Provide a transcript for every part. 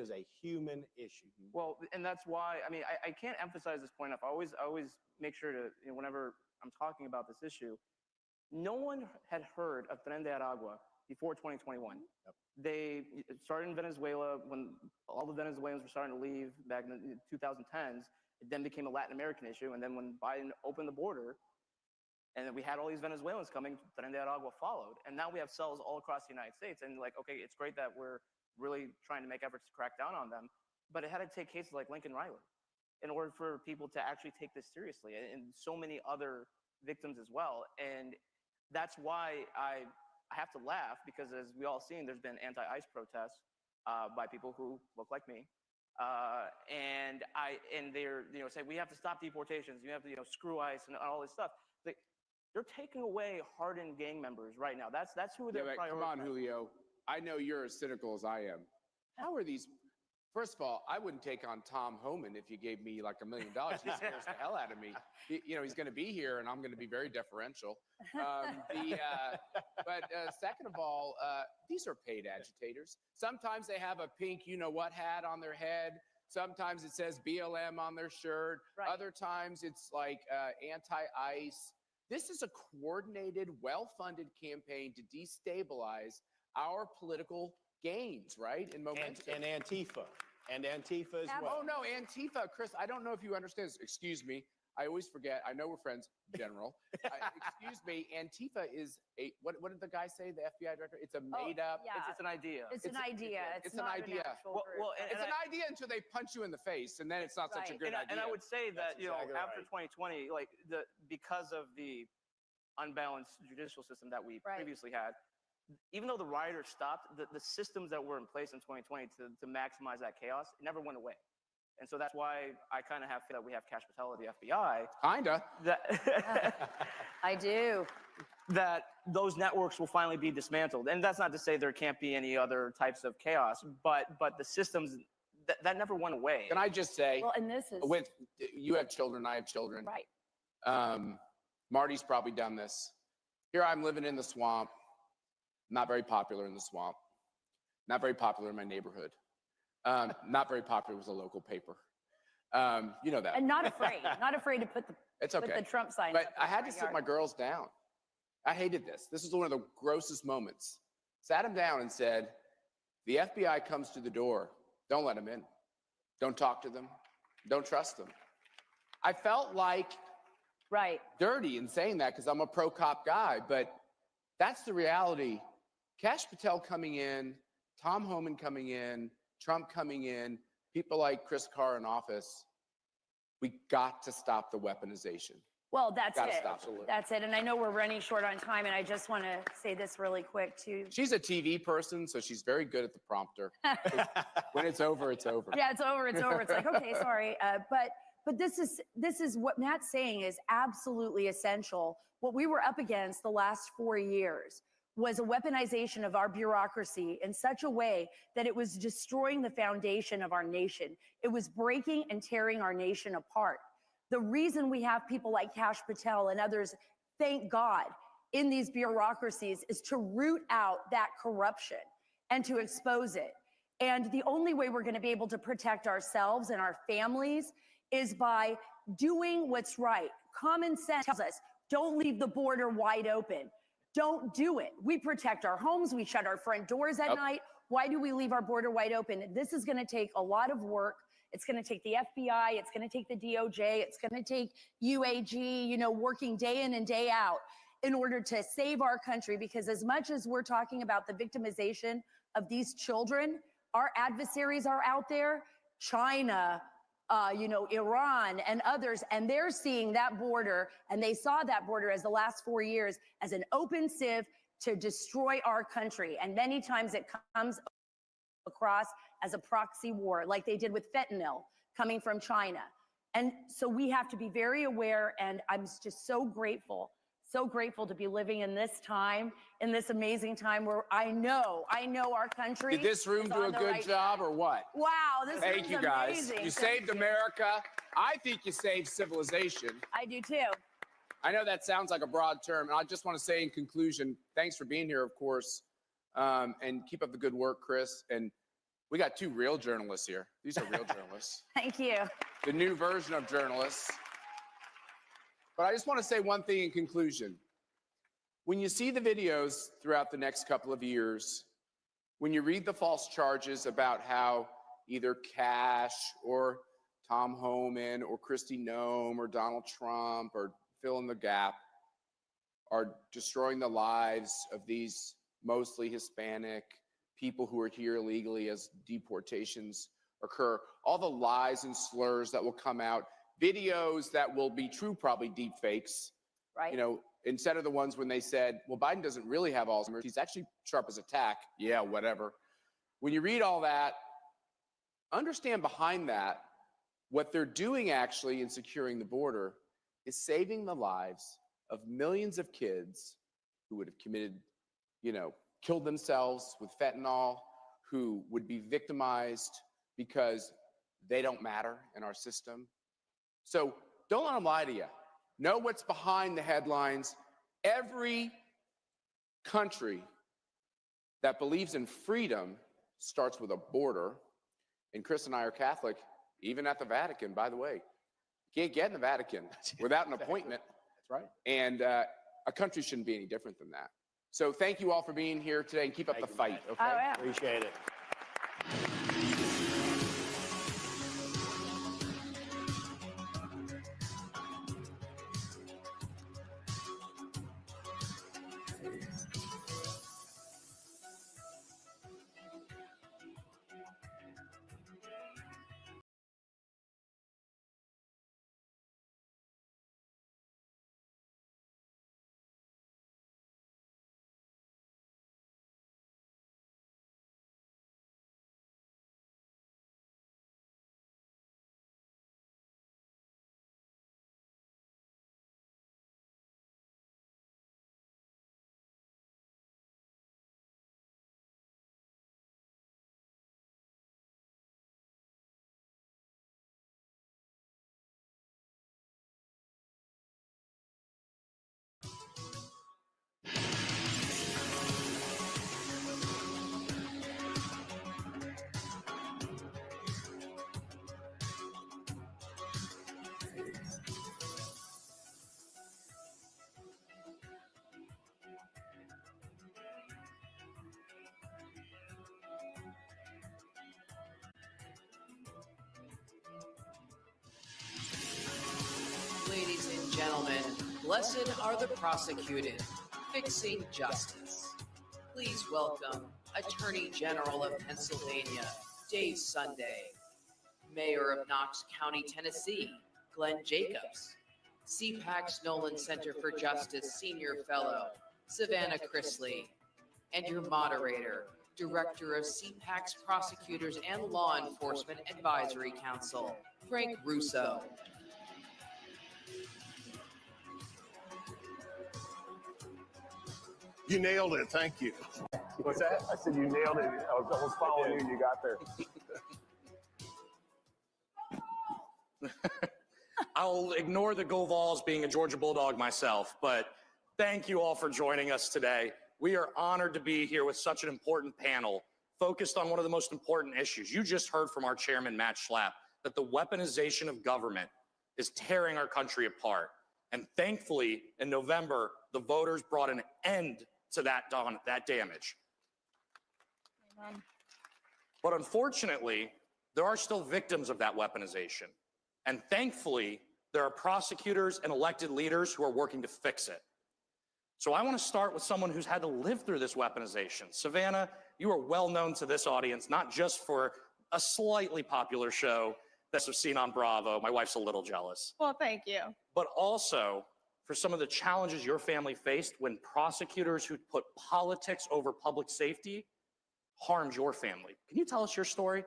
It is a human issue. Well, and that's why, I mean, I can't emphasize this point enough. I always make sure to, whenever I'm talking about this issue, no one had heard of Tren de Aragua before 2021. Yep. They started in Venezuela when all the Venezuelans were starting to leave back in the 2010s. It then became a Latin American issue. And then when Biden opened the border, and then we had all these Venezuelans coming, Tren de Aragua followed. And now we have cells all across the United States. And like, okay, it's great that we're really trying to make efforts to crack down on them. But it had to take cases like Lincoln Riley in order for people to actually take this seriously, and so many other victims as well. And that's why I have to laugh, because as we all seen, there's been anti-ICE protests by people who look like me. And they're, say, we have to stop deportations, you have to, screw ICE and all this stuff. They're taking away hardened gang members right now. That's who they're prioritizing. Come on, Julio. I know you're as cynical as I am. How are these? First of all, I wouldn't take on Tom Homan if you gave me like $1 million. He scares the hell out of me. He's going to be here, and I'm going to be very deferential. But second of all, these are paid agitators. Sometimes they have a pink you-know-what hat on their head. Sometimes it says BLM on their shirt. Right. Other times it's like anti-ICE. This is a coordinated, well-funded campaign to destabilize our political gains, right? And momentum. And Antifa. And Antifa as well. Oh, no, Antifa. Chris, I don't know if you understand this. Excuse me. I always forget. I know we're friends, General. Excuse me. Antifa is a, what did the guy say, the FBI director? It's a made-up. Yeah. It's an idea. It's an idea. It's an idea. It's an idea until they punch you in the face, and then it's not such a good idea. And I would say that, exactly after 2020, like because of the unbalanced judicial system that we previously had, even though the rioters stopped, the systems that were in place in 2020 to maximize that chaos, it never went away. And so that's why I kind of have feel that we have Kash Patel at the FBI. Kinda. I do. That those networks will finally be dismantled. And that's not to say there can't be any other types of chaos, but the systems, that never went away. Can I just say, well, and this is... you have children, I have children. Right. Marty's probably done this. Here I'm living in the swamp. Not very popular in the swamp. Not very popular in my neighborhood. Not very popular with a local paper. You know that. And not afraid to put the Trump sign. But I had to sit my girls down. I hated this. This is one of the grossest moments. Sat them down and said, the FBI comes to the door. Don't let them in. Don't talk to them. Don't trust them. I felt like dirty in saying that because I'm a pro-cop guy, but that's the reality. Kash Patel coming in, Tom Homan coming in, Trump coming in, people like Chris Carr in office, we got to stop the weaponization. Well, that's it. Absolutely. That's it. And I know we're running short on time, and I just want to say this really quick, too. She's a TV person, so she's very good at the prompter. When it's over, it's over. Yeah, it's over, it's over. It's like, okay, sorry. But this is what Matt's saying is absolutely essential. What we were up against the last 4 years was a weaponization of our bureaucracy in such a way that it was destroying the foundation of our nation. It was breaking and tearing our nation apart. The reason we have people like Kash Patel and others, thank God, in these bureaucracies is to root out that corruption and to expose it. And the only way we're going to be able to protect ourselves and our families is by doing what's right. Common sense tells us, don't leave the border wide open. Don't do it. We protect our homes. We shut our front doors at night. Why do we leave our border wide open? This is going to take a lot of work. It's going to take the FBI. It's going to take the DOJ. It's going to take UAG, working day in and day out in order to save our country. Because as much as we're talking about the victimization of these children, our adversaries are out there, China, Iran and others, and they're seeing that border, and they saw that border as the last 4 years as an open sieve to destroy our country. And many times it comes across as a proxy war, like they did with fentanyl coming from China. And so we have to be very aware, and I'm just so grateful to be living in this time, in this amazing time where I know our country. Did this room do a good job or what? Wow, this is amazing. Thank you, guys. You saved America. I think you saved civilization. I do too. I know that sounds like a broad term, and I just want to say in conclusion, thanks for being here, of course, and keep up the good work, Chris. And We got two real journalists here. These are real journalists. Thank you. The new version of journalists. But I just want to say one thing in conclusion. When you see the videos throughout the next couple of years, when you read the false charges about how either Cash or Tom Homan or Kristi Noem or Donald Trump or fill in the gap are destroying the lives of these mostly Hispanic people who are here illegally as deportations occur, all the lies and slurs that will come out, videos that will be true, probably deep fakes, Right. you know, instead of the ones when they said, well, Biden doesn't really have Alzheimer's, he's actually sharp as a tack. Yeah, whatever. When you read all that, understand behind that, what they're doing actually in securing the border is saving the lives of millions of kids who would have committed, you know, killed themselves with fentanyl, who would be victimized because they don't matter in our system. So don't let them lie to you. Know what's behind the headlines. Every country that believes in freedom starts with a border. And Chris and I are Catholic, even at the Vatican, by the way. You can't get in the Vatican without an appointment. That's right. And a country shouldn't be any different than that. So thank you all for being here today, and keep up the fight. Okay? Oh, yeah. Appreciate it. Ladies and gentlemen, blessed are the prosecuted, fixing justice. Please welcome Attorney General of Pennsylvania, Dave Sunday, Mayor of Knox County, Tennessee, Glenn Jacobs, CPAC's Nolan Center for Justice Senior Fellow, Savannah Chrisley, and your moderator, Director of CPAC's Prosecutors and Law Enforcement Advisory Council, Frank Russo. You nailed it. Thank you. What's that? I said you nailed it. I was almost following you. You got there. I'll ignore the Go Vols being a Georgia Bulldog myself, but thank you all for joining us today. We are honored to be here with such an important panel focused on one of the most important issues. You just heard from our chairman, Matt Schlapp, that the weaponization of government is tearing our country apart. And thankfully, in November, the voters brought an end to that damage. Amen. But unfortunately, there are still victims of that weaponization. And thankfully, there are prosecutors and elected leaders who are working to fix it. So I want to start with someone who's had to live through this weaponization. Savannah, you are well known to this audience, not just for a slightly popular show that I've seen on Bravo. My wife's a little jealous. Well, thank you. But also for some of the challenges your family faced when prosecutors who put politics over public safety harmed your family. Can you tell us your story?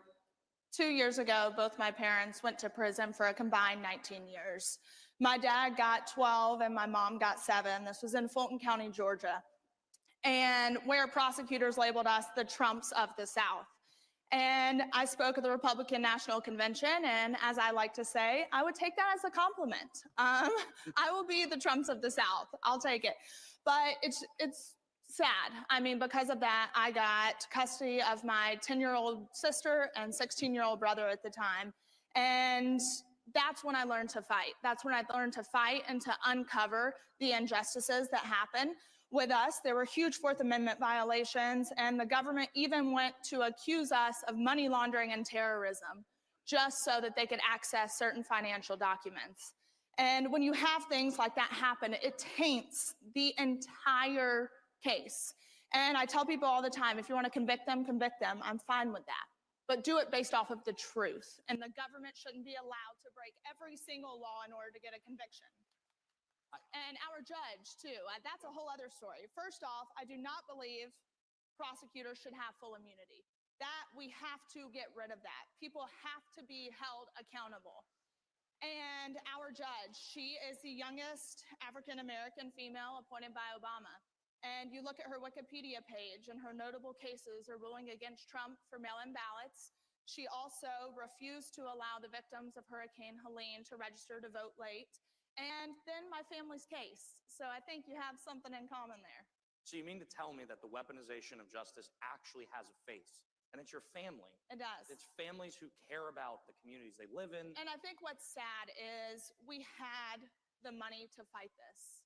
2 years ago, both my parents went to prison for a combined 19 years. My dad got 12 and my mom got 7. This was in Fulton County, Georgia, and where prosecutors labeled us the Trumps of the South. And I spoke at the Republican National Convention, and as I like to say, I would take that as a compliment. I will be the Trumps of the South. I'll take it. But it's sad. I mean, because of that, I got custody of my 10-year-old sister and 16-year-old brother at the time. And that's when I learned to fight. That's when I learned to fight and to uncover the injustices that happen with us. There were huge Fourth Amendment violations, and the government even went to accuse us of money laundering and terrorism just so that they could access certain financial documents. And when you have things like that happen, it taints the entire case. And I tell people all the time, if you want to convict them, I'm fine with that. But do it based off of the truth. And the government shouldn't be allowed to break every single law in order to get a conviction. And our judge, too, that's a whole other story. First off, I do not believe prosecutors should have full immunity. That, we have to get rid of that. People have to be held accountable. And our judge, she is the youngest African-American female appointed by Obama. And you look at her Wikipedia page, and her notable cases are ruling against Trump for mail-in ballots. She also refused to allow the victims of Hurricane Helene to register to vote late. And then my family's case. So I think you have something in common there. So you mean to tell me that the weaponization of justice actually has a face? And it's your family. It does. It's families who care about the communities they live in. And I think what's sad is we had the money to fight this.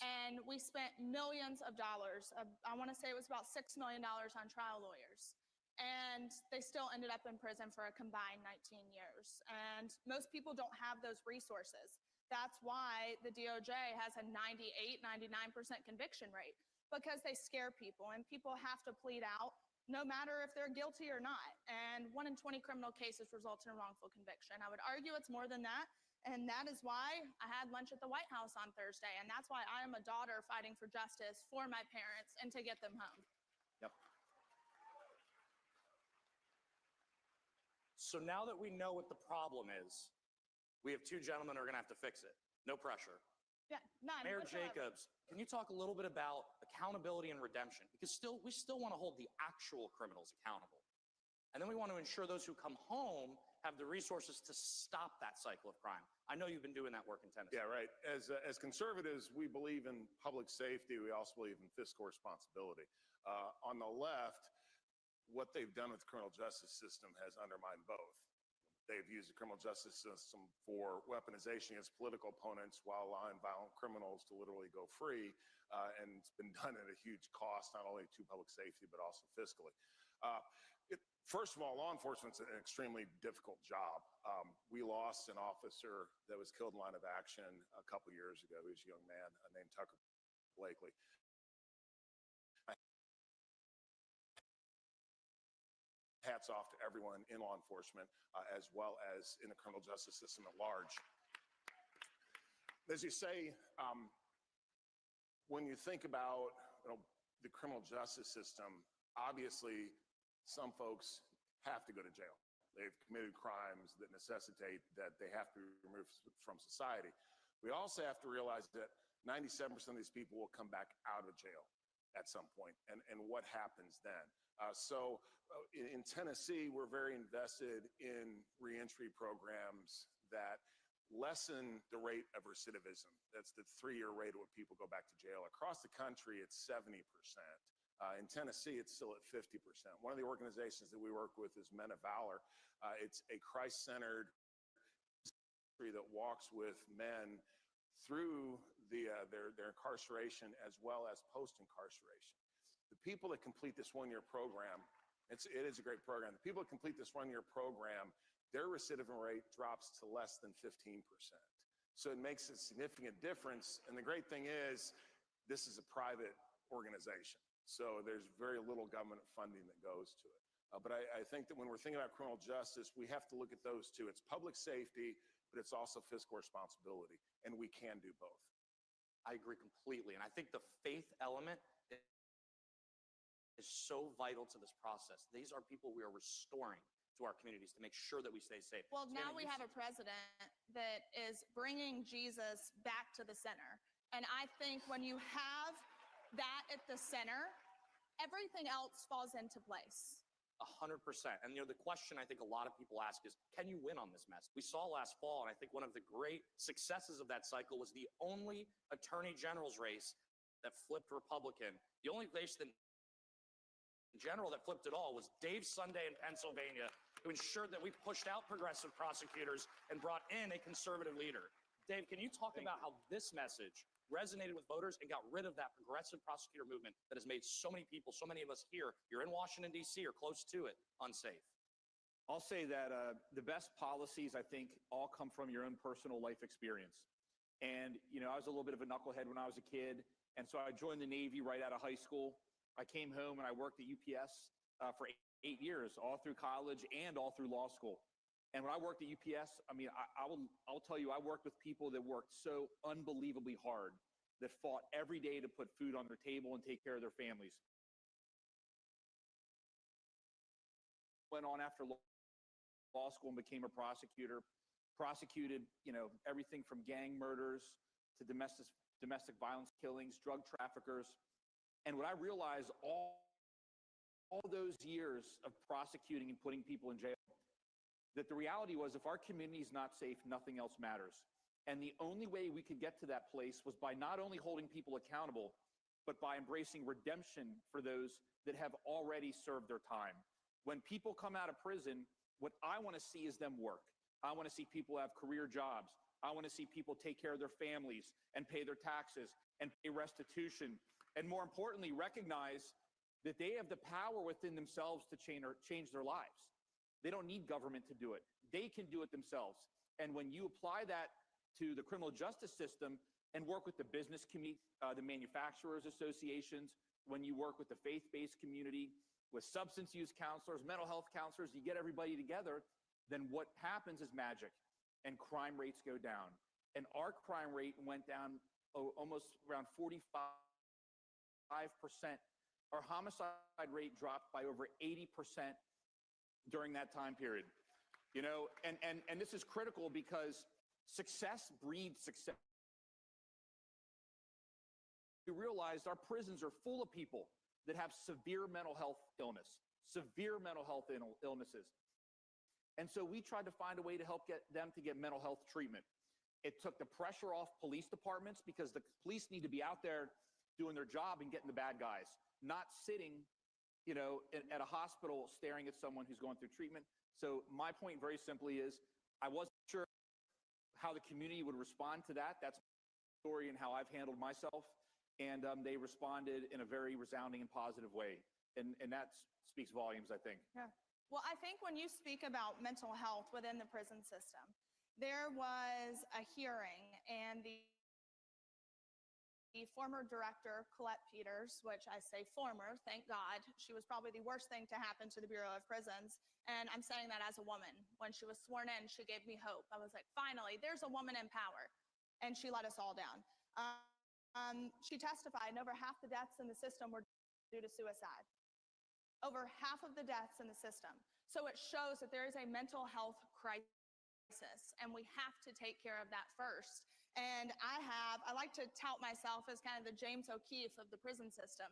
And we spent millions of dollars. I want to say it was about $6 million on trial lawyers. And they still ended up in prison for a combined 19 years. And most people don't have those resources. That's why the DOJ has a 98, 99% conviction rate, because they scare people, and people have to plead out no matter if they're guilty or not. And 1 in 20 criminal cases results in a wrongful conviction. I would argue it's more than that. And that is why I had lunch at the White House on Thursday. And that's why I am a daughter fighting for justice for my parents and to get them home. Yep. So now that we know what the problem is, we have two gentlemen who are going to have to fix it. No pressure. Yeah, none. Mayor whatsoever. Jacobs, can you talk a little bit about accountability and redemption? Because we still want to hold the actual criminals accountable. And then we want to ensure those who come home have the resources to stop that cycle of crime. I know you've been doing that work in Tennessee. Yeah, right. As conservatives, we believe in public safety. We also believe in fiscal responsibility. On the left, what they've done with the criminal justice system has undermined both. They've used the criminal justice system for weaponization against political opponents while allowing violent criminals to literally go free. And it's been done at a huge cost, not only to public safety, but also fiscally. First of all, law enforcement's an extremely difficult job. We lost an officer that was killed in line of action a couple years ago. He was a young man named Tucker Blakely. Hats off to everyone in law enforcement, as well as in the criminal justice system at large. As you say, when you think about the criminal justice system, obviously some folks have to go to jail. They've committed crimes that necessitate that they have to be removed from society. We also have to realize that 97% of these people will come back out of jail at some point, and what happens then? In Tennessee, we're very invested in reentry programs that lessen the rate of recidivism. That's the 3-year rate at what people go back to jail. Across the country, it's 70%. In Tennessee, it's still at 50%. One of the organizations that we work with is Men of Valor. It's a Christ-centered ministry that walks with men through their incarceration as well as post-incarceration. The people that complete this 1-year program, it is a great program. The people that complete this 1-year program, their recidivism rate drops to less than 15%. So it makes a significant difference. And the great thing is, this is a private organization. So there's very little government funding that goes to it. But I think that when we're thinking about criminal justice, we have to look at those two. It's public safety, but it's also fiscal responsibility. And we can do both. I agree completely. And I think the faith element is so vital to this process. These are people we are restoring to our communities to make sure that we stay safe. Well, now we have a president that is bringing Jesus back to the center. And I think when you have that at the center, everything else falls into place. 100%. And the question I think a lot of people ask is, can you win on this mess? We saw last fall, and I think one of the great successes of that cycle was the only attorney general's race that flipped Republican. The only place that in general that flipped it all was Dave Sunday in Pennsylvania, who ensured that we pushed out progressive prosecutors and brought in a conservative leader. Dave, can you talk about how this message resonated with voters and got rid of that progressive prosecutor movement that has made so many people, so many of us here, you're in Washington, D.C. or close to it, unsafe? I'll say that the best policies, I think, all come from your own personal life experience. And, you know, I was a little bit of a knucklehead when I was a kid. And so I joined the Navy right out of high school. I came home and I worked at UPS for 8 years, all through college and all through law school. And when I worked at UPS, I mean, I'll tell you, I worked with people that worked so unbelievably hard, that fought every day to put food on their table and take care of their families. Went on after law school and became a prosecutor. Prosecuted, you know, everything from gang murders to domestic violence killings, drug traffickers. And what I realized all those years of prosecuting and putting people in jail, that the reality was if our community is not safe, nothing else matters. And the only way we could get to that place was by not only holding people accountable, but by embracing redemption for those that have already served their time. When people come out of prison, what I want to see is them work. I want to see people have career jobs. I want to see people take care of their families and pay their taxes and pay restitution. And more importantly, recognize that they have the power within themselves to change their lives. They don't need government to do it. They can do it themselves. And when you apply that to the criminal justice system and work with the business community, the manufacturers associations, when you work with the faith-based community, with substance use counselors, mental health counselors, you get everybody together, then what happens is magic, and crime rates go down. And our crime rate went down almost around 45%. Our homicide rate dropped by over 80% during that time period. You know, and this is critical because success breeds success. We realized our prisons are full of people that have severe mental health illnesses. And so we tried to find a way to help get them to get mental health treatment. It took the pressure off police departments because the police need to be out there doing their job and getting the bad guys, not sitting, you know, at a hospital staring at someone who's going through treatment. So my point very simply is I wasn't sure how the community would respond to that. That's my story and how I've handled myself. And they responded in a very resounding and positive way. And that speaks volumes, I think. Yeah. Well, I think when you speak about mental health within the prison system, there was a hearing and the former director, Colette Peters, which I say former, thank God, she was probably the worst thing to happen to the Bureau of Prisons. And I'm saying that as a woman. When she was sworn in, she gave me hope. I was like, finally, there's a woman in power. And she let us all down. She testified, and over half the deaths in the system were due to suicide. Over half of the deaths in the system. So it shows that there is a mental health crisis, and we have to take care of that first. And I like to tout myself as kind of the James O'Keefe of the prison system,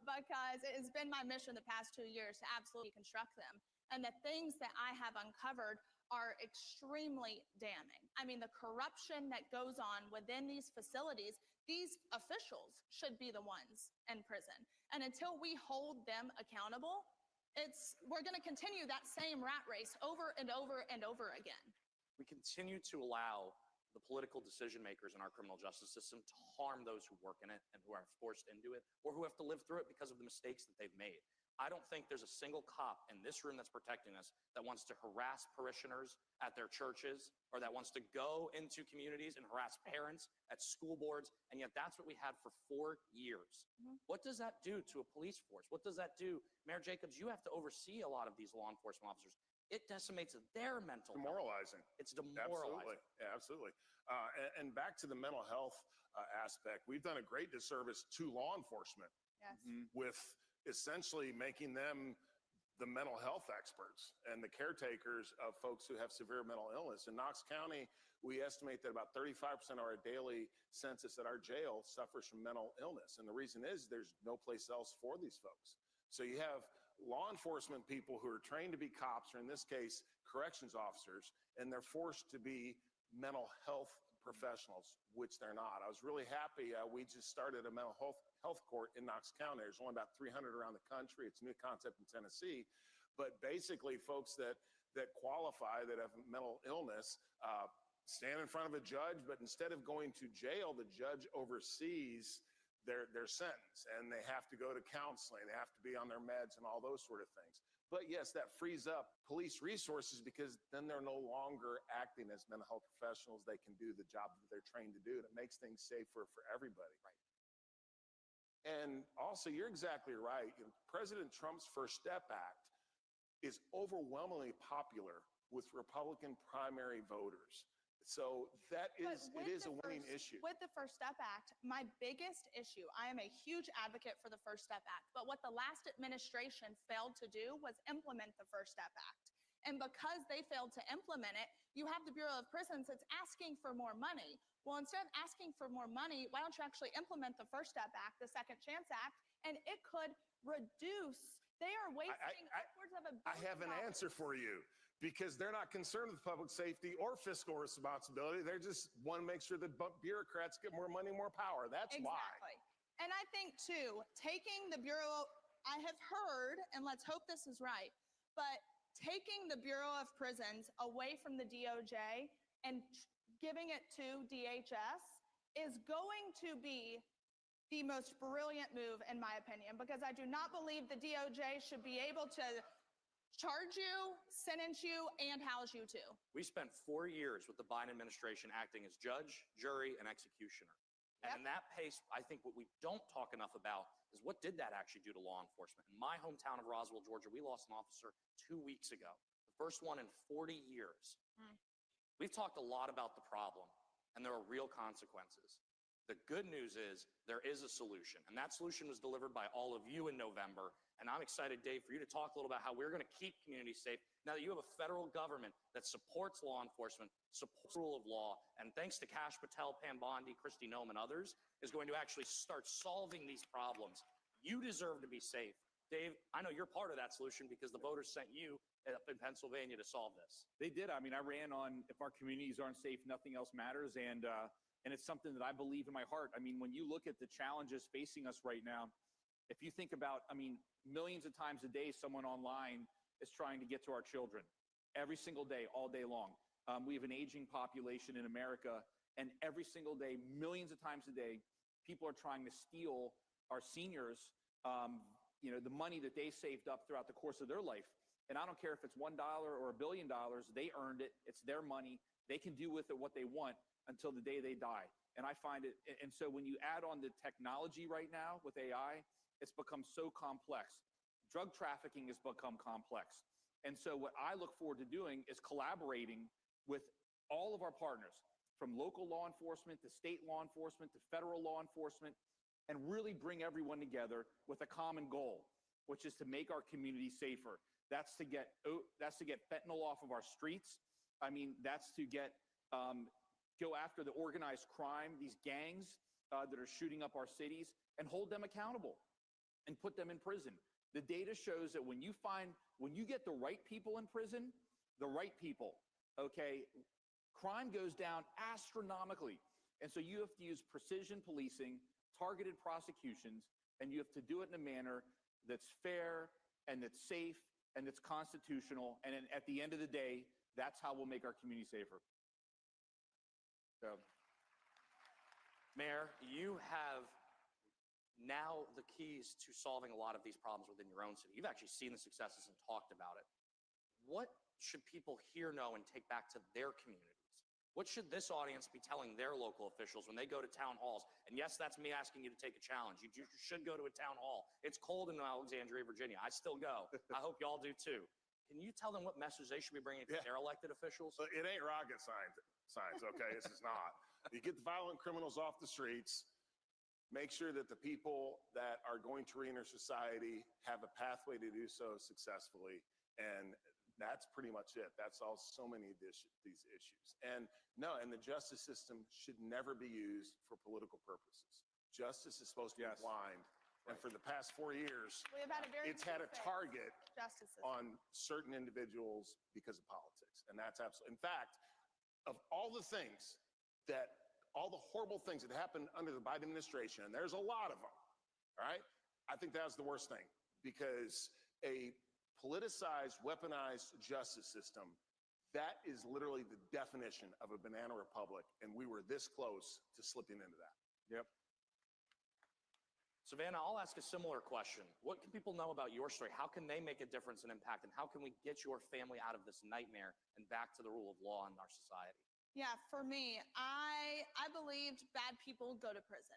because it has been my mission the past 2 years to absolutely construct them. And the things that I have uncovered are extremely damning. I mean, the corruption that goes on within these facilities, these officials should be the ones in prison. And until we hold them accountable, we're going to continue that same rat race over and over and over again. We continue to allow the political decision makers in our criminal justice system to harm those who work in it and who are forced into it or who have to live through it because of the mistakes that they've made. I don't think there's a single cop in this room that's protecting us that wants to harass parishioners at their churches or that wants to go into communities and harass parents at school boards, and yet that's what we had for 4 years. Mm-hmm. What does that do to a police force? What does that do? Mayor Jacobs, you have to oversee a lot of these law enforcement officers. It decimates their mental demoralizing. Health. It's demoralizing. Absolutely. Yeah, absolutely. And back to the mental health aspect, we've done a great disservice to law enforcement. Yes. With essentially making them the mental health experts and the caretakers of folks who have severe mental illness. In Knox County, we estimate that about 35% of our daily census at our jail suffers from mental illness. And the reason is there's no place else for these folks. So you have law enforcement people who are trained to be cops, or in this case, corrections officers, and they're forced to be mental health professionals, which they're not. I was really happy. We just started a mental health court in Knox County. There's only about 300 around the country. It's a new concept in Tennessee. But basically, folks that qualify, that have mental illness, stand in front of a judge, but instead of going to jail, the judge oversees their sentence, and they have to go to counseling. They have to be on their meds and all those sort of things. But yes, that frees up police resources because then they're no longer acting as mental health professionals. They can do the job that they're trained to do, and it makes things safer for everybody. Right. And also, you're exactly right. President Trump's First Step Act is overwhelmingly popular with Republican primary voters. So it is a winning issue. With the First Step Act, my biggest issue, I am a huge advocate for the First Step Act, but what the last administration failed to do was implement the First Step Act. And because they failed to implement it, you have the Bureau of Prisons that's asking for more money. Well, instead of asking for more money, why don't you actually implement the First Step Act, the Second Chance Act, and it could reduce, they are wasting upwards of $1 billion. I have an answer for you. Because they're not concerned with public safety or fiscal responsibility. They just want to make sure that bureaucrats get more money, more power. That's why. Exactly. And I think, too, taking the Bureau, I have heard, and let's hope this is right, but taking the Bureau of Prisons away from the DOJ and giving it to DHS is going to be the most brilliant move, in my opinion, because I do not believe the DOJ should be able to charge you, sentence you, and house you too. We spent 4 years with the Biden administration acting as judge, jury, and executioner. And in that pace, I think what we don't talk enough about is what did that actually do to law enforcement? In my hometown of Roswell, Georgia, we lost an officer 2 weeks ago, the first one in 40 years. We've talked a lot about the problem, and there are real consequences. The good news is there is a solution, and that solution was delivered by all of you in November. And I'm excited, Dave, for you to talk a little about how we're going to keep communities safe now that you have a federal government that supports law enforcement, supports rule of law, and thanks to Kash Patel, Pam Bondi, Kristi Noem, and others, is going to actually start solving these problems. You deserve to be safe. Dave, I know you're part of that solution because the voters sent you up in Pennsylvania to solve this. They did. I mean, I ran on, if our communities aren't safe, nothing else matters. And it's something that I believe in my heart. I mean, when you look at the challenges facing us right now, if you think about, I mean, millions of times a day, someone online is trying to get to our children every single day, all day long. We have an aging population in America, and every single day, millions of times a day, people are trying to steal our seniors, the money that they saved up throughout the course of their life. And I don't care if it's $1 or $1 billion, they earned it. It's their money. They can do with it what they want until the day they die. And I find it, and so when you add on the technology right now with AI, it's become so complex. Drug trafficking has become complex. And so what I look forward to doing is collaborating with all of our partners, from local law enforcement to state law enforcement to federal law enforcement, and really bring everyone together with a common goal, which is to make our community safer. That's to get fentanyl off of our streets. I mean, that's to go after the organized crime, these gangs that are shooting up our cities, and hold them accountable and put them in prison. The data shows that when you get the right people in prison, okay, crime goes down astronomically. And so you have to use precision policing, targeted prosecutions, and you have to do it in a manner that's fair and that's safe and that's constitutional. And at the end of the day, that's how we'll make our community safer. So, Mayor, you have now the keys to solving a lot of these problems within your own city. You've actually seen the successes and talked about it. What should people here know and take back to their communities? What should this audience be telling their local officials when they go to town halls? And yes, that's me asking you to take a challenge. You should go to a town hall. It's cold in Alexandria, Virginia. I still go. I hope y'all do too. Can you tell them what message they should be bringing to their elected officials? It ain't rocket science, okay? This is not. You get the violent criminals off the streets, make sure that the people that are going to reenter society have a pathway to do so successfully, and that's pretty much it. That's all so many of these issues. And the justice system should never be used for political purposes. Justice is supposed to be blind. And for the past 4 years, it's had a target on certain individuals because of politics. And that's absolutely, in fact, of all the things that all the horrible things that happened under the Biden administration, and there's a lot of them, all right? I think that's the worst thing, because a politicized, weaponized justice system, that is literally the definition of a banana republic, and we were this close to slipping into that. Yep. Savannah, I'll ask a similar question. What can people know about your story? How can they make a difference and impact? And how can we get your family out of this nightmare and back to the rule of law in our society? Yeah, for me, I believed bad people go to prison.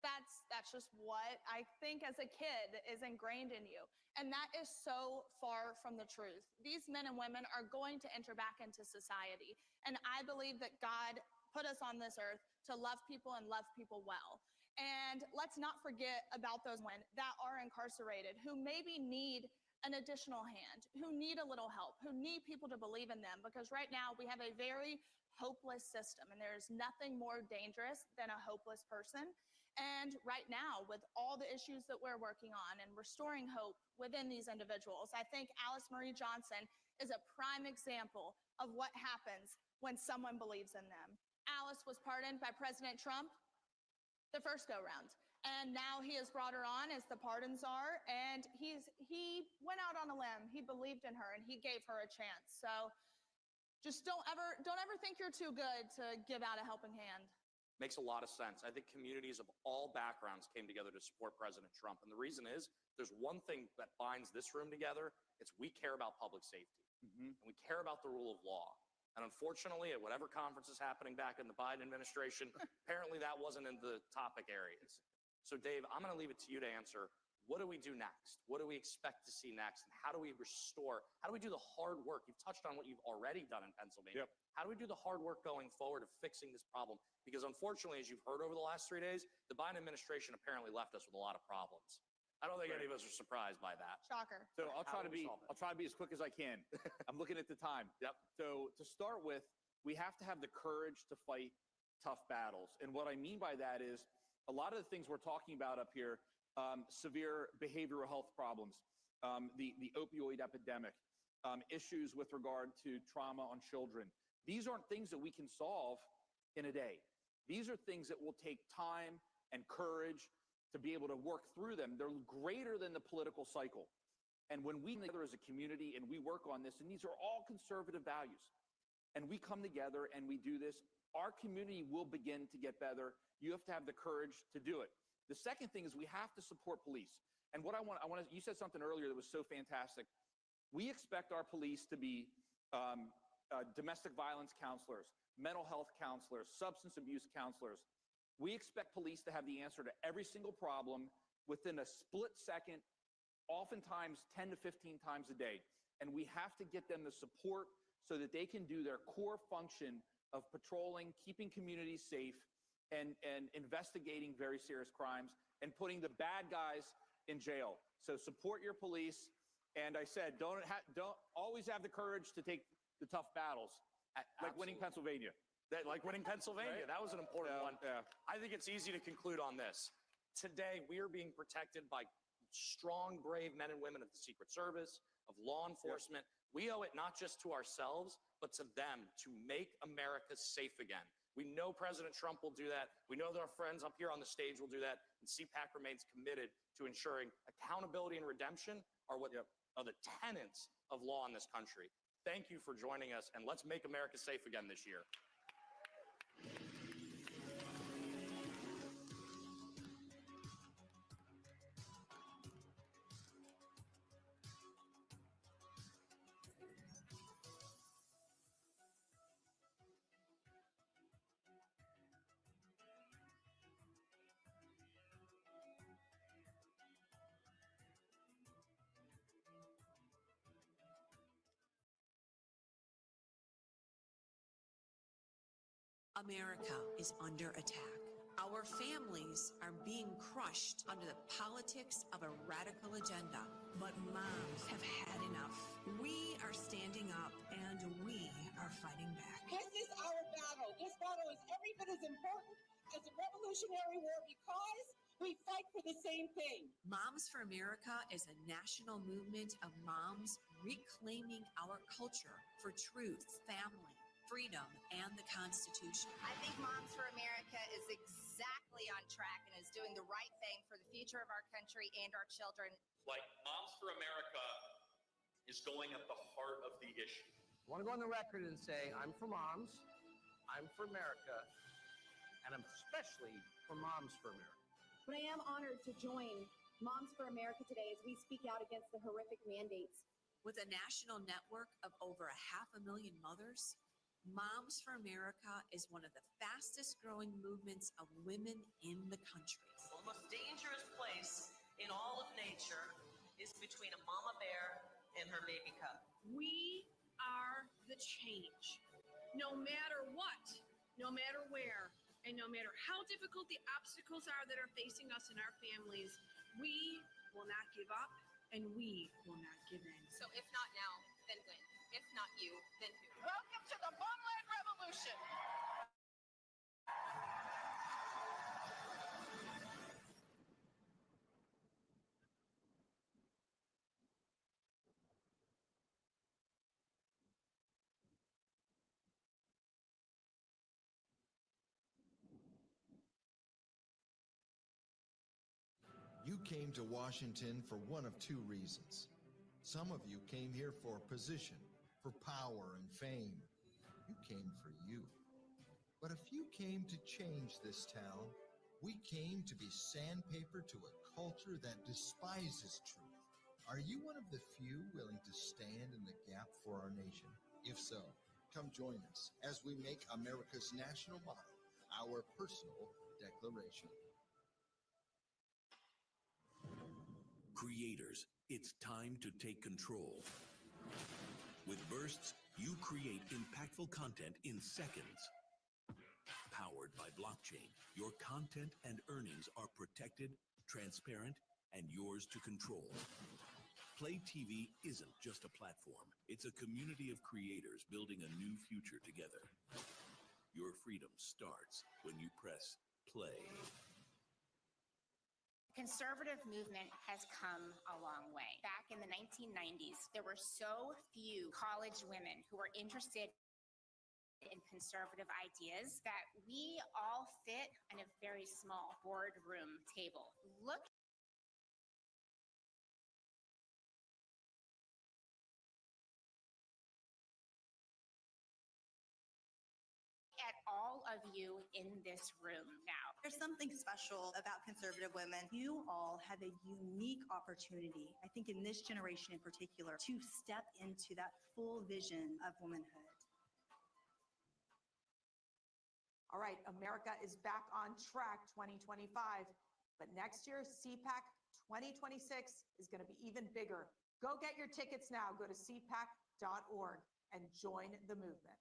That's just what I think as a kid is ingrained in you. And that is so far from the truth. These men and women are going to enter back into society. And I believe that God put us on this earth to love people and love people well. And let's not forget about those women that are incarcerated, who maybe need an additional hand, who need a little help, who need people to believe in them. Because right now we have a very hopeless system, and there's nothing more dangerous than a hopeless person. And right now, with all the issues that we're working on and restoring hope within these individuals, I think Alice Marie Johnson is a prime example of what happens when someone believes in them. Alice was pardoned by President Trump the first go round. And now he has brought her on as the pardon czar, and he went out on a limb. He believed in her and he gave her a chance. So just don't ever think you're too good to give out a helping hand. Makes a lot of sense. I think communities of all backgrounds came together to support President Trump. And the reason is there's one thing that binds this room together. It's we care about public safety. And we care about the rule of law. And unfortunately, at whatever conference is happening back in the Biden administration, apparently that wasn't in the topic areas. So Dave, I'm going to leave it to you to answer. What do we do next? What do we expect to see next? And how do we restore? How do we do the hard work? You've touched on what you've already done in Pennsylvania. Yep. How do we do the hard work going forward of fixing this problem? Because unfortunately, as you've heard over the last 3 days, the Biden administration apparently left us with a lot of problems. I don't think any of us are surprised by that. Shocker. So I'll How try do to we be solve it? I'll try to be as quick as I can. I'm looking at the time. Yep. So to start with, we have to have the courage to fight tough battles. And what I mean by that is a lot of the things we're talking about up here, severe behavioral health problems, the opioid epidemic, issues with regard to trauma on children. These aren't things that we can solve in a day. These are things that will take time and courage to be able to work through them. They're greater than the political cycle. And when we together as a community and we work on this, and these are all conservative values, and we come together and we do this, our community will begin to get better. You have to have the courage to do it. The second thing is we have to support police. And what I want to, you said something earlier that was so fantastic. We expect our police to be domestic violence counselors, mental health counselors, substance abuse counselors. We expect police to have the answer to every single problem within a split second, oftentimes 10 to 15 times a day. And we have to get them the support so that they can do their core function of patrolling, keeping communities safe, and investigating very serious crimes and putting the bad guys in jail. So support your police. And I said, don't always have the courage to take the tough battles, like winning Pennsylvania. Like winning Pennsylvania. Right? That was an important one. Yeah. I think it's easy to conclude on this. Today, we are being protected by strong, brave men and women of the Secret Service, of law enforcement. Yep. We owe it not just to ourselves, but to them to make America safe again. We know President Trump will do that. We know that our friends up here on the stage will do that. And CPAC remains committed to ensuring accountability and redemption are what are the tenets of law in this country. Thank you for joining us, and let's make America safe again this year. America is under attack. Our families are being crushed under the politics of a radical agenda. But moms have had enough. We are standing up and we are fighting back. This is our battle. This battle is every bit as important as the Revolutionary War because we fight for the same thing. Moms for America is a national movement of moms reclaiming our culture for truth, family, freedom, and the Constitution. I think Moms for America is exactly on track and is doing the right thing for the future of our country and our children. Like Moms for America is going at the heart of the issue. I want to go on the record and say I'm for moms, I'm for America, and I'm especially for Moms for America. But I am honored to join Moms for America today as we speak out against the horrific mandates. With a national network of over 500,000 mothers, Moms for America is one of the fastest growing movements of women in the country. The most dangerous place in all of nature is between a mama bear and her baby cub. We are the change. No matter what, no matter where, and no matter how difficult the obstacles are that are facing us and our families, we will not give up and we will not give in. So if not now, then when? If not you, then who? Welcome to the Bumland Revolution. You came to Washington for one of two reasons. Some of you came here for position, for power and fame. You came for you. But if you came to change this town, we came to be sandpaper to a culture that despises truth. Are you one of the few willing to stand in the gap for our nation? If so, come join us as we make America's national motto our personal declaration. Creators, it's time to take control. With Bursts, you create impactful content in seconds. Powered by blockchain, your content and earnings are protected, transparent, and yours to control. Play TV isn't just a platform. It's a community of creators building a new future together. Your freedom starts when you press play. Conservative movement has come a long way. Back in the 1990s, there were so few college women who were interested in conservative ideas that we all fit on a very small boardroom table. Look at all of you in this room now. There's something special about conservative women. You all have a unique opportunity, I think in this generation in particular, to step into that full vision of womanhood. All right, America is back on track 2025, but next year's CPAC 2026 is going to be even bigger. Go get your tickets now. Go to cpac.org and join the movement.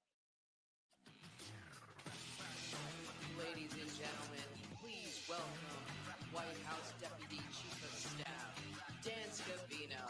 Ladies and gentlemen, please welcome White House Deputy Chief of Staff, Dan Scavino.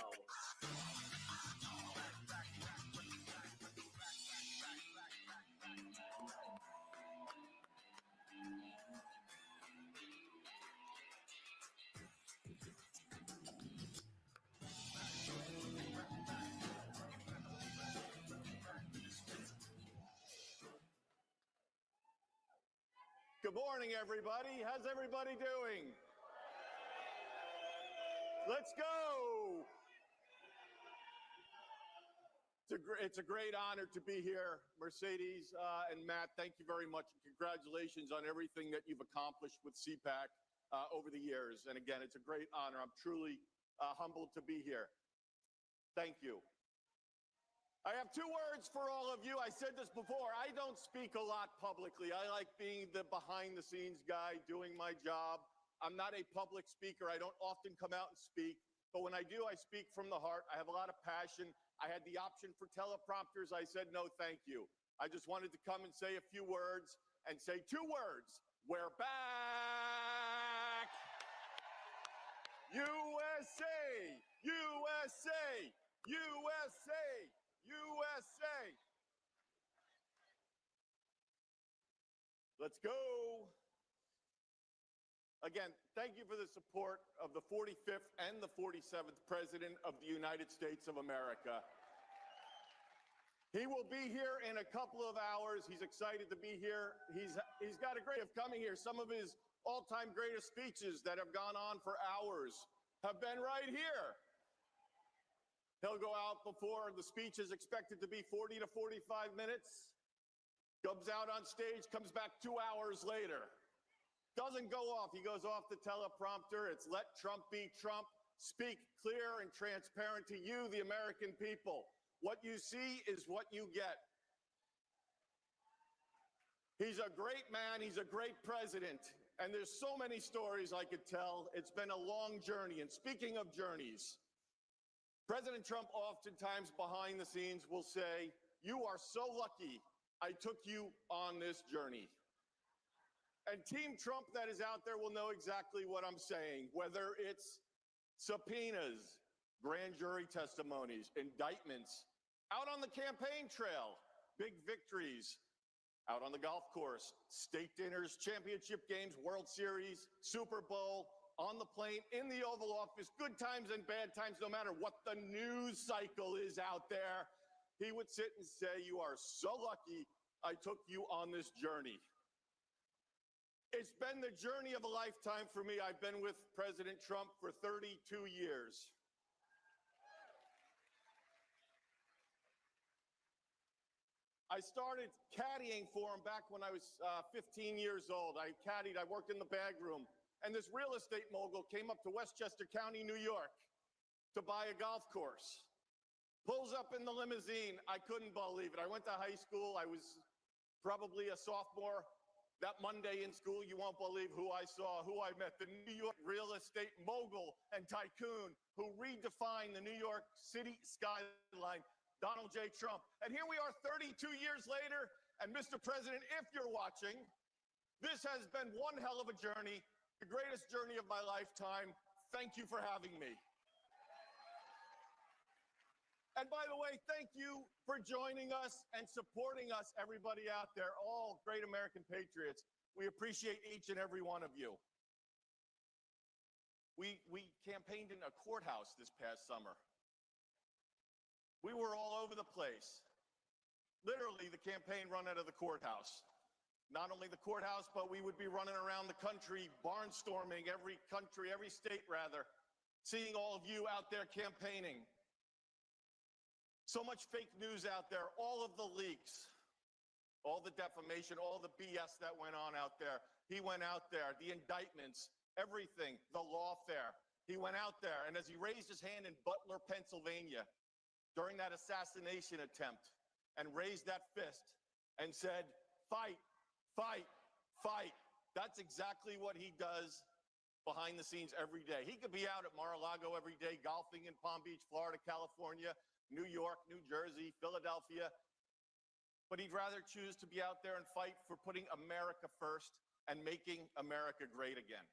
Good morning, everybody. How's everybody doing? Let's go. It's a great honor to be here. Mercedes and Matt, thank you very much. Congratulations on everything that you've accomplished with CPAC over the years. And again, it's a great honor. I'm truly humbled to be here. Thank you. I have two words for all of you. I said this before. I don't speak a lot publicly. I like being the behind-the-scenes guy doing my job. I'm not a public speaker. I don't often come out and speak. But when I do, I speak from the heart. I have a lot of passion. I had the option for teleprompters. I said, no, thank you. I just wanted to come and say a few words and say two words. We're back. USA, USA, USA. USA. Let's go. Again, thank you for the support of the 45th and the 47th President of the United States of America. He will be here in a couple of hours. He's excited to be here. He's got a great of coming here. Some of his all-time greatest speeches that have gone on for hours have been right here. He'll go out before the speech is expected to be 40 to 45 minutes. Comes out on stage, comes back 2 hours later. Doesn't go off. He goes off the teleprompter. It's let Trump be Trump. Speak clear and transparent to you, the American people. What you see is what you get. He's a great man. He's a great president. And there's so many stories I could tell. It's been a long journey. And speaking of journeys, President Trump oftentimes behind the scenes will say, "You are so lucky I took you on this journey." And Team Trump that is out there will know exactly what I'm saying, whether it's subpoenas, grand jury testimonies, indictments, out on the campaign trail, big victories, out on the golf course, state dinners, championship games, World Series, Super Bowl, on the plane, in the Oval Office, good times and bad times, no matter what the news cycle is out there, he would sit and say, "You are so lucky I took you on this journey." It's been the journey of a lifetime for me. I've been with President Trump for 32 years. I started caddying for him back when I was 15 years old. I caddied, I worked in the bag room, and this real estate mogul came up to Westchester County, New York, to buy a golf course. Pulls up in the limousine. I couldn't believe it. I went to high school. I was probably a sophomore. That Monday in school, you won't believe who I saw, who I met. The New York real estate mogul and tycoon who redefined the New York City skyline, Donald J. Trump. And here we are 32 years later, and Mr. President, if you're watching, this has been one hell of a journey, the greatest journey of my lifetime. Thank you for having me. And by the way, thank you for joining us and supporting us, everybody out there, all great American patriots. We appreciate each and every one of you. We campaigned in a courthouse this past summer. We were all over the place. Literally, the campaign run out of the courthouse. Not only the courthouse, but we would be running around the country, barnstorming every country, every state rather, seeing all of you out there campaigning. So much fake news out there, all of the leaks, all the defamation, all the BS that went on out there. He went out there, the indictments, everything, the lawfare. He went out there, and as he raised his hand in Butler, Pennsylvania, during that assassination attempt, and raised that fist and said, "Fight, fight, fight." That's exactly what he does behind the scenes every day. He could be out at Mar-a-Lago every day, golfing in Palm Beach, Florida, California, New York, New Jersey, Philadelphia, but he'd rather choose to be out there and fight for putting America first and making America great again.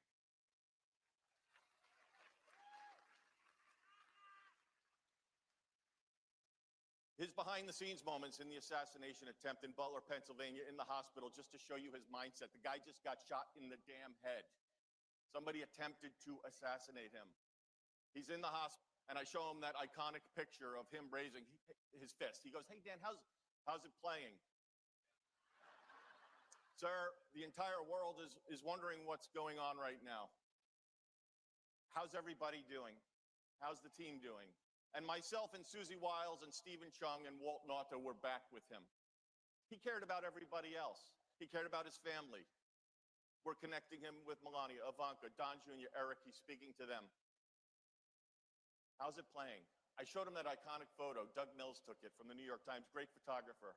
His behind-the-scenes moments in the assassination attempt in Butler, Pennsylvania, in the hospital, just to show you his mindset. The guy just got shot in the damn head. Somebody attempted to assassinate him. He's in the hospital. And I show him that iconic picture of him raising his fist. He goes, "Hey, Dan, how's it playing?" Sir, the entire world is wondering what's going on right now. How's everybody doing? How's the team doing? And myself and Susie Wiles and Stephen Chung and Walt Nauta were back with him. He cared about everybody else. He cared about his family. We're connecting him with Melania, Ivanka, Don Jr., Eric. He's speaking to them. How's it playing? I showed him that iconic photo. Doug Mills took it from the New York Times, great photographer.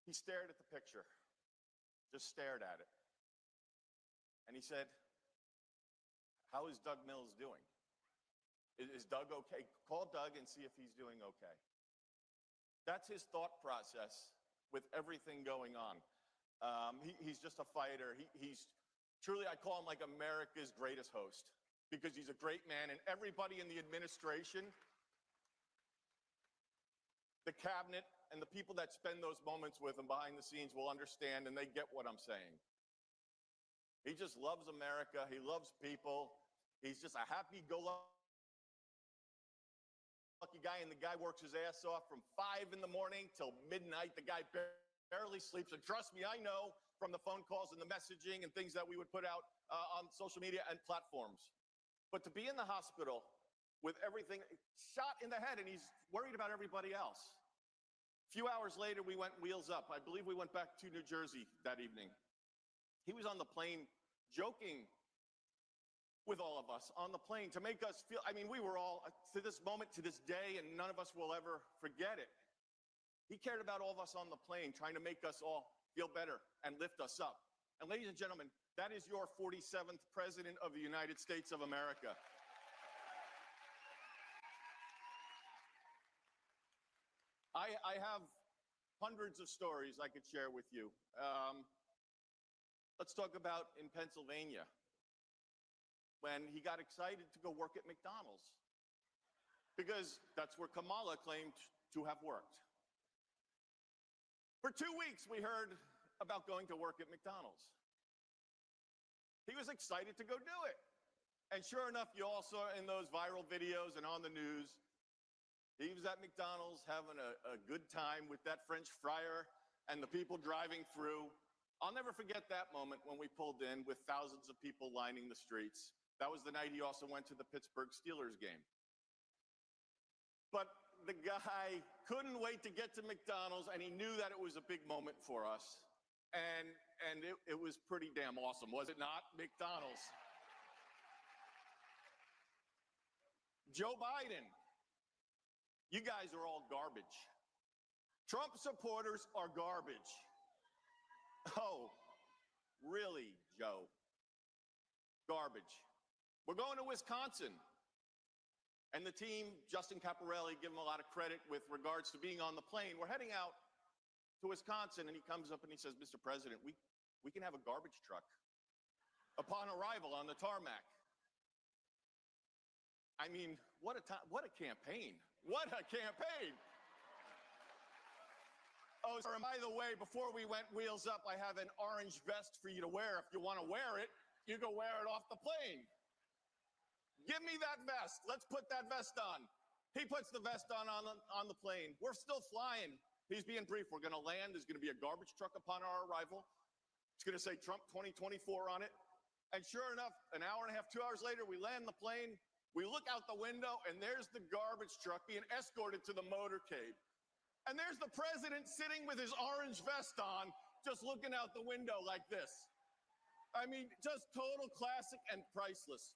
He stared at the picture, just stared at it. And he said, "How is Doug Mills doing? Is Doug okay? Call Doug and see if he's doing okay." That's his thought process with everything going on. He's just a fighter. He's truly, I call him like America's greatest host, because he's a great man, and everybody in the administration, the cabinet, and the people that spend those moments with him behind the scenes will understand, and they get what I'm saying. He just loves America. He loves people. He's just a happy-go-lucky lucky guy, and the guy works his ass off from 5 in the morning till midnight. The guy barely sleeps. And trust me, I know from the phone calls and the messaging and things that we would put out on social media and platforms. But to be in the hospital with everything shot in the head, and he's worried about everybody else. A few hours later, we went wheels up. I believe we went back to New Jersey that evening. He was on the plane joking with all of us on the plane to make us feel, I mean, we were all, to this moment, to this day, and none of us will ever forget it. He cared about all of us on the plane, trying to make us all feel better and lift us up. And ladies and gentlemen, that is your 47th President of the United States of America. I have hundreds of stories I could share with you. Let's talk about in Pennsylvania, when he got excited to go work at McDonald's, because that's where Kamala claimed to have worked. For 2 weeks, we heard about going to work at McDonald's. He was excited to go do it. And sure enough, you all saw in those viral videos and on the news, he was at McDonald's having a good time with that French fryer and the people driving through. I'll never forget that moment when we pulled in with thousands of people lining the streets. That was the night he also went to the Pittsburgh Steelers game. But the guy couldn't wait to get to McDonald's, and he knew that it was a big moment for us. And it was pretty damn awesome, was it not? McDonald's. Joe Biden, you guys are all garbage. Trump supporters are garbage. Oh, really, Joe? Garbage. We're going to Wisconsin. And the team, Justin Caparelli, give him a lot of credit with regards to being on the plane. We're heading out to Wisconsin, and he comes up and he says, Mr. President, we can have a garbage truck upon arrival on the tarmac. I mean, what a campaign. What a campaign. Oh, sir, and by the way, before we went wheels up, I have an orange vest for you to wear. If you want to wear it, you go wear it off the plane. Give me that vest. Let's put that vest on. He puts the vest on the plane. We're still flying. He's being brief. We're going to land. There's going to be a garbage truck upon our arrival. It's going to say Trump 2024 on it. And sure enough, an hour and a half, 2 hours later, we land the plane. We look out the window, and there's the garbage truck being escorted to the motorcade. And there's the president sitting with his orange vest on, just looking out the window like this. I mean, just total classic and priceless.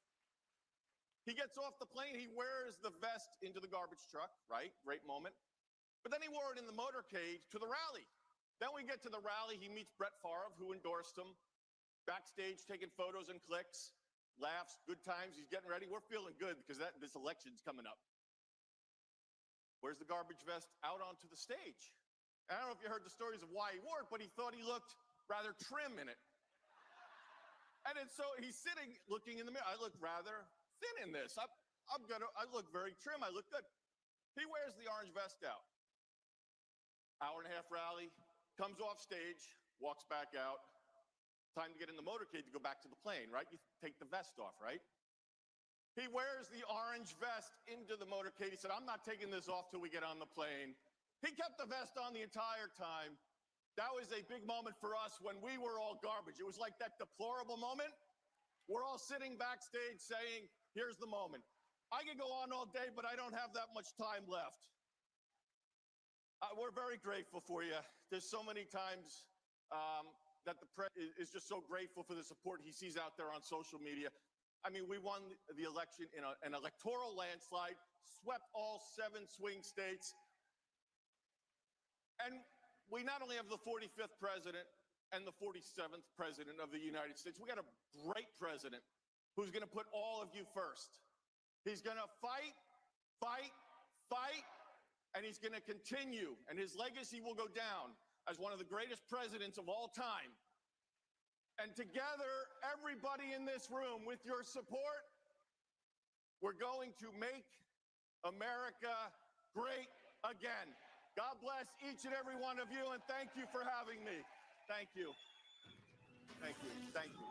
He gets off the plane, he wears the vest into the garbage truck, right? Great moment. But then he wore it in the motorcade to the rally. Then we get to the rally, he meets Brett Favre, who endorsed him. Backstage, taking photos and clicks, laughs, good times. He's getting ready. We're feeling good because this election's coming up. Where's the garbage vest? Out onto the stage. And I don't know if you heard the stories of why he wore it, but he thought he looked rather trim in it. And then so he's sitting, looking in the mirror. I look rather thin in this. I look very trim. I look good. He wears the orange vest out. Hour and a half rally, comes off stage, walks back out. Time to get in the motorcade to go back to the plane, right? You take the vest off, right? He wears the orange vest into the motorcade. He said, I'm not taking this off till we get on the plane. He kept the vest on the entire time. That was a big moment for us when we were all garbage. It was like that deplorable moment. We're all sitting backstage saying, here's the moment. I could go on all day, but I don't have that much time left. We're very grateful for you. There's so many times that the press is just so grateful for the support he sees out there on social media. I mean, we won the election in an electoral landslide, swept all 7 swing states. And we not only have the 45th president and the 47th president of the United States, we got a great president who's going to put all of you first. He's going to fight, fight, fight, and he's going to continue. And his legacy will go down as one of the greatest presidents of all time. And together, everybody in this room, with your support, we're going to make America great again. God bless each and every one of you, and thank you for having me. Thank you. Thank you. Thank you.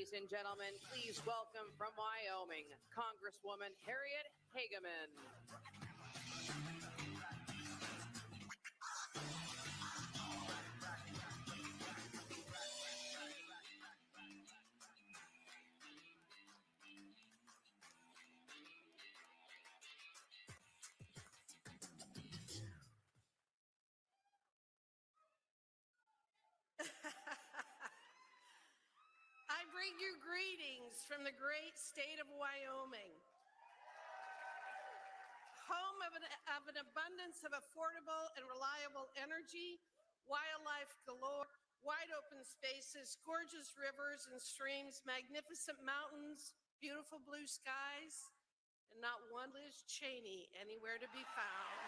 Ladies and gentlemen, please welcome from Wyoming, Congresswoman Harriet Hageman. I bring you greetings from the great state of Wyoming, home of an abundance of affordable and reliable energy, wildlife galore, wide open spaces, gorgeous rivers and streams, magnificent mountains, beautiful blue skies, and not one Liz Cheney anywhere to be found.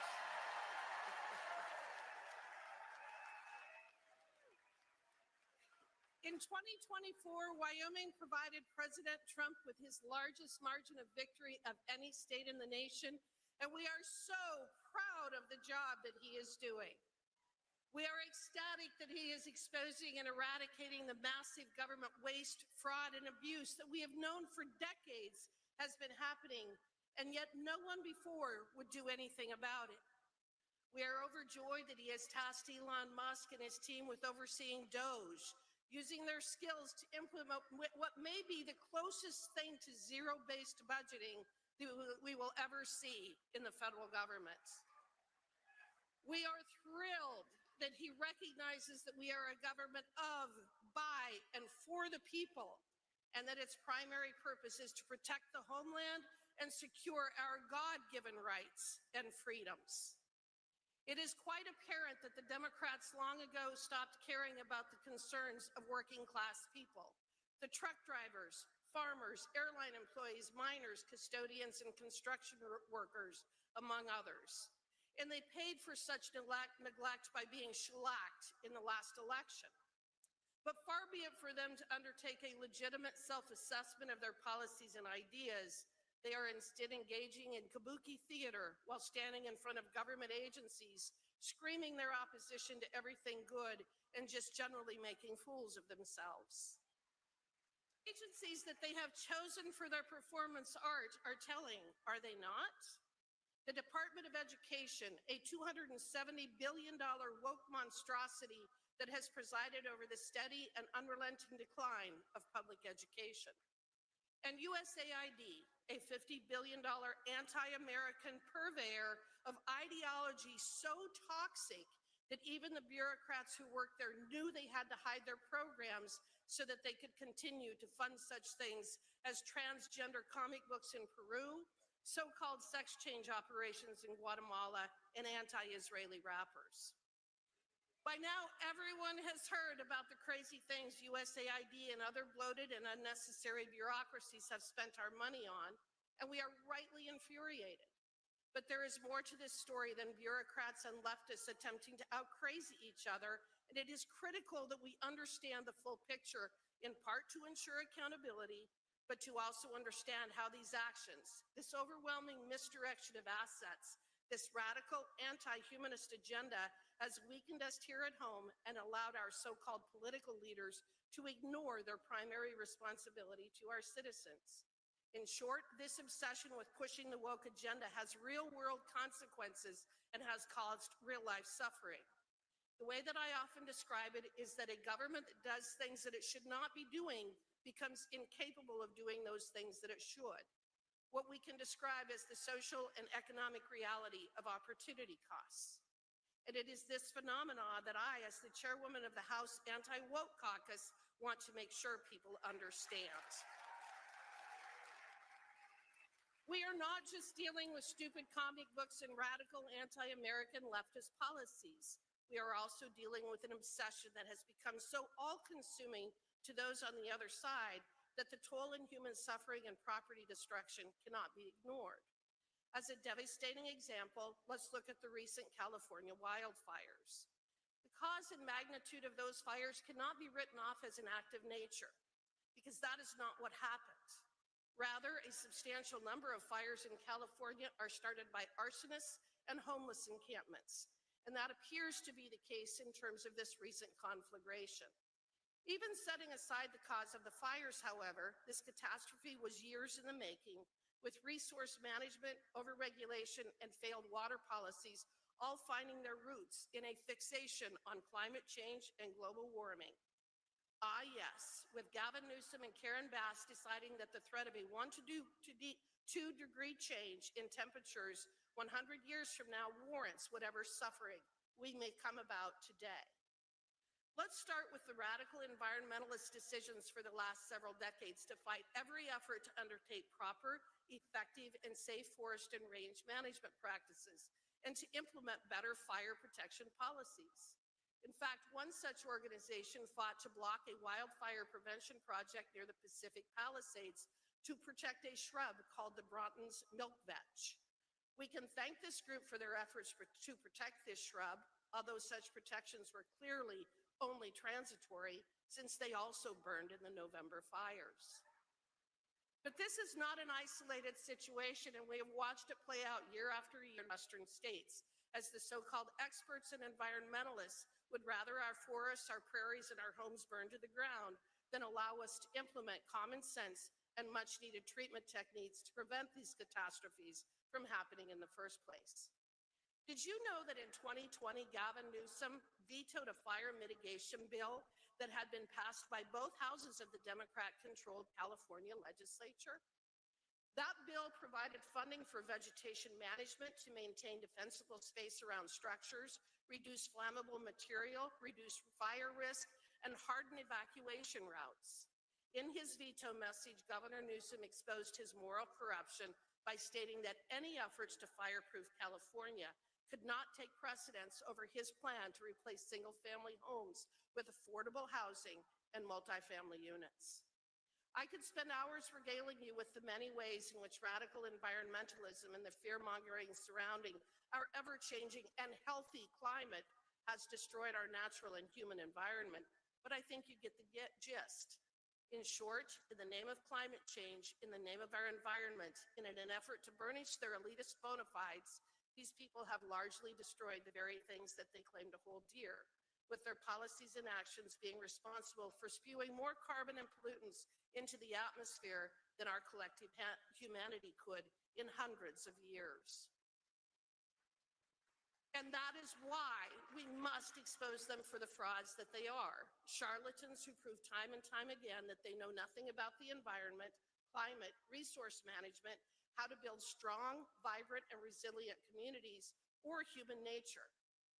In 2024, Wyoming provided President Trump with his largest margin of victory of any state in the nation, and we are so proud of the job that he is doing. We are ecstatic that he is exposing and eradicating the massive government waste, fraud, and abuse that we have known for decades has been happening, and yet no one before would do anything about it. We are overjoyed that he has tasked Elon Musk and his team with overseeing DOGE, using their skills to implement what may be the closest thing to zero-based budgeting that we will ever see in the federal government. We are thrilled that he recognizes that we are a government of, by, and for the people, and that its primary purpose is to protect the homeland and secure our God-given rights and freedoms. It is quite apparent that the Democrats long ago stopped caring about the concerns of working-class people, the truck drivers, farmers, airline employees, miners, custodians, and construction workers, among others. And they paid for such neglect by being shellacked in the last election. But far be it for them to undertake a legitimate self-assessment of their policies and ideas. They are instead engaging in kabuki theater while standing in front of government agencies, screaming their opposition to everything good and just generally making fools of themselves. Agencies that they have chosen for their performance art are telling, are they not? The Department of Education, a $270 billion woke monstrosity that has presided over the steady and unrelenting decline of public education. And USAID, a $50 billion anti-American purveyor of ideology so toxic that even the bureaucrats who worked there knew they had to hide their programs so that they could continue to fund such things as transgender comic books in Peru, so-called sex change operations in Guatemala, and anti-Israeli rappers. By now, everyone has heard about the crazy things USAID and other bloated and unnecessary bureaucracies have spent our money on, and we are rightly infuriated. But there is more to this story than bureaucrats and leftists attempting to out-crazy each other, and it is critical that we understand the full picture, in part to ensure accountability, but to also understand how these actions, this overwhelming misdirection of assets, this radical anti-humanist agenda has weakened us here at home and allowed our so-called political leaders to ignore their primary responsibility to our citizens. In short, this obsession with pushing the woke agenda has real-world consequences and has caused real-life suffering. The way that I often describe it is that a government that does things that it should not be doing becomes incapable of doing those things that it should. What we can describe as the social and economic reality of opportunity costs. And it is this phenomenon that I, as the chairwoman of the House Anti-Woke Caucus, want to make sure people understand. We are not just dealing with stupid comic books and radical anti-American leftist policies. We are also dealing with an obsession that has become so all-consuming to those on the other side that the toll in human suffering and property destruction cannot be ignored. As a devastating example, let's look at the recent California wildfires. The cause and magnitude of those fires cannot be written off as an act of nature, because that is not what happened. Rather, a substantial number of fires in California are started by arsonists and homeless encampments, and that appears to be the case in terms of this recent conflagration. Even setting aside the cause of the fires, however, this catastrophe was years in the making, with resource management, overregulation, and failed water policies all finding their roots in a fixation on climate change and global warming. Ah, yes, with Gavin Newsom and Karen Bass deciding that the threat of a 1 to 2 degree change in temperatures 100 years from now warrants whatever suffering we may come about today. Let's start with the radical environmentalist decisions for the last several decades to fight every effort to undertake proper, effective, and safe forest and range management practices, and to implement better fire protection policies. In fact, one such organization fought to block a wildfire prevention project near the Pacific Palisades to protect a shrub called the Broughton's milk vetch. We can thank this group for their efforts to protect this shrub, although such protections were clearly only transitory since they also burned in the November fires. But this is not an isolated situation, and we have watched it play out year after year in Western states, as the so-called experts and environmentalists would rather our forests, our prairies, and our homes burn to the ground than allow us to implement common sense and much-needed treatment techniques to prevent these catastrophes from happening in the first place. Did you know that in 2020, Gavin Newsom vetoed a fire mitigation bill that had been passed by both houses of the Democrat-controlled California legislature? That bill provided funding for vegetation management to maintain defensible space around structures, reduce flammable material, reduce fire risk, and harden evacuation routes. In his veto message, Governor Newsom exposed his moral corruption by stating that any efforts to fireproof California could not take precedence over his plan to replace single-family homes with affordable housing and multifamily units. I could spend hours regaling you with the many ways in which radical environmentalism and the fear-mongering surrounding our ever-changing and healthy climate has destroyed our natural and human environment, but I think you get the gist. In short, in the name of climate change, in the name of our environment, and in an effort to burnish their elitist bona fides, these people have largely destroyed the very things that they claim to hold dear, with their policies and actions being responsible for spewing more carbon and pollutants into the atmosphere than our collective humanity could in hundreds of years. And that is why we must expose them for the frauds that they are. Charlatans who prove time and time again that they know nothing about the environment, climate, resource management, how to build strong, vibrant, and resilient communities, or human nature.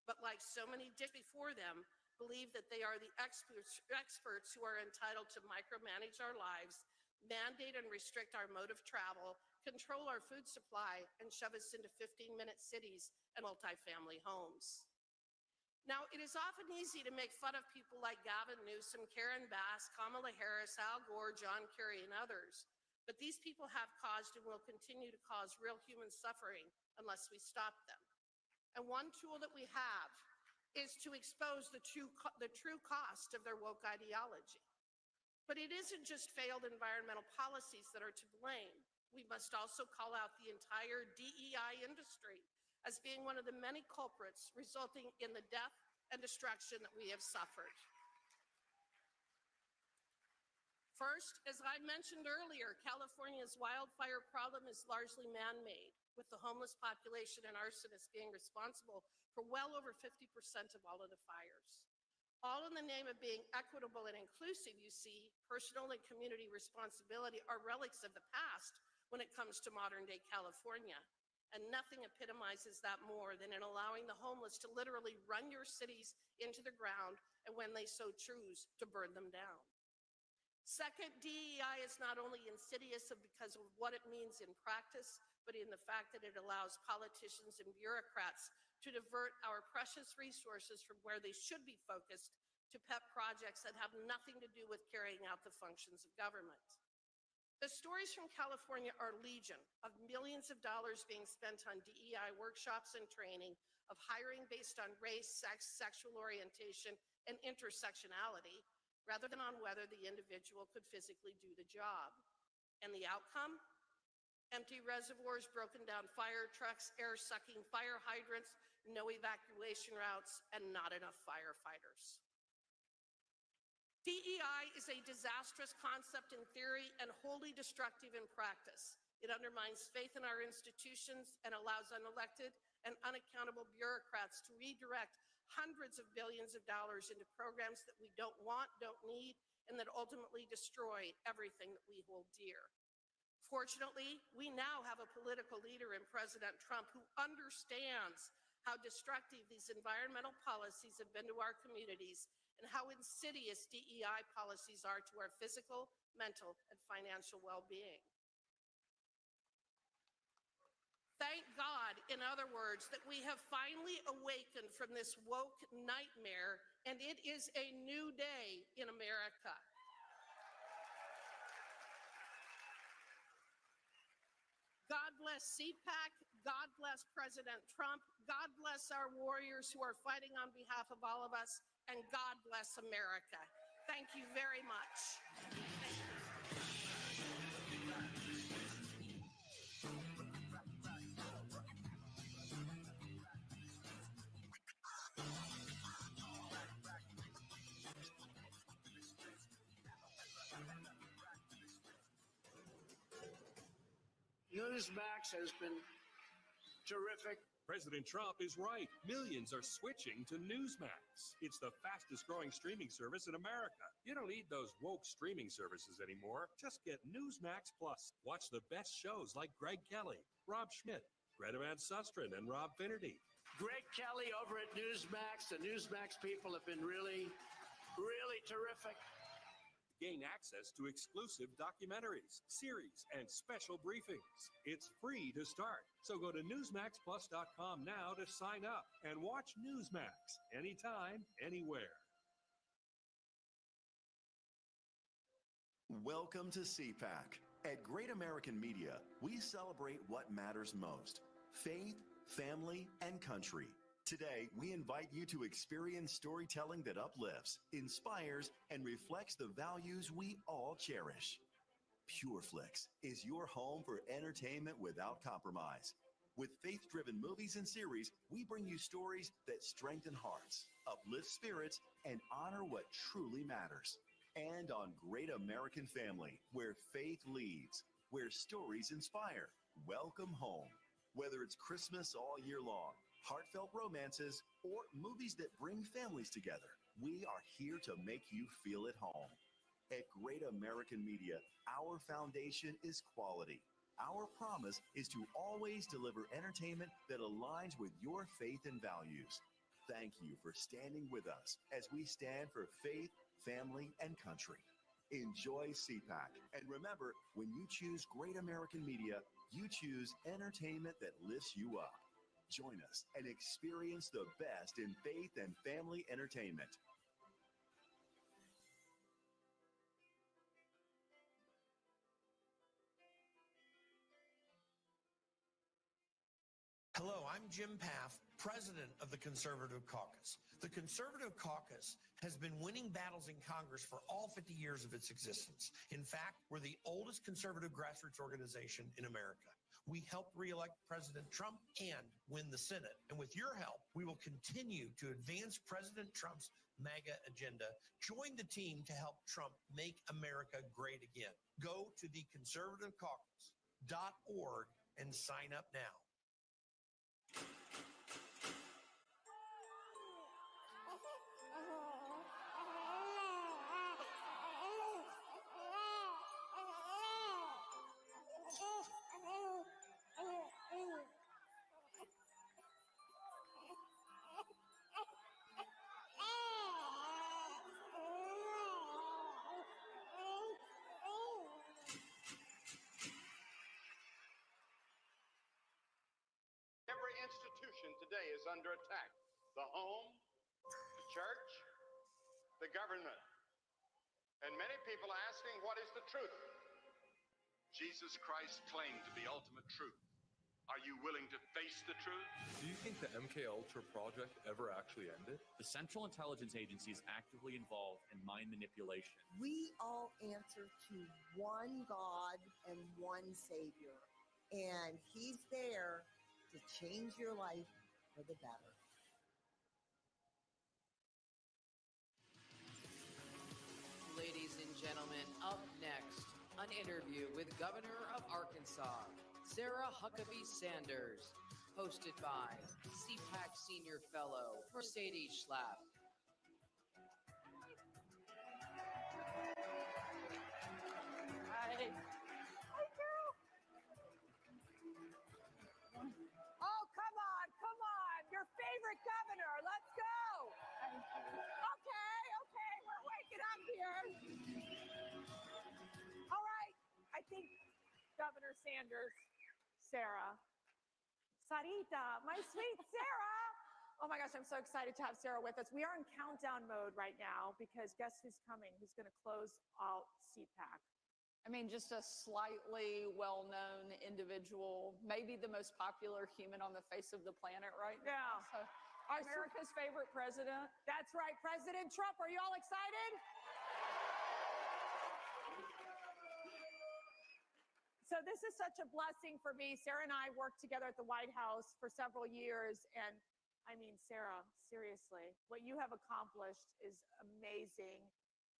But like so many before them, believe that they are the experts who are entitled to micromanage our lives, mandate and restrict our mode of travel, control our food supply, and shove us into 15-minute cities and multifamily homes. Now, it is often easy to make fun of people like Gavin Newsom, Karen Bass, Kamala Harris, Al Gore, John Kerry, and others. But these people have caused and will continue to cause real human suffering unless we stop them. And one tool that we have is to expose the true cost of their woke ideology. But it isn't just failed environmental policies that are to blame. We must also call out the entire DEI industry as being one of the many culprits resulting in the death and destruction that we have suffered. First, as I mentioned earlier, California's wildfire problem is largely man-made, with the homeless population and arsonists being responsible for well over 50% of all of the fires. All in the name of being equitable and inclusive, you see, personal and community responsibility are relics of the past when it comes to modern-day California. And nothing epitomizes that more than in allowing the homeless to literally run your cities into the ground and when they so choose to burn them down. Second, DEI is not only insidious because of what it means in practice, but in the fact that it allows politicians and bureaucrats to divert our precious resources from where they should be focused to pet projects that have nothing to do with carrying out the functions of government. The stories from California are legion, of millions of dollars being spent on DEI workshops and training, of hiring based on race, sex, sexual orientation, and intersectionality, rather than on whether the individual could physically do the job. And the outcome? Empty reservoirs, broken down fire trucks, air-sucking fire hydrants, no evacuation routes, and not enough firefighters. DEI is a disastrous concept in theory and wholly destructive in practice. It undermines faith in our institutions and allows unelected and unaccountable bureaucrats to redirect hundreds of billions of dollars into programs that we don't want, don't need, and that ultimately destroy everything that we hold dear. Fortunately, we now have a political leader in President Trump who understands how destructive these environmental policies have been to our communities and how insidious DEI policies are to our physical, mental, and financial well-being. Thank God, in other words, that we have finally awakened from this woke nightmare, and it is a new day in America. God bless CPAC, God bless President Trump, God bless our warriors who are fighting on behalf of all of us, and God bless America. Thank you very much. Newsmax has been terrific. President Trump is right. Millions are switching to Newsmax. It's the fastest growing streaming service in America. You don't need those woke streaming services anymore. Just get Newsmax Plus. Watch the best shows like Greg Kelly, Rob Schmidt, Greta Van Susteren, and Rob Finnerty. Greg Kelly over at Newsmax. The Newsmax people have been really terrific. Gain access to exclusive documentaries, series, and special briefings. It's free to start. So go to newsmaxplus.com now to sign up and watch Newsmax anytime, anywhere. Welcome to CPAC. At Great American Media, we celebrate what matters most: faith, family, and country. Today, we invite you to experience storytelling that uplifts, inspires, and reflects the values we all cherish. PureFlix is your home for entertainment without compromise. With faith-driven movies and series, we bring you stories that strengthen hearts, uplift spirits, and honor what truly matters. And on Great American Family, where faith leads, where stories inspire. Welcome home. Whether it's Christmas all year long, heartfelt romances, or movies that bring families together, we are here to make you feel at home. At Great American Media, our foundation is quality. Our promise is to always deliver entertainment that aligns with your faith and values. Thank you for standing with us as we stand for faith, family, and country. Enjoy CPAC. And remember, when you choose Great American Media, you choose entertainment that lifts you up. Join us and experience the best in faith and family entertainment. Hello, I'm Jim Paff, president of the Conservative Caucus. The Conservative Caucus has been winning battles in Congress for all 50 years of its existence. In fact, we're the oldest conservative grassroots organization in America. We helped re-elect President Trump and win the Senate. And with your help, we will continue to advance President Trump's MAGA agenda. Join the team to help Trump make America great again. Go to theconservativecaucus.org and sign up now. Every institution today is under attack. The home, the church, the government. And many people are asking, what is the truth? Jesus Christ claimed to be ultimate truth. Are you willing to face the truth? Do you think the MK Ultra project ever actually ended? The Central Intelligence Agency is actively involved in mind manipulation. We all answer to one God and one Savior, and He's there to change your life for the better. Ladies and gentlemen, up next, an interview with Governor of Arkansas, Sarah Huckabee Sanders, hosted by CPAC Senior Fellow Mercedes Schlapp. Hi. Hi, girl. Oh, come on. Your favorite governor. Let's go. Okay, we're waking up here. All right, I think Governor Sanders, Sarah, Sarita, my sweet Sarah. Oh my gosh, I'm so excited to have Sarah with us. We are in countdown mode right now because guess who's coming? Who's going to close out CPAC? I mean, just a slightly well-known individual, maybe the most popular human on the face of the planet right now. Yeah. So, America's favorite president. That's right, President Trump. Are you all excited? So this is such a blessing for me. Sarah and I worked together at the White House for several years. And I mean, Sarah, seriously, what you have accomplished is amazing.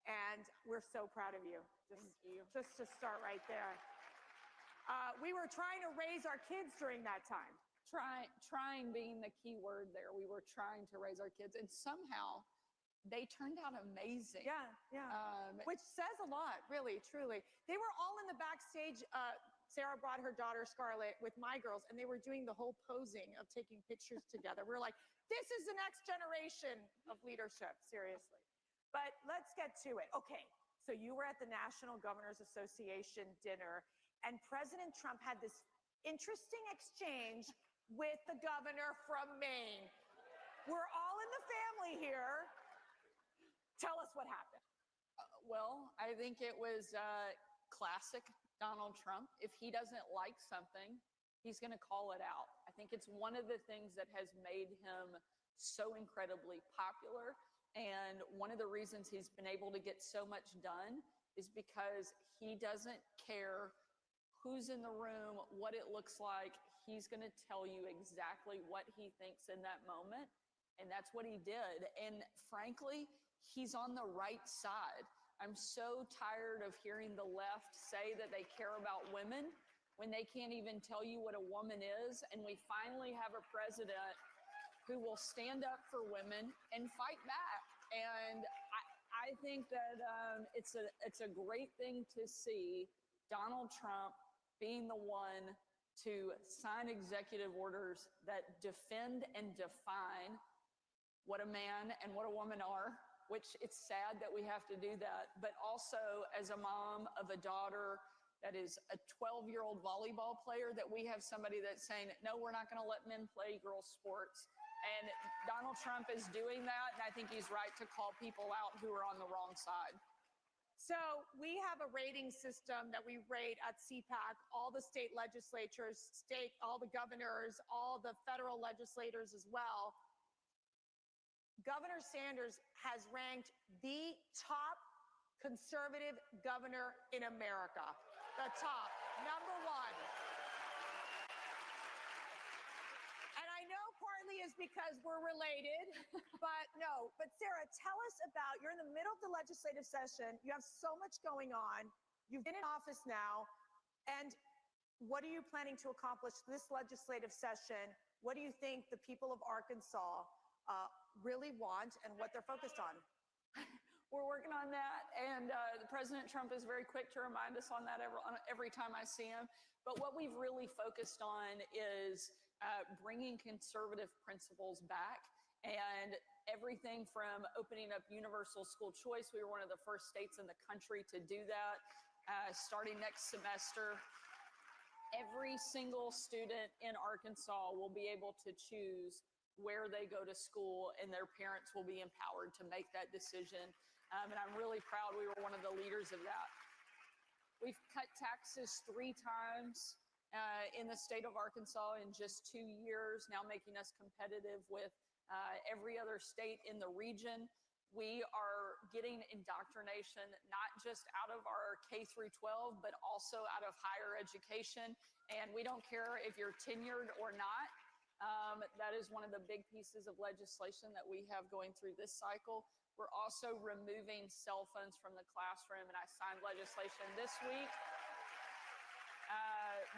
And we're so proud of you. Thank you. Just to start right there. We were trying to raise our kids during that time. Trying being the key word there. We were trying to raise our kids, and somehow they turned out amazing. Yeah. Which says a lot, really, truly. They were all in the backstage. Sarah brought her daughter Scarlett with my girls, and they were doing the whole posing of taking pictures together. We're like, this is the next generation of leadership, seriously. But let's get to it. Okay, so you were at the National Governors Association dinner, and President Trump had this interesting exchange with the governor from Maine. We're all in the family here. Tell us what happened. Well, I think it was classic Donald Trump. If he doesn't like something, he's going to call it out. I think it's one of the things that has made him so incredibly popular. And one of the reasons he's been able to get so much done is because he doesn't care who's in the room, what it looks like. He's going to tell you exactly what he thinks in that moment. And that's what he did. And frankly, he's on the right side. I'm so tired of hearing the left say that they care about women when they can't even tell you what a woman is. And we finally have a president who will stand up for women and fight back. And I think that it's a great thing to see Donald Trump being the one to sign executive orders that defend and define what a man and what a woman are, which it's sad that we have to do that. But also as a mom of a daughter that is a 12-year-old volleyball player, that we have somebody that's saying, no, we're not going to let men play girls' sports. And Donald Trump is doing that, and I think he's right to call people out who are on the wrong side. So we have a rating system that we rate at CPAC, all the state legislatures, all the governors, all the federal legislators as well. Governor Sanders has ranked the top conservative governor in America. The top, number one. And I know partly is because we're related, but no. But Sarah, tell us about, you're in the middle of the legislative session. You have so much going on. You've been in office now. And what are you planning to accomplish this legislative session? What do you think the people of Arkansas really want and what they're focused on? We're working on that, and President Trump is very quick to remind us on that every time I see him. But what we've really focused on is bringing conservative principles back, and everything from opening up universal school choice. We were one of the first states in the country to do that. Starting next semester, every single student in Arkansas will be able to choose where they go to school, and their parents will be empowered to make that decision. And I'm really proud we were one of the leaders of that. We've cut taxes 3 times in the state of Arkansas in just 2 years, now making us competitive with every other state in the region. We are getting indoctrination not just out of our K through 12, but also out of higher education. And we don't care if you're tenured or not. That is one of the big pieces of legislation that we have going through this cycle. We're also removing cell phones from the classroom, and I signed legislation this week.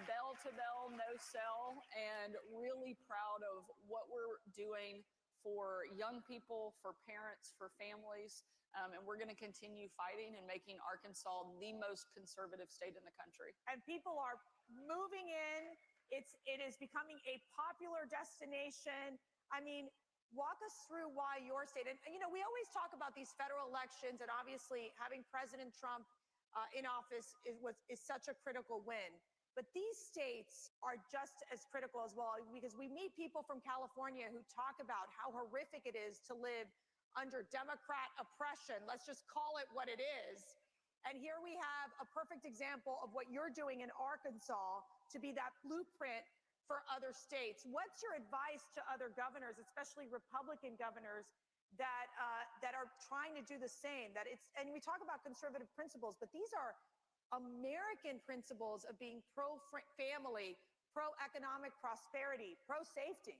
Bell to bell, no cell, and really proud of what we're doing for young people, for parents, for families, and we're going to continue fighting and making Arkansas the most conservative state in the country. And people are moving in. It is becoming a popular destination. I mean, walk us through why your state, and you know, we always talk about these federal elections, and obviously having President Trump in office is such a critical win. But these states are just as critical as well, because we meet people from California who talk about how horrific it is to live under Democrat oppression. Let's just call it what it is. And here we have a perfect example of what you're doing in Arkansas to be that blueprint for other states. What's your advice to other governors, especially Republican governors, that are trying to do the same? And we talk about conservative principles, but these are American principles of being pro-family, pro-economic prosperity, pro-safety.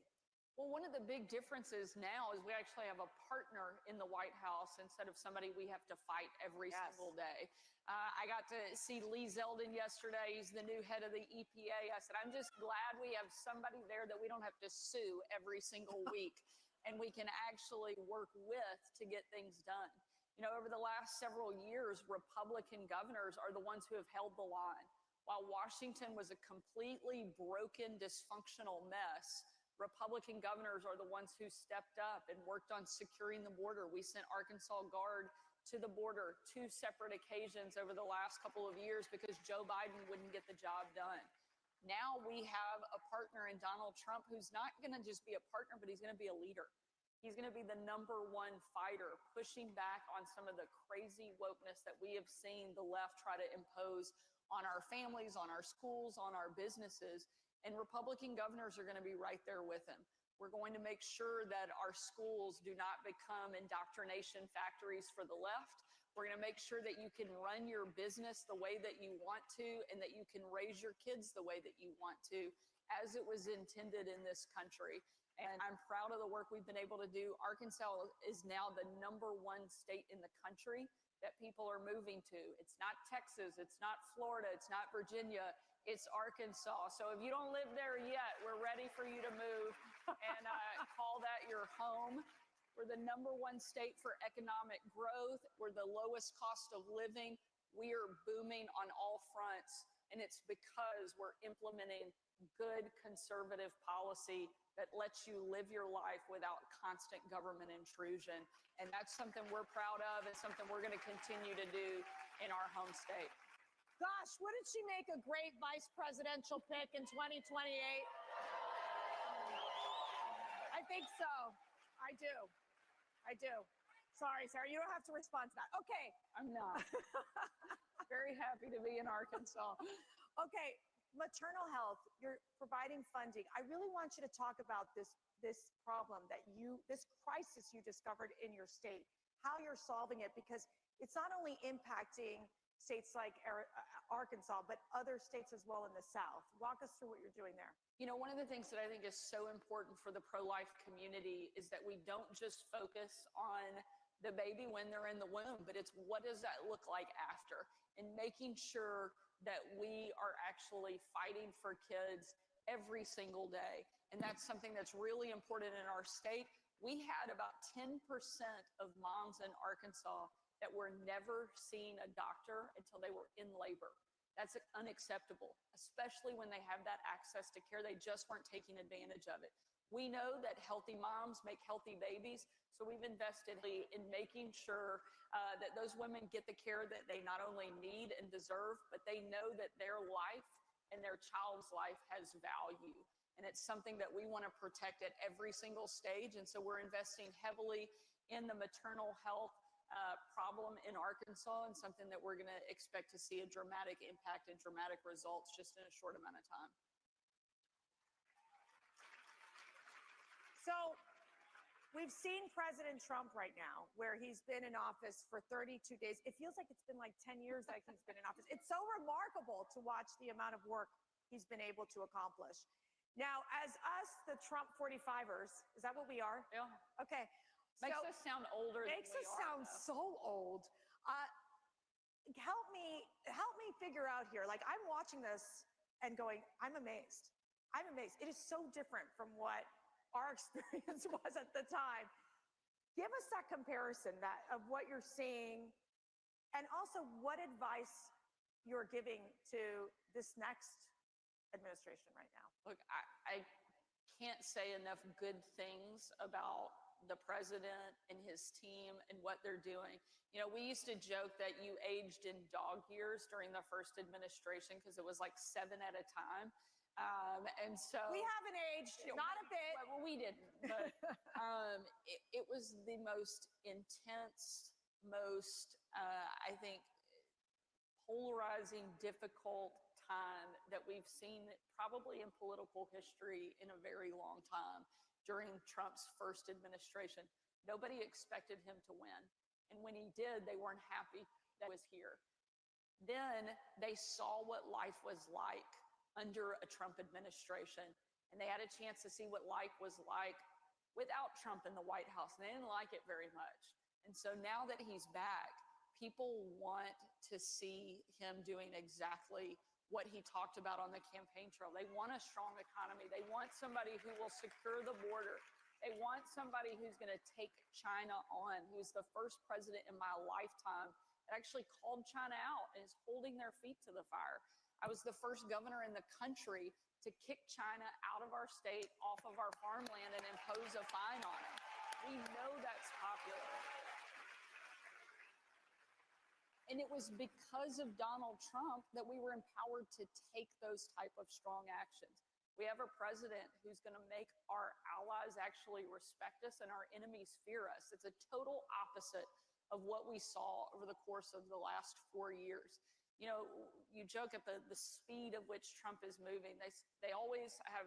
Well, one of the big differences now is we actually have a partner in the White House instead of somebody we have to fight every single day. I got to see Lee Zeldin yesterday. He's the new head of the EPA. I said, I'm just glad we have somebody there that we don't have to sue every single week, and we can actually work with to get things done. You know, over the last several years, Republican governors are the ones who have held the line. While Washington was a completely broken, dysfunctional mess, Republican governors are the ones who stepped up and worked on securing the border. We sent Arkansas Guard to the border 2 separate occasions over the last couple of years because Joe Biden wouldn't get the job done. Now we have a partner in Donald Trump who's not going to just be a partner, but he's going to be a leader. He's going to be the #1 fighter, pushing back on some of the crazy wokeness that we have seen the left try to impose on our families, on our schools, on our businesses. And Republican governors are going to be right there with him. We're going to make sure that our schools do not become indoctrination factories for the left. We're going to make sure that you can run your business the way that you want to, and that you can raise your kids the way that you want to, as it was intended in this country. And I'm proud of the work we've been able to do. Arkansas is now the #1 state in the country that people are moving to. It's not Texas, it's not Florida, it's not Virginia, it's Arkansas. So if you don't live there yet, we're ready for you to move and call that your home. We're the #1 state for economic growth. We're the lowest cost of living. We are booming on all fronts, and it's because we're implementing good conservative policy that lets you live your life without constant government intrusion. And that's something we're proud of, and something we're going to continue to do in our home state. Gosh, wouldn't she make a great vice presidential pick in 2028? I think so. I do. Sorry, Sarah, you don't have to respond to that. Okay. I'm not. Very happy to be in Arkansas. Okay, maternal health, you're providing funding. I really want you to talk about this problem this crisis you discovered in your state, how you're solving it, because it's not only impacting states like Arkansas, but other states as well in the South. Walk us through what you're doing there. You know, one of the things that I think is so important for the pro-life community is that we don't just focus on the baby when they're in the womb, but it's what does that look like after, and making sure that we are actually fighting for kids every single day. And that's something that's really important in our state. We had about 10% of moms in Arkansas that were never seeing a doctor until they were in labor. That's unacceptable, especially when they have that access to care. They just weren't taking advantage of it. We know that healthy moms make healthy babies, so we've invested in making sure that those women get the care that they not only need and deserve, but they know that their life and their child's life has value. And it's something that we want to protect at every single stage. And so we're investing heavily in the maternal health problem in Arkansas, and something that we're going to expect to see a dramatic impact and dramatic results just in a short amount of time. So we've seen President Trump right now, where he's been in office for 32 days. It feels like it's been like 10 years that he's been in office. It's so remarkable to watch the amount of work he's been able to accomplish. Now, as us, the Trump 45ers, is that what we are? Yeah. Okay. Makes us sound older than Makes we us are, sound though. so old. Help me figure out here. Like, I'm watching this and going, I'm amazed. I'm amazed. It is so different from what our experience was at the time. Give us that comparison of what you're seeing, and also what advice you're giving to this next administration right now. Look, I can't say enough good things about the president and his team and what they're doing. You know, we used to joke that you aged in dog years during the first administration because it was like 7 at a time. And so we haven't aged, not a bit. Well, we didn't, but it was the most intense, most, I think, polarizing, difficult time that we've seen probably in political history in a very long time during Trump's first administration. Nobody expected him to win. And when he did, they weren't happy that he was here. Then they saw what life was like under a Trump administration, and they had a chance to see what life was like without Trump in the White House, and they didn't like it very much. And so now that he's back, people want to see him doing exactly what he talked about on the campaign trail. They want a strong economy. They want somebody who will secure the border. They want somebody who's going to take China on. He was the first president in my lifetime that actually called China out and is holding their feet to the fire. I was the first governor in the country to kick China out of our state, off of our farmland, and impose a fine on it. We know that's popular. And it was because of Donald Trump that we were empowered to take those type of strong actions. We have a president who's going to make our allies actually respect us and our enemies fear us. It's a total opposite of what we saw over the course of the last 4 years. You know, you joke at the speed of which Trump is moving. They always have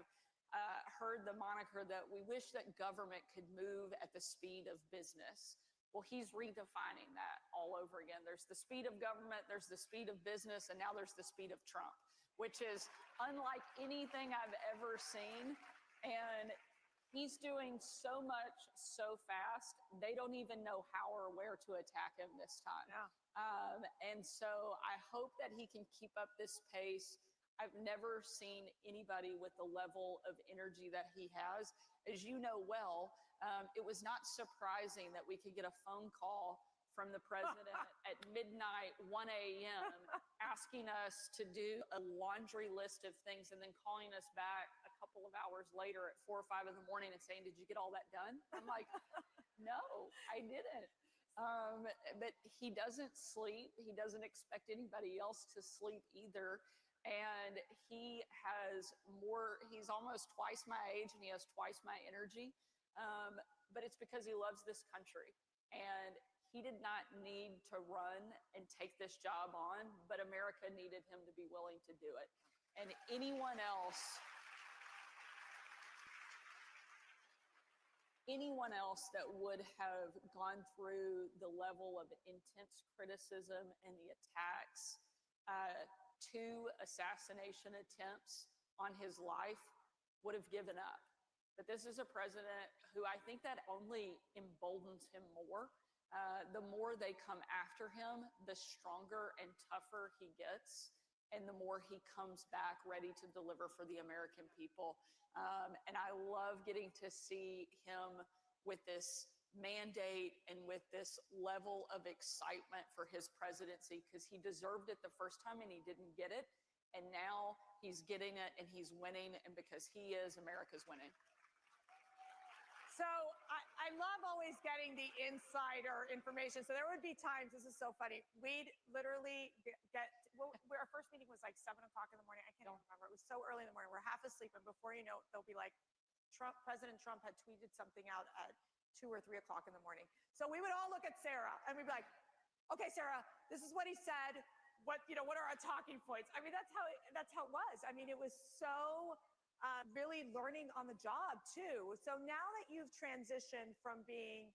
heard the moniker that we wish that government could move at the speed of business. Well, he's redefining that all over again. There's the speed of government, there's the speed of business, and now there's the speed of Trump, which is unlike anything I've ever seen. And he's doing so much so fast, they don't even know how or where to attack him this time. Yeah. And so I hope that he can keep up this pace. I've never seen anybody with the level of energy that he has. As you know well, it was not surprising that we could get a phone call from the president at midnight, 1 a.m., asking us to do a laundry list of things and then calling us back a couple of hours later at 4 or 5 in the morning and saying, "Did you get all that done?" I'm like, "No, I didn't." But he doesn't sleep. He doesn't expect anybody else to sleep either. And he's almost twice my age and he has twice my energy. But it's because he loves this country. And he did not need to run and take this job on, but America needed him to be willing to do it. And anyone else that would have gone through the level of intense criticism and the attacks, 2 assassination attempts on his life, would have given up. But this is a president who I think that only emboldens him more. The more they come after him, the stronger and tougher he gets, and the more he comes back ready to deliver for the American people. And I love getting to see him with this mandate and with this level of excitement for his presidency, because he deserved it the first time and he didn't get it. And now he's getting it and he's winning, and because he is, America's winning. So I love always getting the insider information. So there would be times, this is so funny, we'd literally our first meeting was like 7 o'clock in the morning. I can't even remember. It was so early in the morning. We're half asleep, and before you know it, they'll be like, President Trump had tweeted something out at 2 or 3 o'clock in the morning. So we would all look at Sarah and we'd be like, "Okay, Sarah, this is what he said. What are our talking points?" I mean, that's how it was. I mean, it was so really learning on the job too. So now that you've transitioned from being,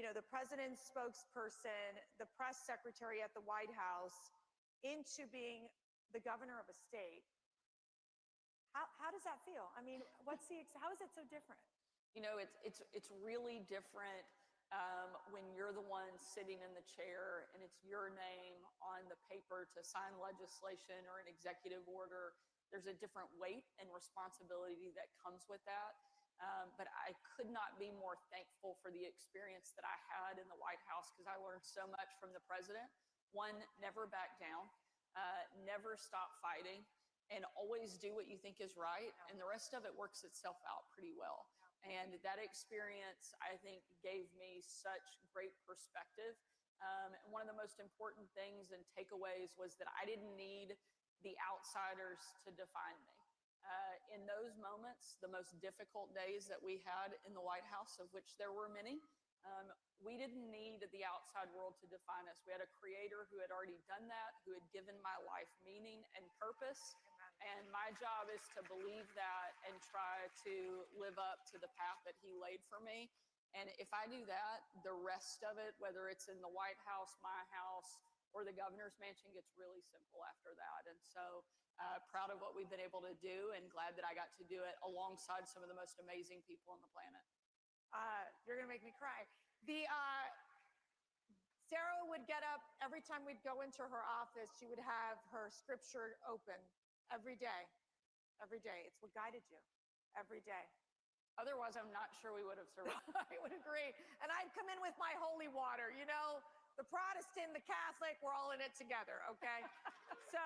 the president's spokesperson, the press secretary at the White House, into being the governor of a state, How does that feel? I mean, how is it so different? You know, it's really different when you're the one sitting in the chair and it's your name on the paper to sign legislation or an executive order. There's a different weight and responsibility that comes with that. But I could not be more thankful for the experience that I had in the White House because I learned so much from the president. One, never back down, never stop fighting, and always do what you think is right. And the rest of it works itself out pretty well. And that experience, I think, gave me such great perspective. And one of the most important things and takeaways was that I didn't need the outsiders to define me. In those moments, the most difficult days that we had in the White House, of which there were many, we didn't need the outside world to define us. We had a creator who had already done that, who had given my life meaning and purpose. And my job is to believe that and try to live up to the path that he laid for me. And if I do that, the rest of it, whether it's in the White House, my house, or the governor's mansion, gets really simple after that. And so proud of what we've been able to do and glad that I got to do it alongside some of the most amazing people on the planet. You're going to make me cry. Sarah would get up every time we'd go into her office. She would have her scripture open every day. Every day. It's what guided you. Every day. Otherwise, I'm not sure we would have survived. I would agree. And I'd come in with my holy water, you know, the Protestant, the Catholic, we're all in it together, okay? So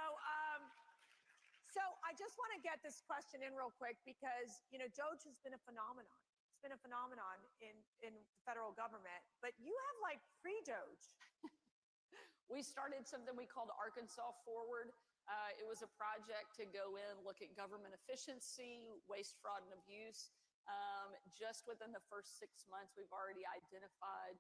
I just want to get this question in real quick because, you know, Doge has been a phenomenon. It's been a phenomenon in the federal government, but you have like pre-Doge. We started something we called Arkansas Forward. It was a project to go in, look at government efficiency, waste, fraud, and abuse. Just within the first 6 months, we've already identified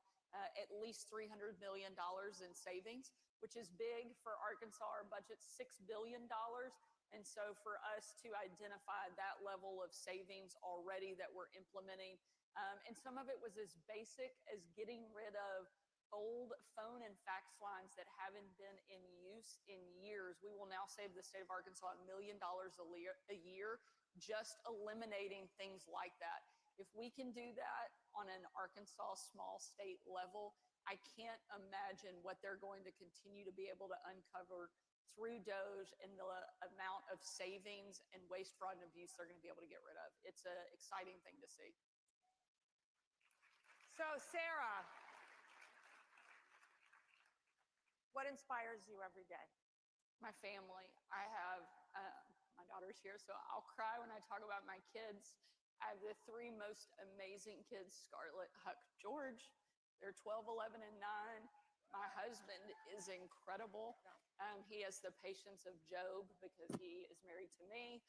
at least $300 million in savings, which is big for Arkansas. Our budget's $6 billion. And so for us to identify that level of savings already that we're implementing, and some of it was as basic as getting rid of old phone and fax lines that haven't been in use in years. We will now save the state of Arkansas $1 million a year, just eliminating things like that. If we can do that on an Arkansas small state level, I can't imagine what they're going to continue to be able to uncover through Doge and the amount of savings and waste, fraud, and abuse they're going to be able to get rid of. It's an exciting thing to see. So, Sarah, what inspires you every day? My family. I have, my daughter's here, so I'll cry when I talk about my kids. I have the three most amazing kids, Scarlett, Huck, George. They're 12, 11, and 9. My husband is incredible. He has the patience of Job because he is married to me.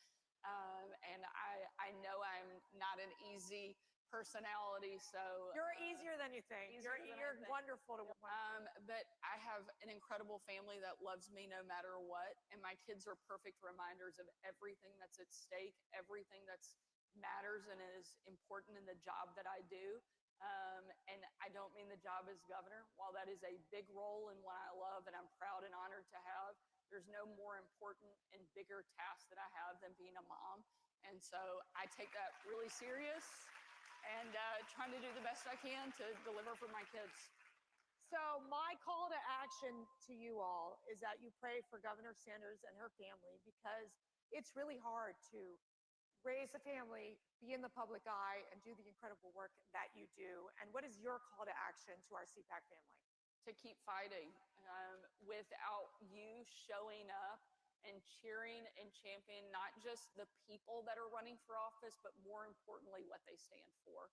And I know I'm not an easy personality, so you're easier than you think. You're wonderful to but I have an incredible family that loves me no matter what, and my kids are perfect reminders of everything that's at stake, everything that's matters and is important in the job that I do. And I don't mean the job as governor. While that is a big role and one I love and I'm proud and honored to have, there's no more important and bigger task that I have than being a mom. And so I take that really serious and trying to do the best I can to deliver for my kids. So my call to action to you all is that you pray for Governor Sanders and her family, because it's really hard to raise a family, be in the public eye, and do the incredible work that you do. And what is your call to action to our CPAC family? To keep fighting. Without you showing up and cheering and championing not just the people that are running for office, but more importantly, what they stand for.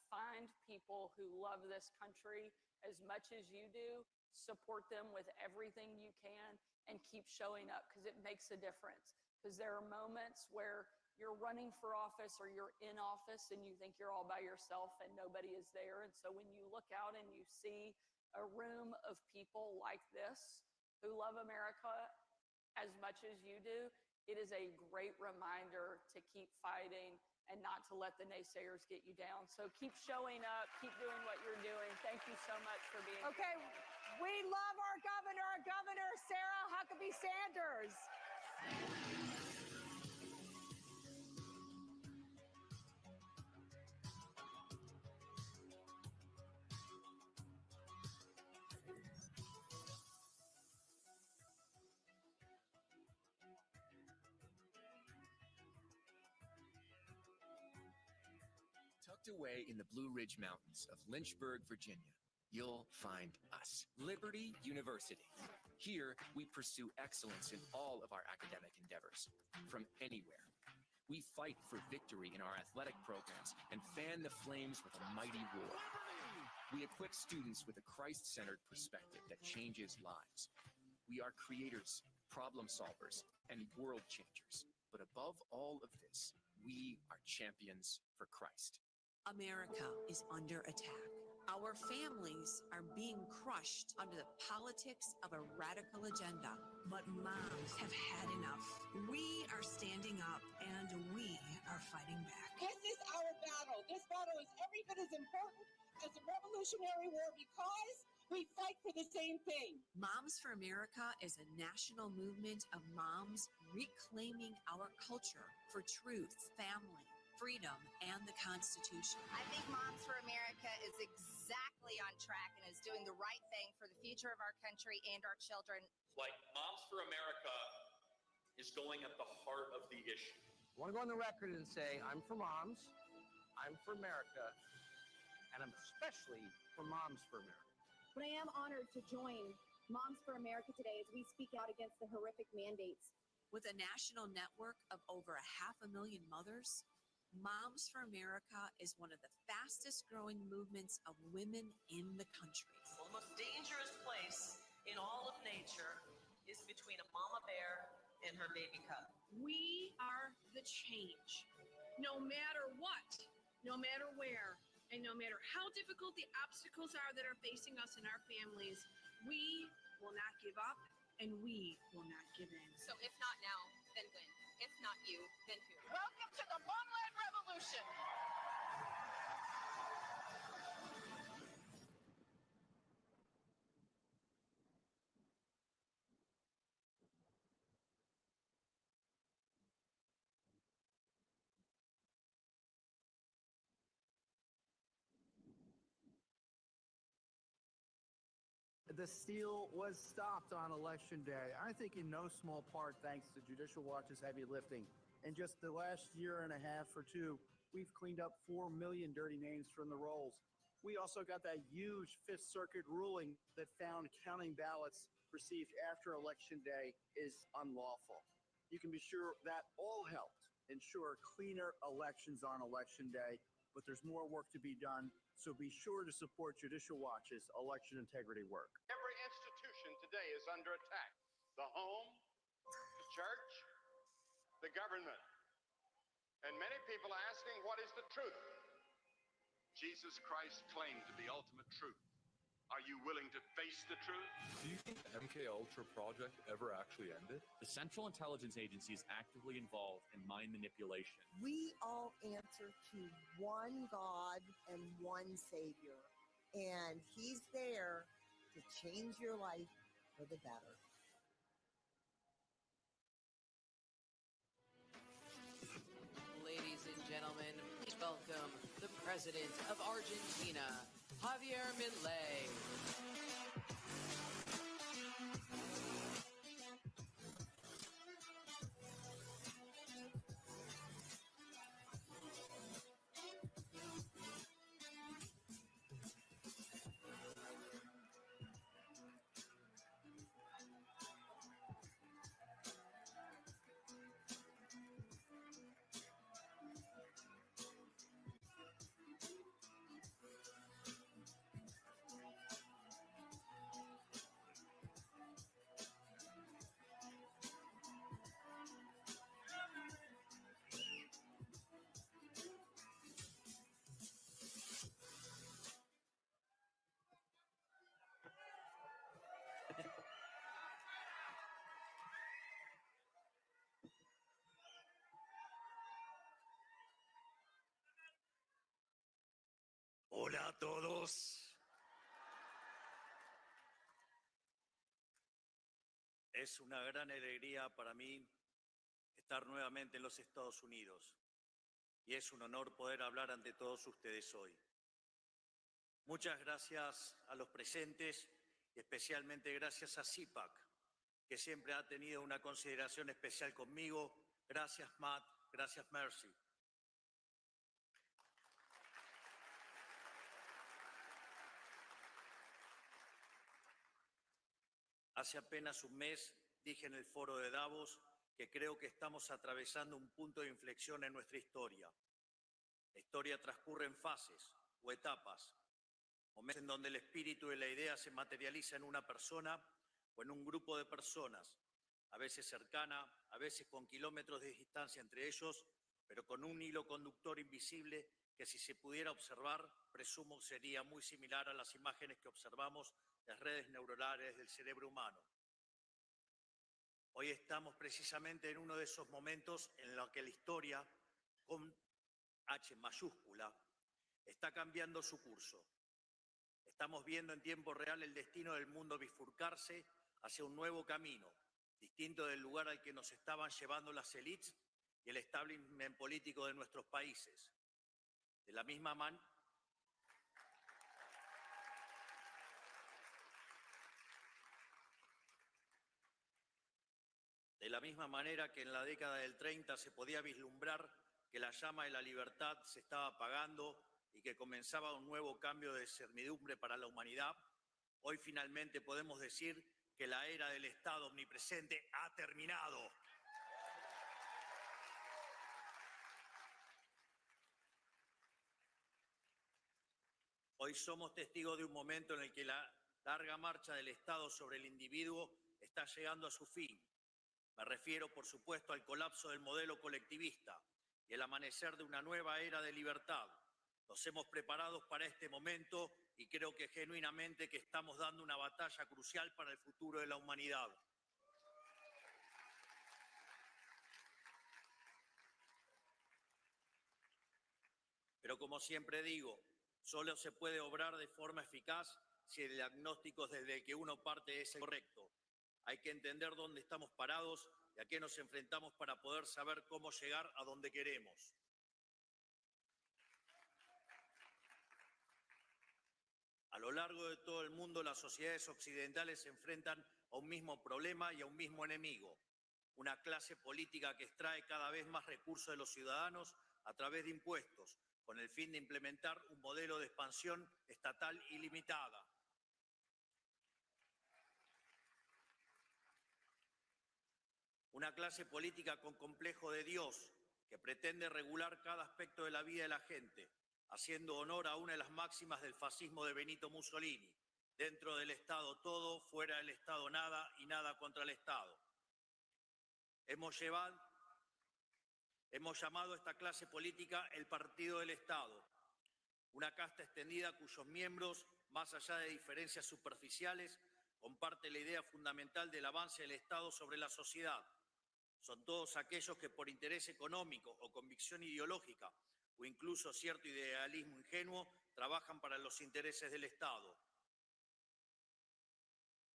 Find people who love this country as much as you do, support them with everything you can, and keep showing up, because it makes a difference. Because there are moments where you're running for office or you're in office and you think you're all by yourself and nobody is there. And so when you look out and you see a room of people like this who love America as much as you do, it is a great reminder to keep fighting and not to let the naysayers get you down. So keep showing up, keep doing what you're doing. Thank you so much for being here. Okay, we love our Governor Sarah Huckabee Sanders. Tucked away in the Blue Ridge Mountains of Lynchburg, Virginia, you'll find us, Liberty University. Here, we pursue excellence in all of our academic endeavors, from anywhere. We fight for victory in our athletic programs and fan the flames with a mighty roar. We equip students with a Christ-centered perspective that changes lives. We are creators, problem solvers, and world changers. But above all of this, we are champions for Christ. America is under attack. Our families are being crushed under the politics of a radical agenda. But moms have had enough. We are standing up and we are fighting back. This is our battle. This battle is every bit as important as the Revolutionary War because we fight for the same thing. Moms for America is a national movement of moms reclaiming our culture for truth, family, freedom, and the Constitution. I think Moms for America is exactly on track and is doing the right thing for the future of our country and our children. Like Moms for America is going at the heart of the issue. I want to go on the record and say I'm for moms, I'm for America, and I'm especially for Moms for America. But I am honored to join Moms for America today as we speak out against the horrific mandates. With a national network of over 500,000 mothers, Moms for America is one of the fastest growing movements of women in the country. Well, the most dangerous place in all of nature is between a mama bear and her baby cub. We are the change. No matter what, no matter where, and no matter how difficult the obstacles are that are facing us and our families, we will not give up and we will not give in. So if not now, then when? If not you, then who? Welcome to the Momland Revolution. The steal was stopped on Election Day, I think in no small part thanks to Judicial Watch's heavy lifting. In just the last year and a half or two, we've cleaned up 4 million dirty names from the rolls. We also got that huge Fifth Circuit ruling that found counting ballots received after Election Day is unlawful. You can be sure that all helped ensure cleaner elections on Election Day, but there's more work to be done, so be sure to support Judicial Watch's election integrity work. Every institution today is under attack. The home, the church, the government. And many people are asking, what is the truth? Jesus Christ claimed to be ultimate truth. Are you willing to face the truth? Do you think the MK Ultra project ever actually ended? The Central Intelligence Agency is actively involved in mind manipulation. We all answer to one God and one Savior, and He's there to change your life for the better. Ladies and gentlemen, please welcome the President of Argentina, Javier Milei. Hola a todos. Es una gran alegría para mí estar nuevamente en los Estados Unidos y es un honor poder hablar ante todos ustedes hoy. Muchas gracias a los presentes y especialmente gracias a CPAC, que siempre ha tenido una consideración especial conmigo. Gracias, Matt. Gracias, Mercy. Hace apenas un mes dije en el foro de Davos que creo que estamos atravesando un punto de inflexión en nuestra historia. La historia transcurre en fases o etapas, momentos en donde el espíritu y la idea se materializa en una persona o en un grupo de personas, a veces cercana, a veces con kilómetros de distancia entre ellos, pero con un hilo conductor invisible que, si se pudiera observar, presumo sería muy similar a las imágenes que observamos en las redes neuronales del cerebro humano. Hoy estamos precisamente en uno de esos momentos en los que la historia, con H mayúscula, está cambiando su curso. Estamos viendo en tiempo real el destino del mundo bifurcarse hacia un nuevo camino, distinto del lugar al que nos estaban llevando las élites y el establishment político de nuestros países. De la misma manera que en la década del 30 se podía vislumbrar que la llama de la libertad se estaba apagando y que comenzaba un nuevo cambio de servidumbre para la humanidad, hoy finalmente podemos decir que la era del Estado omnipresente ha terminado. Hoy somos testigos de un momento en el que la larga marcha del Estado sobre el individuo está llegando a su fin. Me refiero, por supuesto, al colapso del modelo colectivista y el amanecer de una nueva era de libertad. Nos hemos preparado para este momento y creo que genuinamente que estamos dando una batalla crucial para el futuro de la humanidad. Pero como siempre digo, solo se puede obrar de forma eficaz si el diagnóstico desde el que uno parte es el correcto. Hay que entender dónde estamos parados y a qué nos enfrentamos para poder saber cómo llegar a donde queremos. A lo largo de todo el mundo, las sociedades occidentales se enfrentan a un mismo problema y a un mismo enemigo: una clase política que extrae cada vez más recursos de los ciudadanos a través de impuestos, con el fin de implementar un modelo de expansión estatal ilimitada. Una clase política con complejo de Dios, que pretende regular cada aspecto de la vida de la gente, haciendo honor a una de las máximas del fascismo de Benito Mussolini: dentro del Estado todo, fuera del Estado nada y nada contra el Estado. Hemos llamado a esta clase política el Partido del Estado, una casta extendida cuyos miembros, más allá de diferencias superficiales, comparten la idea fundamental del avance del Estado sobre la sociedad. Son todos aquellos que, por interés económico o convicción ideológica, o incluso cierto idealismo ingenuo, trabajan para los intereses del Estado.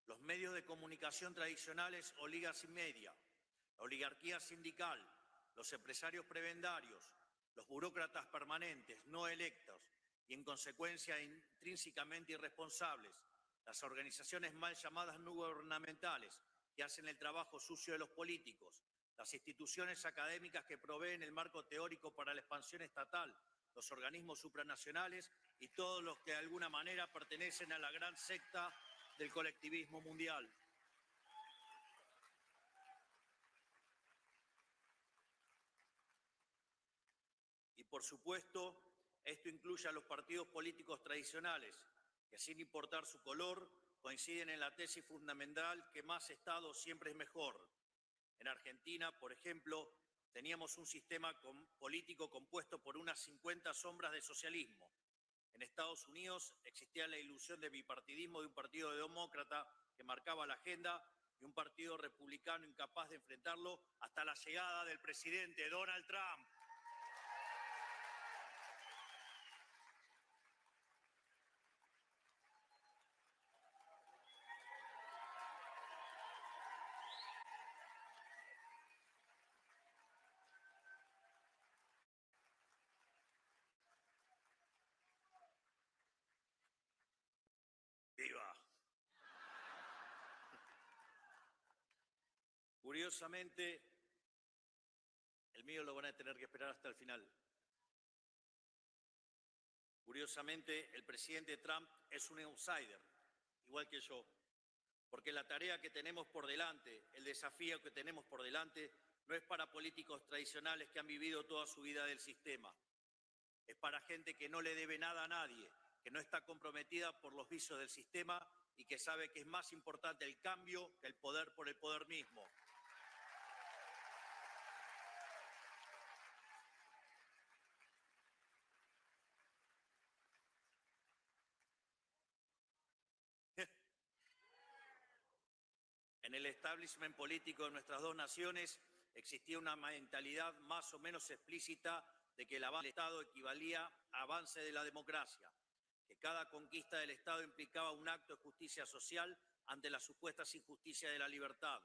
Los medios de comunicación tradicionales o ligas y media, la oligarquía sindical, los empresarios prebendarios, los burócratas permanentes, no electos y en consecuencia intrínsecamente irresponsables, las organizaciones mal llamadas no gubernamentales que hacen el trabajo sucio de los políticos, las instituciones académicas que proveen el marco teórico para la expansión estatal, los organismos supranacionales y todos los que de alguna manera pertenecen a la gran secta del colectivismo mundial. Y por supuesto, esto incluye a los partidos políticos tradicionales, que sin importar su color, coinciden en la tesis fundamental que más Estado siempre es mejor. En Argentina, por ejemplo, teníamos un sistema político compuesto por unas 50 sombras de socialismo. En Estados Unidos existía la ilusión de bipartidismo de un partido demócrata que marcaba la agenda y un partido republicano incapaz de enfrentarlo hasta la llegada del presidente Donald Trump. ¡Viva! Curiosamente, el mío lo van a tener que esperar hasta el final. Curiosamente, el presidente Trump es un outsider, igual que yo. Porque la tarea que tenemos por delante, el desafío que tenemos por delante, no es para políticos tradicionales que han vivido toda su vida del sistema. Es para gente que no le debe nada a nadie, que no está comprometida por los vicios del sistema y que sabe que es más importante el cambio que el poder por el poder mismo. En el establishment político de nuestras dos naciones existía una mentalidad más o menos explícita de que el avance del Estado equivalía a avance de la democracia, que cada conquista del Estado implicaba un acto de justicia social ante las supuestas injusticias de la libertad,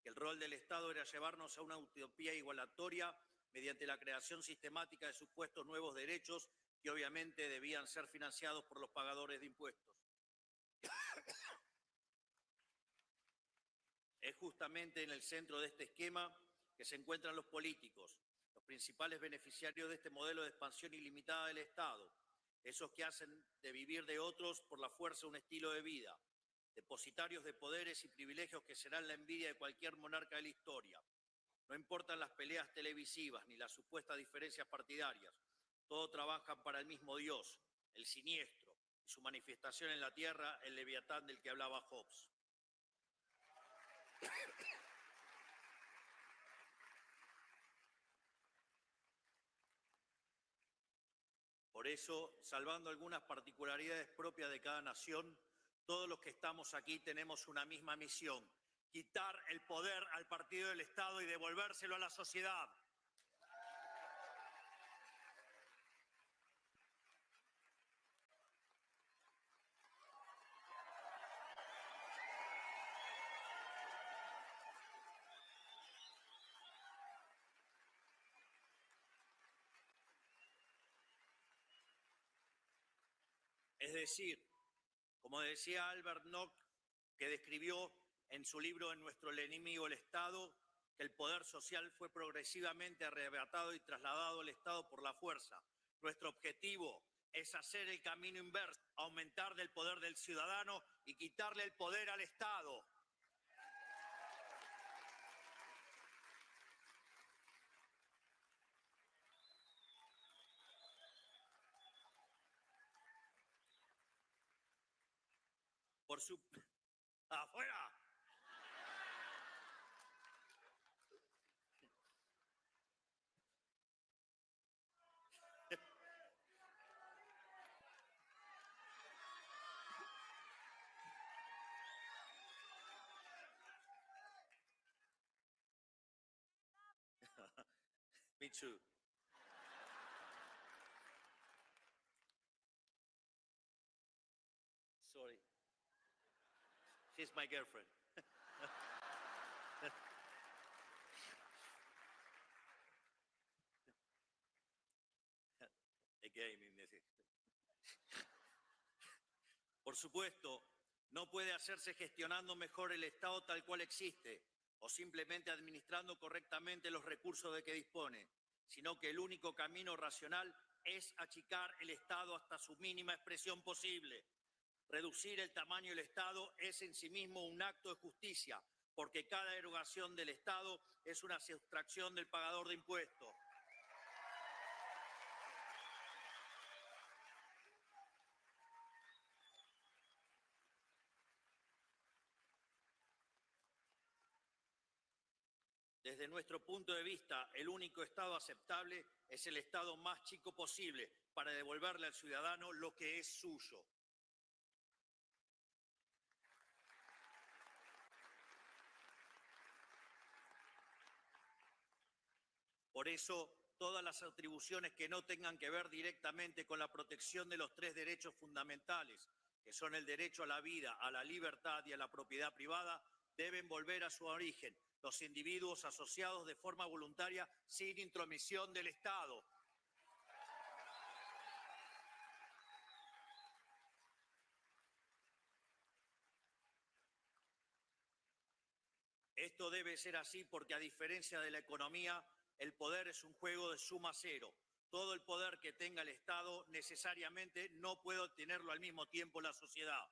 que el rol del Estado era llevarnos a una utopía igualatoria mediante la creación sistemática de supuestos nuevos derechos que obviamente debían ser financiados por los pagadores de impuestos. Es justamente en el centro de este esquema que se encuentran los políticos, los principales beneficiarios de este modelo de expansión ilimitada del Estado, esos que hacen de vivir de otros por la fuerza un estilo de vida, depositarios de poderes y privilegios que serán la envidia de cualquier monarca de la historia. No importan las peleas televisivas ni las supuestas diferencias partidarias, todos trabajan para el mismo Dios, el siniestro, y su manifestación en la tierra, el leviatán del que hablaba Hobbes. Por eso, salvando algunas particularidades propias de cada nación, todos los que estamos aquí tenemos una misma misión: quitar el poder al partido del Estado y devolvérselo a la sociedad. Es decir, como decía Albert Nock, que describió en su libro En nuestro enemigo el Estado, que el poder social fue progresivamente arrebatado y trasladado al Estado por la fuerza. Nuestro objetivo es hacer el camino inverso, aumentar el poder del ciudadano y quitarle el poder al Estado. Por su... ¡Afuera! Me too. Sorry. She's my girlfriend. Por supuesto, no puede hacerse gestionando mejor el Estado tal cual existe o simplemente administrando correctamente los recursos de que dispone, sino que el único camino racional es achicar el Estado hasta su mínima expresión posible. Reducir el tamaño del Estado es en sí mismo un acto de justicia, porque cada erogación del Estado es una sustracción del pagador de impuestos. Desde nuestro punto de vista, el único Estado aceptable es el Estado más chico posible para devolverle al ciudadano lo que es suyo. Por eso, todas las atribuciones que no tengan que ver directamente con la protección de los tres derechos fundamentales, que son el derecho a la vida, a la libertad y a la propiedad privada, deben volver a su origen, los individuos asociados de forma voluntaria sin intromisión del Estado. Esto debe ser así porque, a diferencia de la economía, el poder es un juego de suma cero. Todo el poder que tenga el Estado necesariamente no puede obtenerlo al mismo tiempo la sociedad.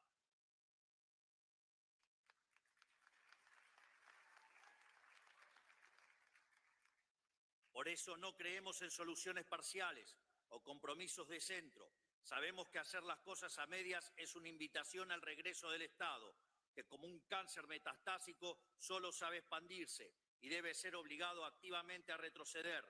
eso no creemos en soluciones parciales o compromisos de centro. Sabemos que hacer las cosas a medias es una invitación al regreso del Estado, que como un cáncer metastásico solo sabe expandirse y debe ser obligado activamente a retroceder.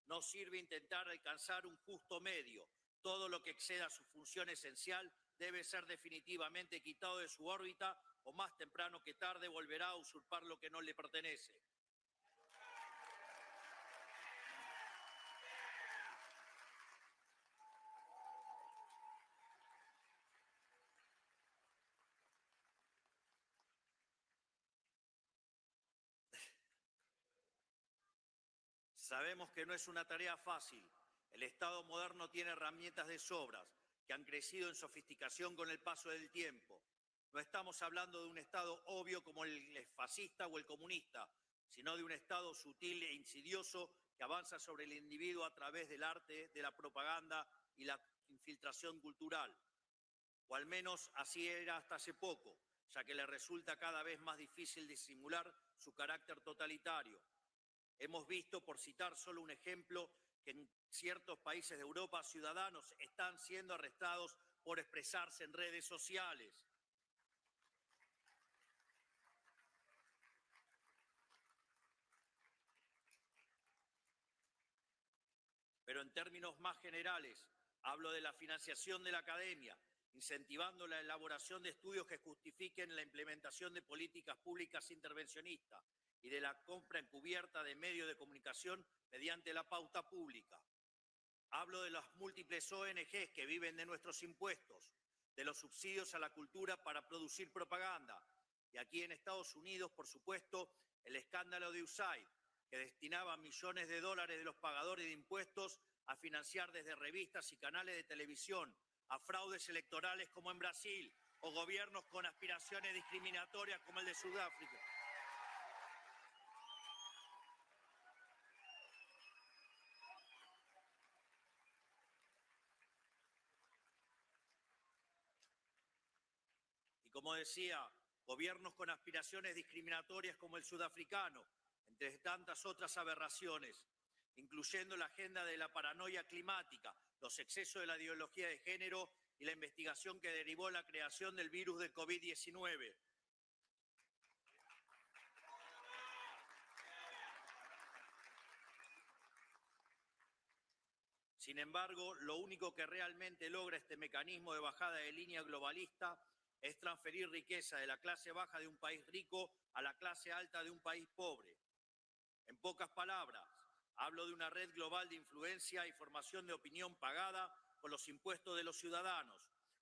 No sirve intentar alcanzar un justo medio. Todo lo que exceda su función esencial debe ser definitivamente quitado de su órbita o más temprano que tarde volverá a usurpar lo que no le pertenece. Sabemos que no es una tarea fácil. El Estado moderno tiene herramientas de sobras que han crecido en sofisticación con el paso del tiempo. No estamos hablando de un Estado obvio como el fascista o el comunista, sino de un Estado sutil e insidioso que avanza sobre el individuo a través del arte, de la propaganda y la infiltración cultural. O al menos así era hasta hace poco, ya que le resulta cada vez más difícil disimular su carácter totalitario. Hemos visto, por citar solo un ejemplo, que en ciertos países de Europa ciudadanos están siendo arrestados por expresarse en redes sociales. Pero en términos más generales, hablo de la financiación de la academia, incentivando la elaboración de estudios que justifiquen la implementación de políticas públicas intervencionistas y de la compra encubierta de medios de comunicación mediante la pauta pública. Hablo de las múltiples ONGs que viven de nuestros impuestos, de los subsidios a la cultura para producir propaganda. Y aquí en Estados Unidos, por supuesto, el escándalo de USAID, que destinaba millones de dólares de los pagadores de impuestos a financiar desde revistas y canales de televisión a fraudes electorales como en Brasil o gobiernos con aspiraciones discriminatorias como el de Sudáfrica. Como decía, gobiernos con aspiraciones discriminatorias como el sudafricano, entre tantas otras aberraciones, incluyendo la agenda de la paranoia climática, los excesos de la ideología de género y la investigación que derivó la creación del virus del COVID-19. Sin embargo, lo único que realmente logra este mecanismo de bajada de línea globalista es transferir riqueza de la clase baja de un país rico a la clase alta de un país pobre. En pocas palabras, hablo de una red global de influencia y formación de opinión pagada con los impuestos de los ciudadanos,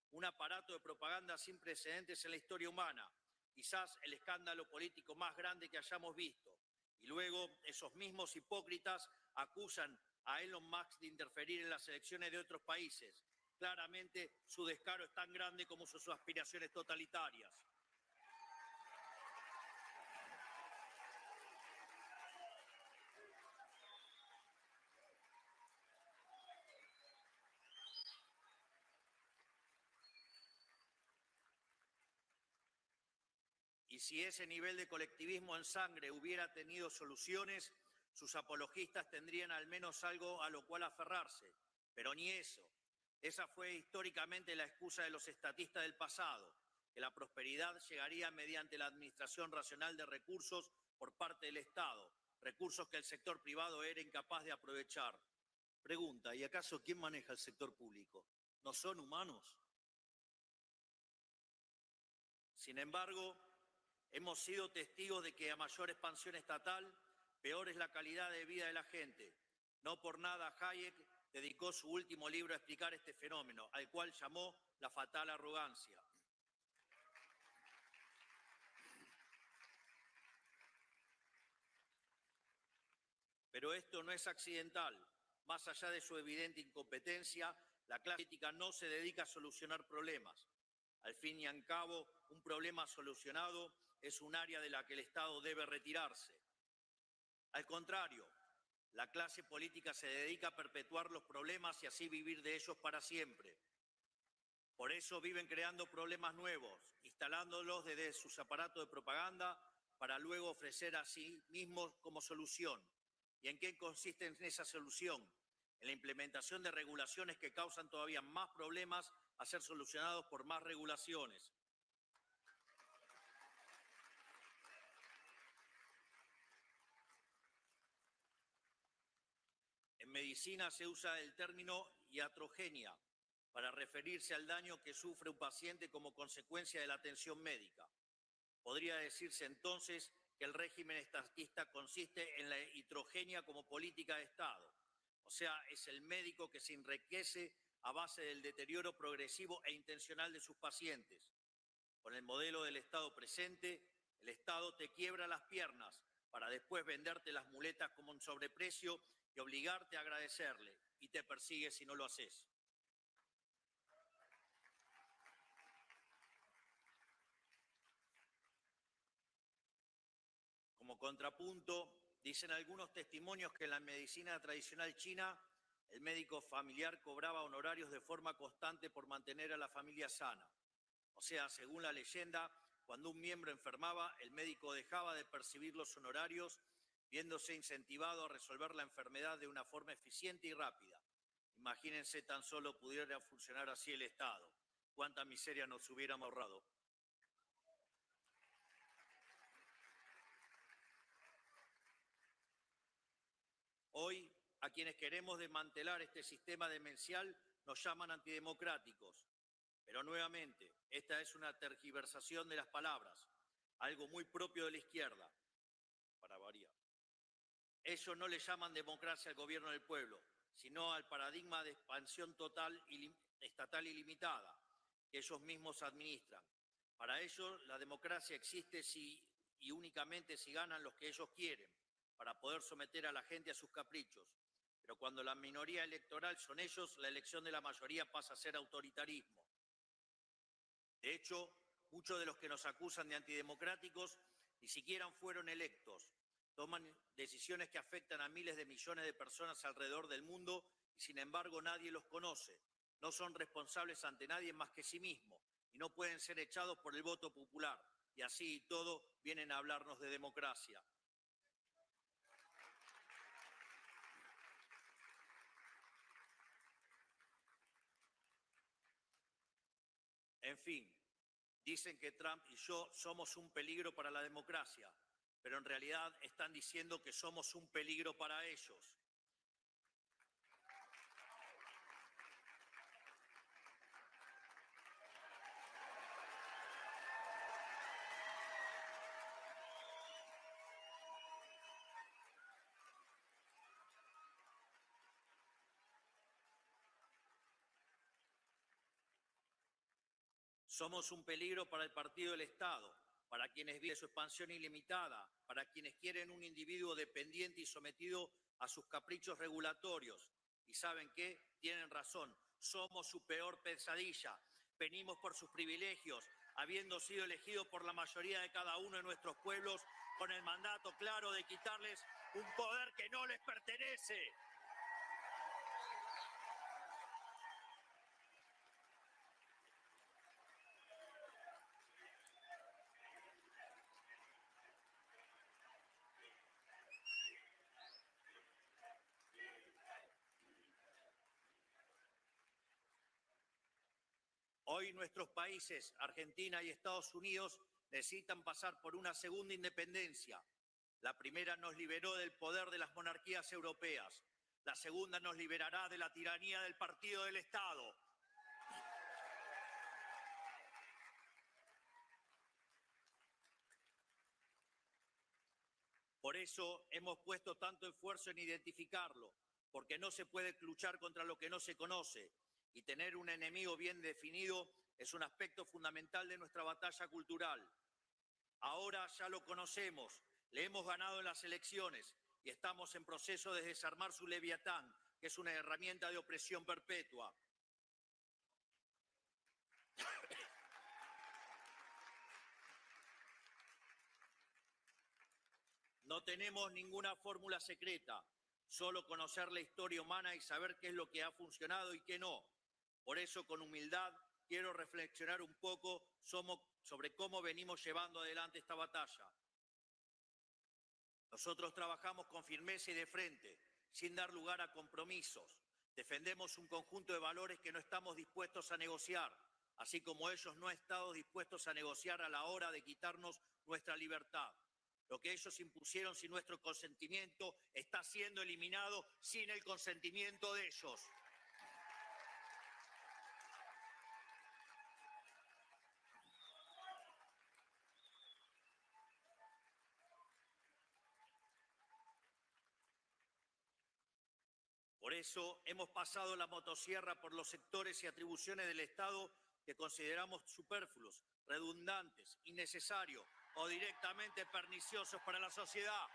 un aparato de propaganda sin precedentes en la historia humana, quizás el escándalo político más grande que hayamos visto. Y luego esos mismos hipócritas acusan a Elon Musk de interferir en las elecciones de otros países. Claramente, su descaro es tan grande como sus aspiraciones totalitarias. Y si ese nivel de colectivismo en sangre hubiera tenido soluciones, sus apologistas tendrían al menos algo a lo cual aferrarse. Pero ni eso. Esa fue históricamente la excusa de los estatistas del pasado, que la prosperidad llegaría mediante la administración racional de recursos por parte del Estado, recursos que el sector privado era incapaz de aprovechar. Pregunta, ¿y acaso quién maneja el sector público? ¿No son humanos? Sin embargo, hemos sido testigos de que a mayor expansión estatal, peor es la calidad de vida de la gente. No por nada Hayek dedicó su último libro a explicar este fenómeno, al cual llamó la fatal arrogancia. Pero esto no es accidental. Más allá de su evidente incompetencia, la clase política no se dedica a solucionar problemas. Al fin y al cabo, un problema solucionado es un área de la que el Estado debe retirarse. Al contrario, la clase política se dedica a perpetuar los problemas y así vivir de ellos para siempre. Por eso viven creando problemas nuevos, instalándolos desde sus aparatos de propaganda para luego ofrecer a sí mismos como solución. ¿Y en qué consiste esa solución? En la implementación de regulaciones que causan todavía más problemas a ser solucionados por más regulaciones. En medicina se usa el término iatrogenia para referirse al daño que sufre un paciente como consecuencia de la atención médica. Podría decirse entonces que el régimen estatista consiste en la iatrogenia como política de Estado. O sea, es el médico que se enriquece a base del deterioro progresivo e intencional de sus pacientes. Con el modelo del Estado presente, el Estado te quiebra las piernas para después venderte las muletas como un sobreprecio y obligarte a agradecerle, y te persigue si no lo haces. Como contrapunto, dicen algunos testimonios que en la medicina tradicional china, el médico familiar cobraba honorarios de forma constante por mantener a la familia sana. O sea, según la leyenda, cuando un miembro enfermaba, el médico dejaba de percibir los honorarios, viéndose incentivado a resolver la enfermedad de una forma eficiente y rápida. Imagínense tan solo pudiera funcionar así el Estado. Cuánta miseria nos hubiéramos ahorrado. Hoy, a quienes queremos desmantelar este sistema demencial nos llaman antidemocráticos. Pero nuevamente, esta es una tergiversación de las palabras, algo muy propio de la izquierda, para variar. Ellos no le llaman democracia al gobierno del pueblo, sino al paradigma de expansión total estatal ilimitada que ellos mismos administran. Para ellos, la democracia existe si y únicamente si ganan los que ellos quieren, para poder someter a la gente a sus caprichos. Pero cuando la minoría electoral son ellos, la elección de la mayoría pasa a ser autoritarismo. De hecho, muchos de los que nos acusan de antidemocráticos ni siquiera fueron electos. Toman decisiones que afectan a miles de millones de personas alrededor del mundo y sin embargo nadie los conoce. No son responsables ante nadie más que sí mismos y no pueden ser echados por el voto popular. Y así y todo vienen a hablarnos de democracia. En fin, dicen que Trump y yo somos un peligro para la democracia, pero en realidad están diciendo que somos un peligro para ellos. Somos un peligro para el partido del Estado, para quienes viven su expansión ilimitada, para quienes quieren un individuo dependiente y sometido a sus caprichos regulatorios. ¿Y saben qué? Tienen razón, somos su peor pesadilla. Venimos por sus privilegios, habiendo sido elegidos por la mayoría de cada uno de nuestros pueblos, con el mandato claro de quitarles un poder que no les pertenece. Hoy nuestros países, Argentina y Estados Unidos, necesitan pasar por una segunda independencia. La primera nos liberó del poder de las monarquías europeas. La segunda nos liberará de la tiranía del partido del Estado. Por eso hemos puesto tanto esfuerzo en identificarlo, porque no se puede luchar contra lo que no se conoce. Y tener un enemigo bien definido es un aspecto fundamental de nuestra batalla cultural. Ahora ya lo conocemos, le hemos ganado en las elecciones y estamos en proceso de desarmar su leviatán, que es una herramienta de opresión perpetua. No tenemos ninguna fórmula secreta, solo conocer la historia humana y saber qué es lo que ha funcionado y qué no. Por eso, con humildad, quiero reflexionar un poco sobre cómo venimos llevando adelante esta batalla. Nosotros trabajamos con firmeza y de frente, sin dar lugar a compromisos. Defendemos un conjunto de valores que no estamos dispuestos a negociar, así como ellos no han estado dispuestos a negociar a la hora de quitarnos nuestra libertad. Lo que ellos impusieron sin nuestro consentimiento está siendo eliminado sin el consentimiento de ellos. Por eso hemos pasado la motosierra por los sectores y atribuciones del Estado que consideramos superfluos, redundantes, innecesarios o directamente perniciosos para la sociedad.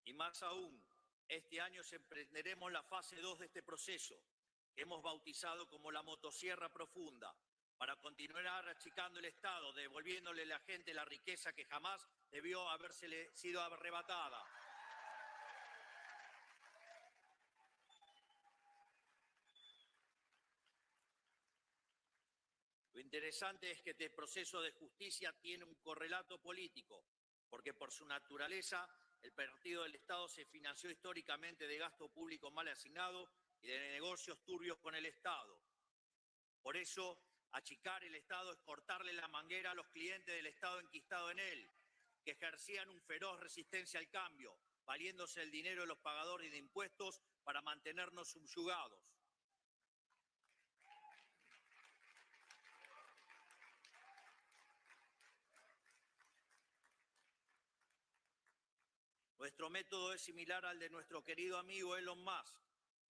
Y más aún, este año emprenderemos la fase 2 de este proceso, que hemos bautizado como la motosierra profunda, para continuar achicando el Estado, devolviéndole a la gente la riqueza que jamás debió habérsele sido arrebatada. Lo interesante es que este proceso de justicia tiene un correlato político, porque por su naturaleza el partido del Estado se financió históricamente de gasto público mal asignado y de negocios turbios con el Estado. Por eso, achicar el Estado es cortarle la manguera a los clientes del Estado enquistado en él, que ejercían un feroz resistencia al cambio, valiéndose el dinero de los pagadores de impuestos para mantenernos subyugados. Nuestro método es similar al de nuestro querido amigo Elon Musk: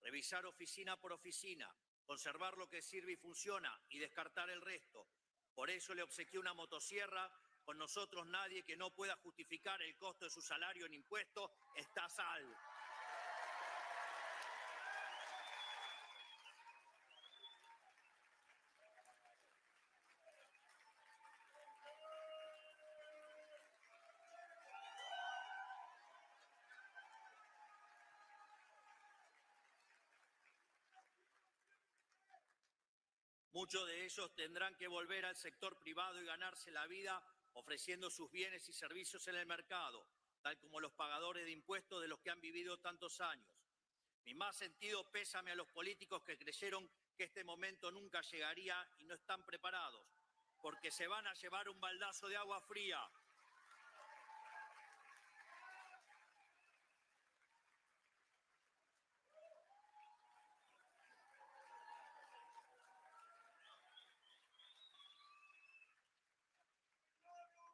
revisar oficina por oficina, conservar lo que sirve y funciona y descartar el resto. Por eso le obsequié una motosierra. Con nosotros nadie que no pueda justificar el costo de su salario en impuestos está a salvo. Muchos de ellos tendrán que volver al sector privado y ganarse la vida ofreciendo sus bienes y servicios en el mercado, tal como los pagadores de impuestos de los que han vivido tantos años. Mi más sentido pésame a los políticos que creyeron que este momento nunca llegaría y no están preparados, porque se van a llevar un baldazo de agua fría.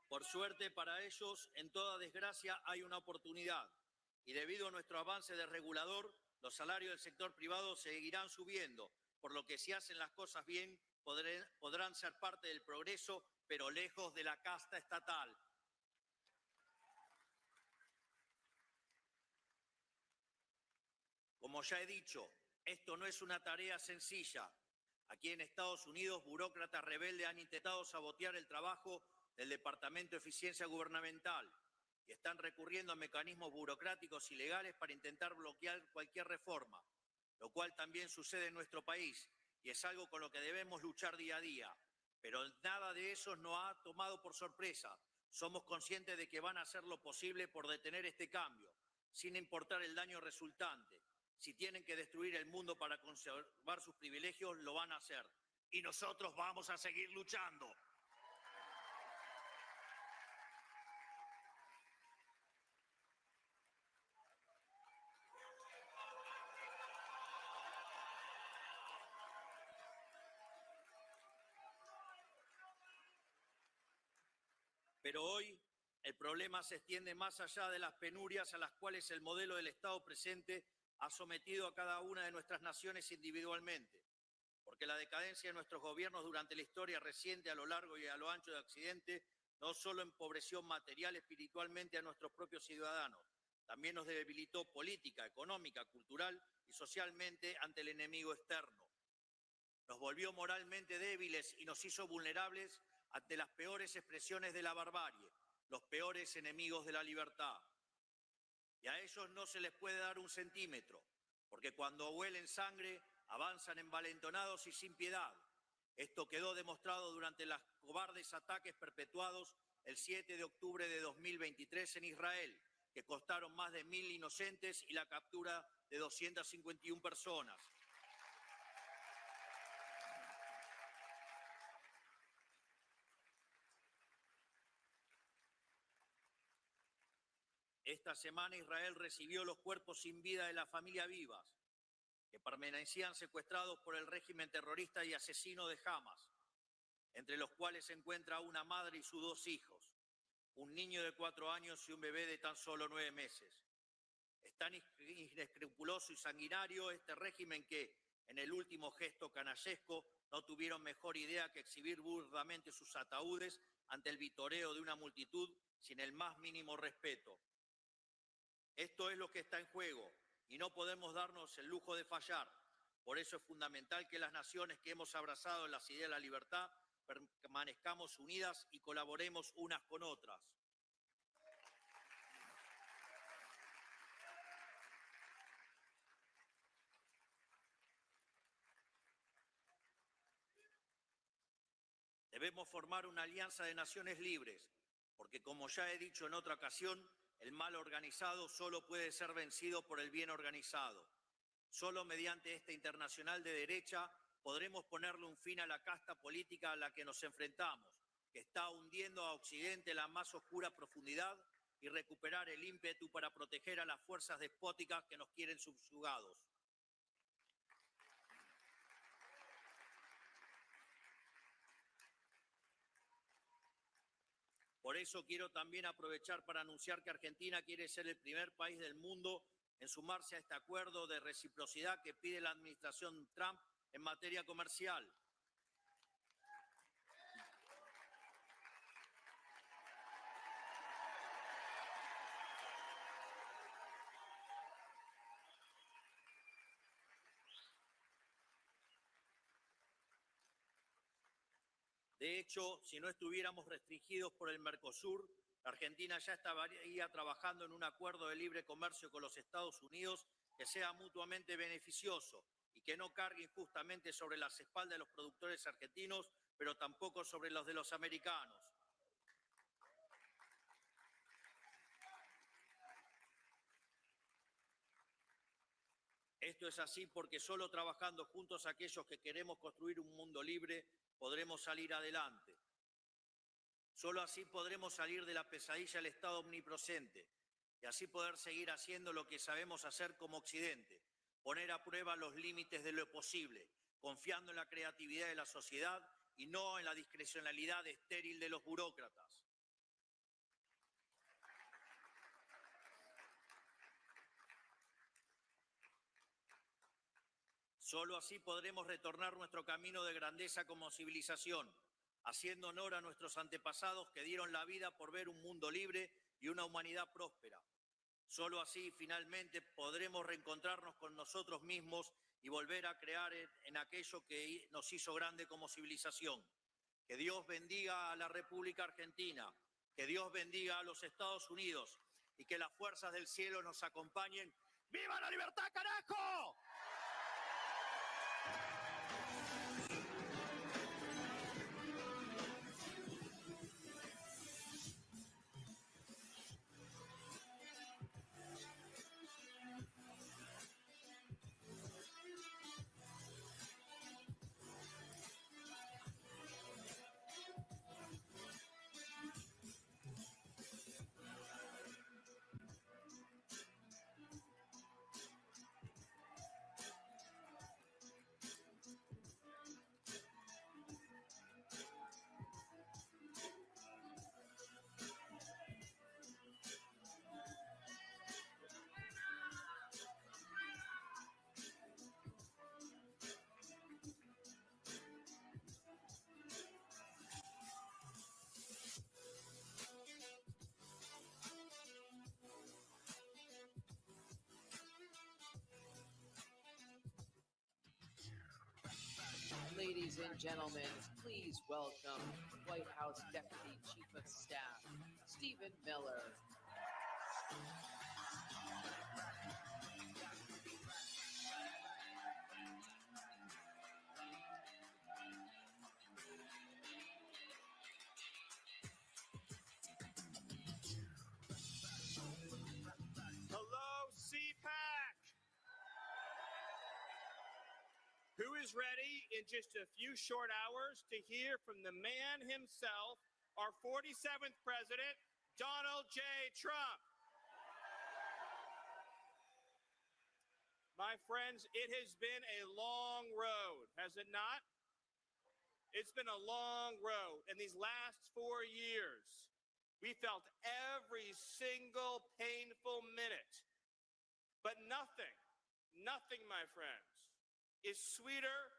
Por suerte para ellos, en toda desgracia hay una oportunidad. Y debido a nuestro avance de regulador, los salarios del sector privado seguirán subiendo, por lo que si hacen las cosas bien, podrán ser parte del progreso, pero lejos de la casta estatal. Como ya he dicho, esto no es una tarea sencilla. Aquí en Estados Unidos, burócratas rebeldes han intentado sabotear el trabajo del Departamento de Eficiencia Gubernamental y están recurriendo a mecanismos burocráticos y legales para intentar bloquear cualquier reforma, lo cual también sucede en nuestro país y es algo con lo que debemos luchar día a día. Pero nada de eso nos ha tomado por sorpresa. Somos conscientes de que van a hacer lo posible por detener este cambio, sin importar el daño resultante. Si tienen que destruir el mundo para conservar sus privilegios, lo van a hacer. Y nosotros vamos a seguir luchando. Pero hoy el problema se extiende más allá de las penurias a las cuales el modelo del Estado presente ha sometido a cada una de nuestras naciones individualmente. Porque la decadencia de nuestros gobiernos durante la historia reciente a lo largo y a lo ancho de Occidente no solo empobreció material y espiritualmente a nuestros propios ciudadanos, también nos debilitó política, económica, cultural y socialmente ante el enemigo externo. Nos volvió moralmente débiles y nos hizo vulnerables ante las peores expresiones de la barbarie, los peores enemigos de la libertad. Y a ellos no se les puede dar un centímetro, porque cuando huelen sangre avanzan envalentonados y sin piedad. Esto quedó demostrado durante los cobardes ataques perpetuados el 7 de octubre de 2023 en Israel, que costaron más de 1.000 inocentes y la captura de 251 personas. Esta semana Israel recibió los cuerpos sin vida de la familia Vivas, que permanecían secuestrados por el régimen terrorista y asesino de Hamas, entre los cuales se encuentra una madre y sus 2 hijos, un niño de 4 años y un bebé de tan solo 9 meses. Es tan inescrupuloso y sanguinario este régimen que, en el último gesto canallesco, no tuvieron mejor idea que exhibir burdamente sus ataúdes ante el vitoreo de una multitud sin el más mínimo respeto. Esto es lo que está en juego y no podemos darnos el lujo de fallar. Por eso es fundamental que las naciones que hemos abrazado las ideas de la libertad permanezcamos unidas y colaboremos unas con otras. Debemos formar una alianza de naciones libres, porque como ya he dicho en otra ocasión, el mal organizado solo puede ser vencido por el bien organizado. Solo mediante esta internacional de derecha podremos ponerle un fin a la casta política a la que nos enfrentamos, que está hundiendo a Occidente en la más oscura profundidad, y recuperar el ímpetu para proteger a las fuerzas despóticas que nos quieren subjugados. Por eso quiero también aprovechar para anunciar que Argentina quiere ser el primer país del mundo en sumarse a este acuerdo de reciprocidad que pide la administración Trump en materia comercial. De hecho, si no estuviéramos restringidos por el Mercosur, Argentina ya estaría trabajando en un acuerdo de libre comercio con los Estados Unidos que sea mutuamente beneficioso y que no cargue injustamente sobre las espaldas de los productores argentinos, pero tampoco sobre los de los americanos. Esto es así porque solo trabajando juntos aquellos que queremos construir un mundo libre podremos salir adelante. Solo así podremos salir de la pesadilla del Estado omnipresente y así poder seguir haciendo lo que sabemos hacer como Occidente, poner a prueba los límites de lo posible, confiando en la creatividad de la sociedad y no en la discrecionalidad estéril de los burócratas. Solo así podremos retornar nuestro camino de grandeza como civilización, haciendo honor a nuestros antepasados que dieron la vida por ver un mundo libre y una humanidad próspera. Solo así, finalmente, podremos reencontrarnos con nosotros mismos y volver a crear en aquello que nos hizo grande como civilización. Que Dios bendiga a la República Argentina, que Dios bendiga a los Estados Unidos y que las fuerzas del cielo nos acompañen. ¡Viva la libertad, carajo! Ladies and gentlemen, please welcome White House Deputy Chief of Staff, Stephen Miller. Hello, CPAC. Who is ready in just a few short hours to hear from the man himself, our 47th president, Donald J. Trump? My friends, it has been a long road, has it not? It's been a long road. In these last 4 years, we felt every single painful minute. But nothing, my friends, is sweeter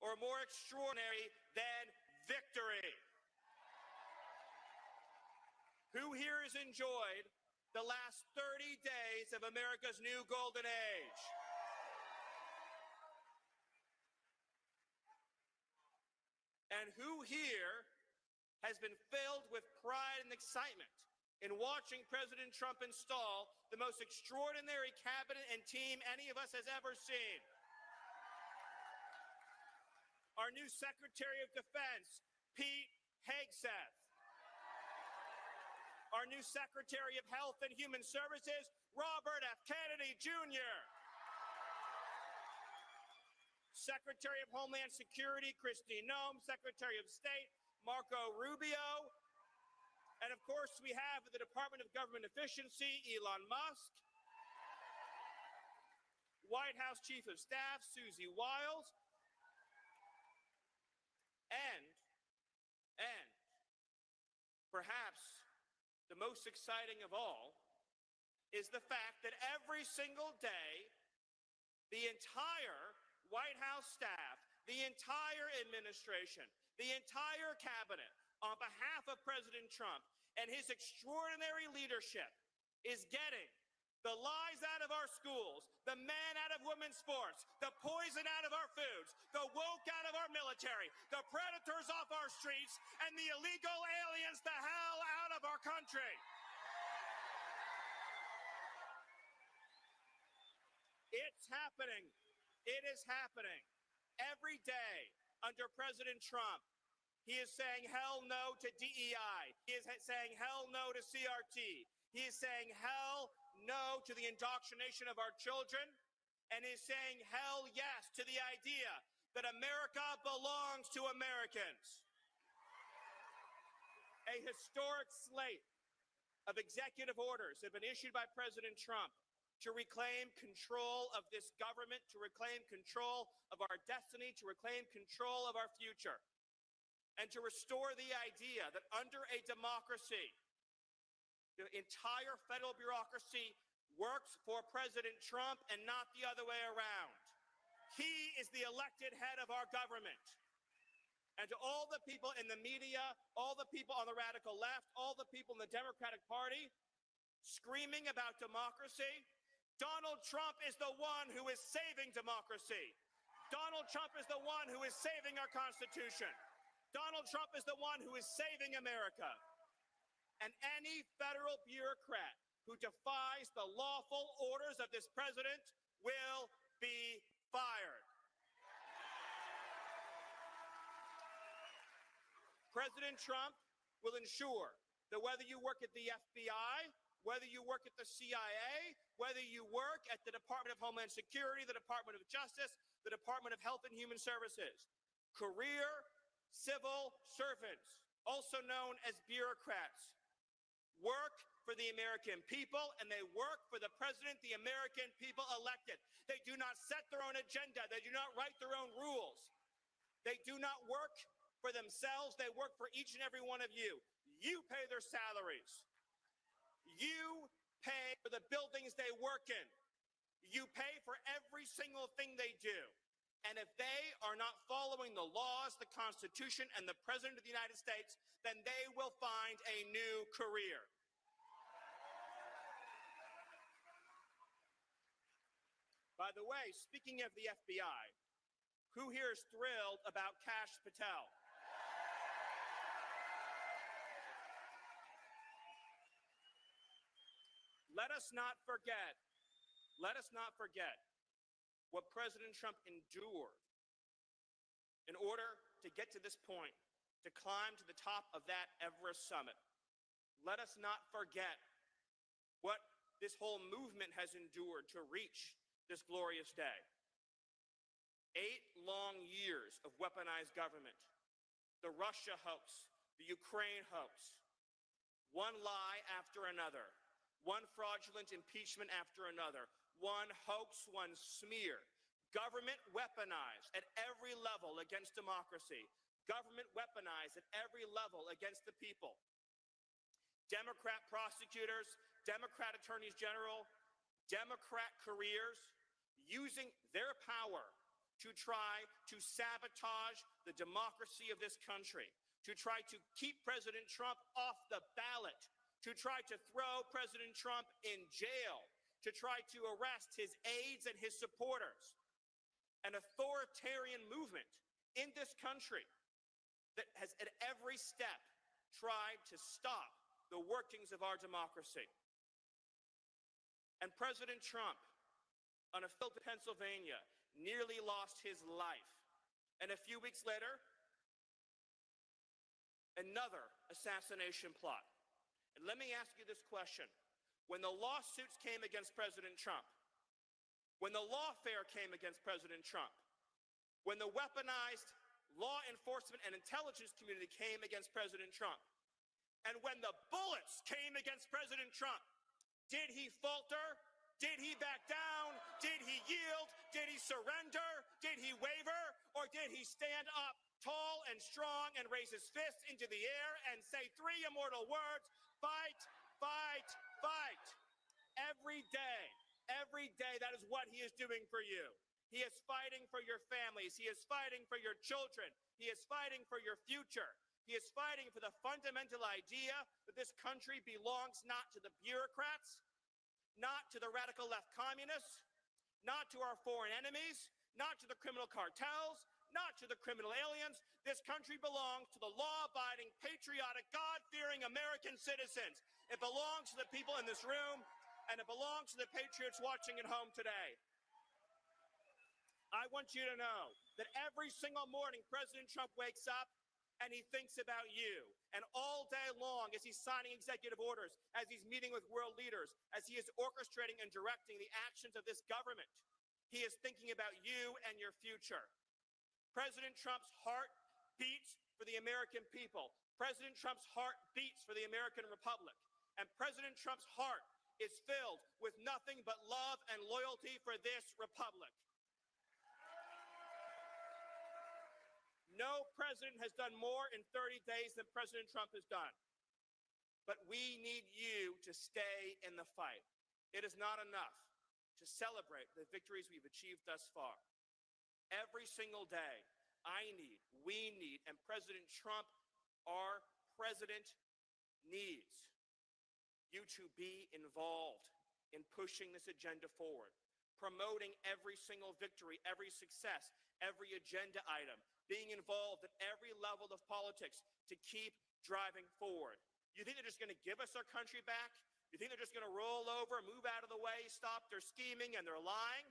or more extraordinary than victory. Who here has enjoyed the last 30 days of America's new golden age? And who here has been filled with pride and excitement in watching President Trump install the most extraordinary cabinet and team any of us has ever seen? Our new Secretary of Defense, Pete Hegseth. Our new Secretary of Health and Human Services, Robert F. Kennedy Jr. Secretary of Homeland Security, Kristi Noem. Secretary of State, Marco Rubio. And of course, we have the Department of Government Efficiency, Elon Musk. White House Chief of Staff, Susie Wiles. And perhaps the most exciting of all is the fact that every single day, the entire White House staff, the entire administration, the entire cabinet, on behalf of President Trump and his extraordinary leadership, is getting the lies out of our schools, the men out of women's sports, the poison out of our foods, the woke out of our military, the predators off our streets, and the illegal aliens the hell out of our country. It's happening. It is happening. Every day under President Trump, he is saying hell no to DEI. He is saying hell no to CRT. He is saying hell no to the indoctrination of our children, and is saying hell yes to the idea that America belongs to Americans. A historic slate of executive orders have been issued by President Trump to reclaim control of this government, to reclaim control of our destiny, to reclaim control of our future, and to restore the idea that under a democracy, the entire federal bureaucracy works for President Trump and not the other way around. He is the elected head of our government. And to all the people in the media, all the people on the radical left, all the people in the Democratic Party screaming about democracy, Donald Trump is the one who is saving democracy. Donald Trump is the one who is saving our Constitution. Donald Trump is the one who is saving America. And any federal bureaucrat who defies the lawful orders of this president will be fired. President Trump will ensure that whether you work at the FBI, whether you work at the CIA, whether you work at the Department of Homeland Security, the Department of Justice, the Department of Health and Human Services, career civil servants, also known as bureaucrats, work for the American people, and they work for the president the American people elected. They do not set their own agenda. They do not write their own rules. They do not work for themselves. They work for each and every one of you. You pay their salaries. You pay for the buildings they work in. You pay for every single thing they do. And if they are not following the laws, the Constitution, and the President of the United States, then they will find a new career. By the way, speaking of the FBI, who here is thrilled about Kash Patel? Let us not forget Let us not forget what President Trump endured in order to get to this point, to climb to the top of that Everest summit. Let us not forget what this whole movement has endured to reach this glorious day. 8 long years of weaponized government, the Russia hoax, the Ukraine hoax, one lie after another, one fraudulent impeachment after another, one hoax, one smear. Government weaponized at every level against democracy. Government weaponized at every level against the people. Democrat prosecutors, Democrat attorneys general, Democrat careers using their power to try to sabotage the democracy of this country, to try to keep President Trump off the ballot, to try to throw President Trump in jail, to try to arrest his aides and his supporters. An authoritarian movement in this country that has at every step tried to stop the workings of our democracy. And President Trump, on a field in Pennsylvania, nearly lost his life. And a few weeks later, another assassination plot. And let me ask you this question. When the lawsuits came against President Trump, when the lawfare came against President Trump, when the weaponized law enforcement and intelligence community came against President Trump, and when the bullets came against President Trump, did he falter? Did he back down? Did he yield? Did he surrender? Did he waver? Or did he stand up tall and strong and raise his fist into the air and say 3 immortal words, fight, fight, fight? Every day, that is what he is doing for you. He is fighting for your families. He is fighting for your children. He is fighting for your future. He is fighting for the fundamental idea that this country belongs not to the bureaucrats, not to the radical left communists, not to our foreign enemies, not to the criminal cartels, not to the criminal aliens. This country belongs to the law-abiding, patriotic, God-fearing American citizens. It belongs to the people in this room, and it belongs to the patriots watching at home today. I want you to know that every single morning President Trump wakes up and he thinks about you. And all day long, as he's signing executive orders, as he's meeting with world leaders, as he is orchestrating and directing the actions of this government, he is thinking about you and your future. President Trump's heart beats for the American people. President Trump's heart beats for the American Republic. And President Trump's heart is filled with nothing but love and loyalty for this republic. No president has done more in 30 days than President Trump has done. But we need you to stay in the fight. It is not enough to celebrate the victories we've achieved thus far. Every single day, we need, and President Trump, our president, needs you to be involved in pushing this agenda forward, promoting every single victory, every success, every agenda item, being involved at every level of politics to keep driving forward. You think they're just going to give us our country back? You think they're just going to roll over, move out of the way, stop their scheming and their lying?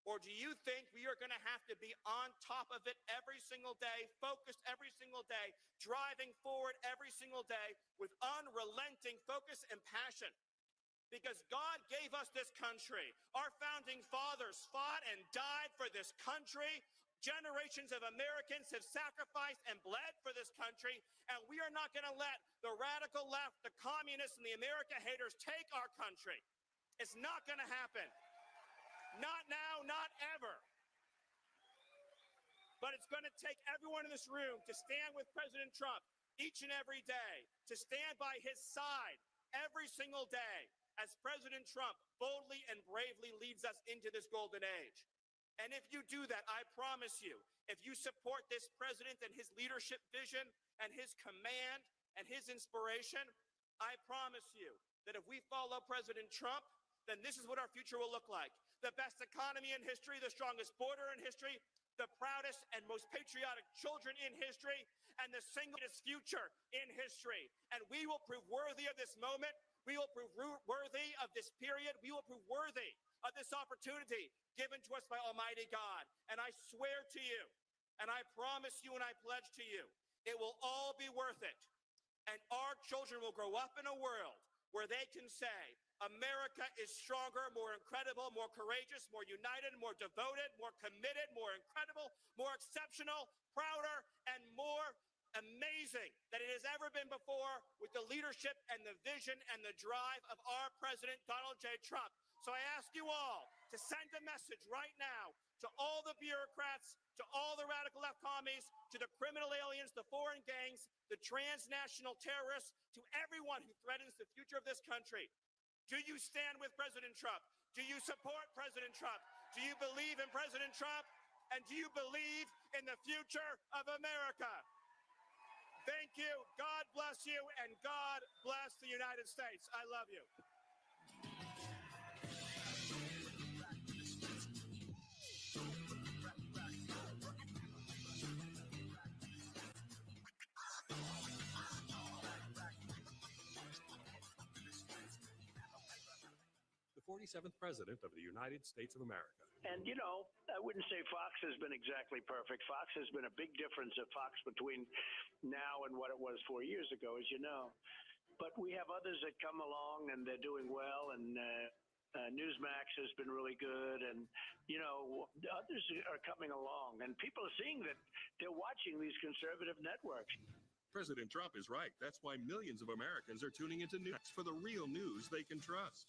Or do you think we are going to have to be on top of it every single day, focused every single day, driving forward every single day with unrelenting focus and passion? Because God gave us this country. Our founding fathers fought and died for this country. Generations of Americans have sacrificed and bled for this country, and we are not going to let the radical left, the communists, and the America haters take our country. It's not going to happen. Not now, not ever. But it's going to take everyone in this room to stand with President Trump each and every day, to stand by his side every single day as President Trump boldly and bravely leads us into this golden age. And if you do that, I promise you, if you support this president and his leadership vision and his command and his inspiration, I promise you that if we follow President Trump, then this is what our future will look like. The best economy in history, the strongest border in history, the proudest and most patriotic children in history, and the singlest future in history. And we will prove worthy of this moment. We will prove worthy of this period. We will prove worthy of this opportunity given to us by Almighty God. And I swear to you, and I promise you, and I pledge to you, it will all be worth it. And our children will grow up in a world where they can say, America is stronger, more incredible, more courageous, more united, more devoted, more committed, more incredible, more exceptional, prouder, and more amazing than it has ever been before, with the leadership and the vision and the drive of our President, Donald J. Trump. So I ask you all to send a message right now to all the bureaucrats, to all the radical left commies, to the criminal aliens, the foreign gangs, the transnational terrorists, to everyone who threatens the future of this country. Do you stand with President Trump? Do you support President Trump? Do you believe in President Trump? And do you believe in the future of America? Thank you. God bless you, and God bless the United States. I love you. The 47th President of the United States of America. And, you know, I wouldn't say Fox has been exactly perfect. Fox has been a big difference of Fox between now and what it was 4 years ago, as you know. But we have others that come along, and they're doing well, and Newsmax has been really good, and, you know, others are coming along. And people are seeing that they're watching these conservative networks. President Trump is right. That's why millions of Americans are tuning into news for the real news they can trust.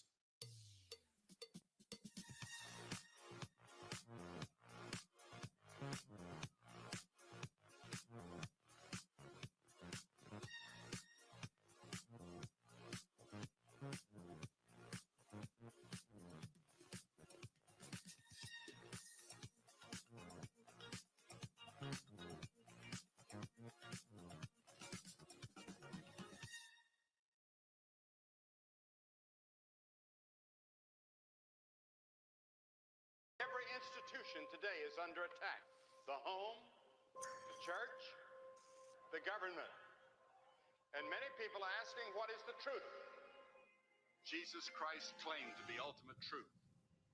Every institution today is under attack. The home, the church, the government. And many people are asking, what is the truth? Jesus Christ claimed to be ultimate truth.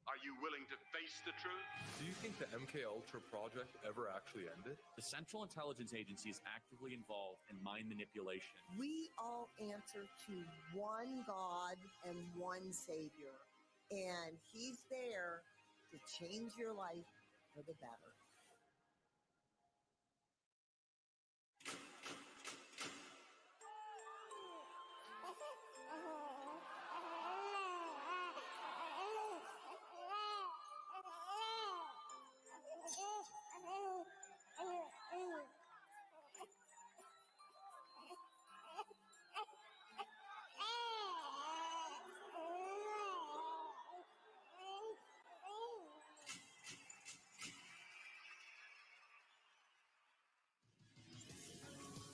Are you willing to face the truth? Do you think the MKUltra project ever actually ended? The Central Intelligence Agency is actively involved in mind manipulation. We all answer to one God and one Savior, and He's there to change your life for the better.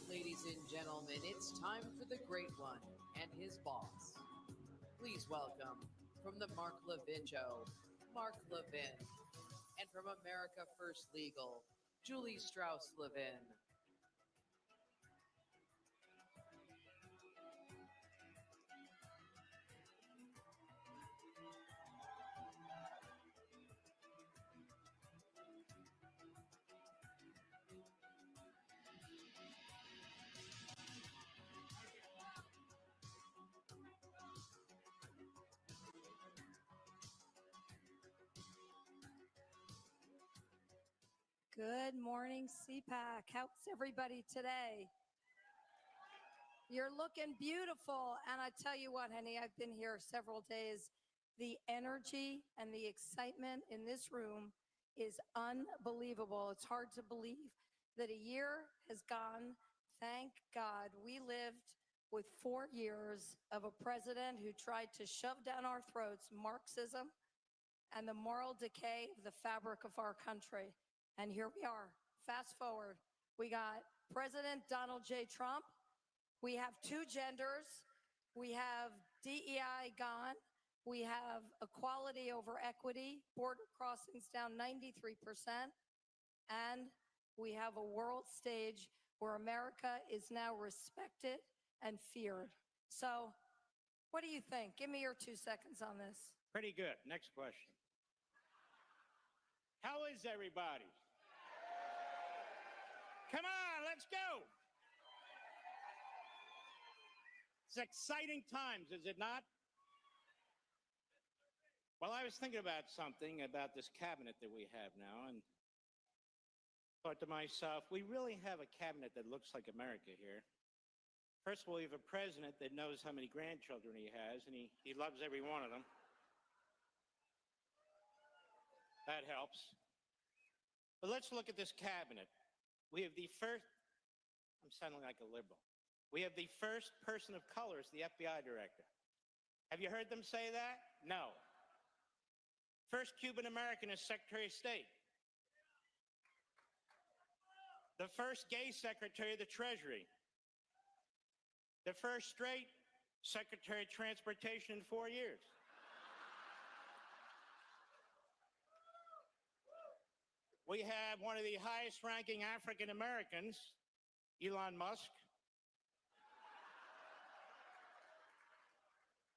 Ladies and gentlemen, it's time for the great one and his boss. Please welcome, from the Mark Levin Show, Mark Levin, and from America First Legal, Julie Strauss-Levin. Good morning, CPAC. How's everybody today? You're looking beautiful. And I tell you what, honey, I've been here several days. The energy and the excitement in this room is unbelievable. It's hard to believe that a year has gone. Thank God we lived with 4 years of a president who tried to shove down our throats Marxism and the moral decay of the fabric of our country. And here we are. Fast forward. We got President Donald J. Trump. We have 2 genders. We have DEI gone. We have equality over equity. Border crossings down 93%. and we have a world stage where America is now respected and feared. So, what do you think? Give me your 2 seconds on this. Pretty good. Next question. How is everybody? Come on, let's go. It's exciting times, is it not? Well, I was thinking about something about this cabinet that we have now, and thought to myself, we really have a cabinet that looks like America here. First of all, we have a president that knows how many grandchildren he has, and he loves every one of them. That helps. But let's look at this cabinet. We have the first, I'm sounding like a liberal. We have the first person of color as the FBI director. Have you heard them say that? No. First Cuban American as Secretary of State. The first gay Secretary of the Treasury. The first straight Secretary of Transportation in 4 years. We have one of the highest ranking African Americans, Elon Musk.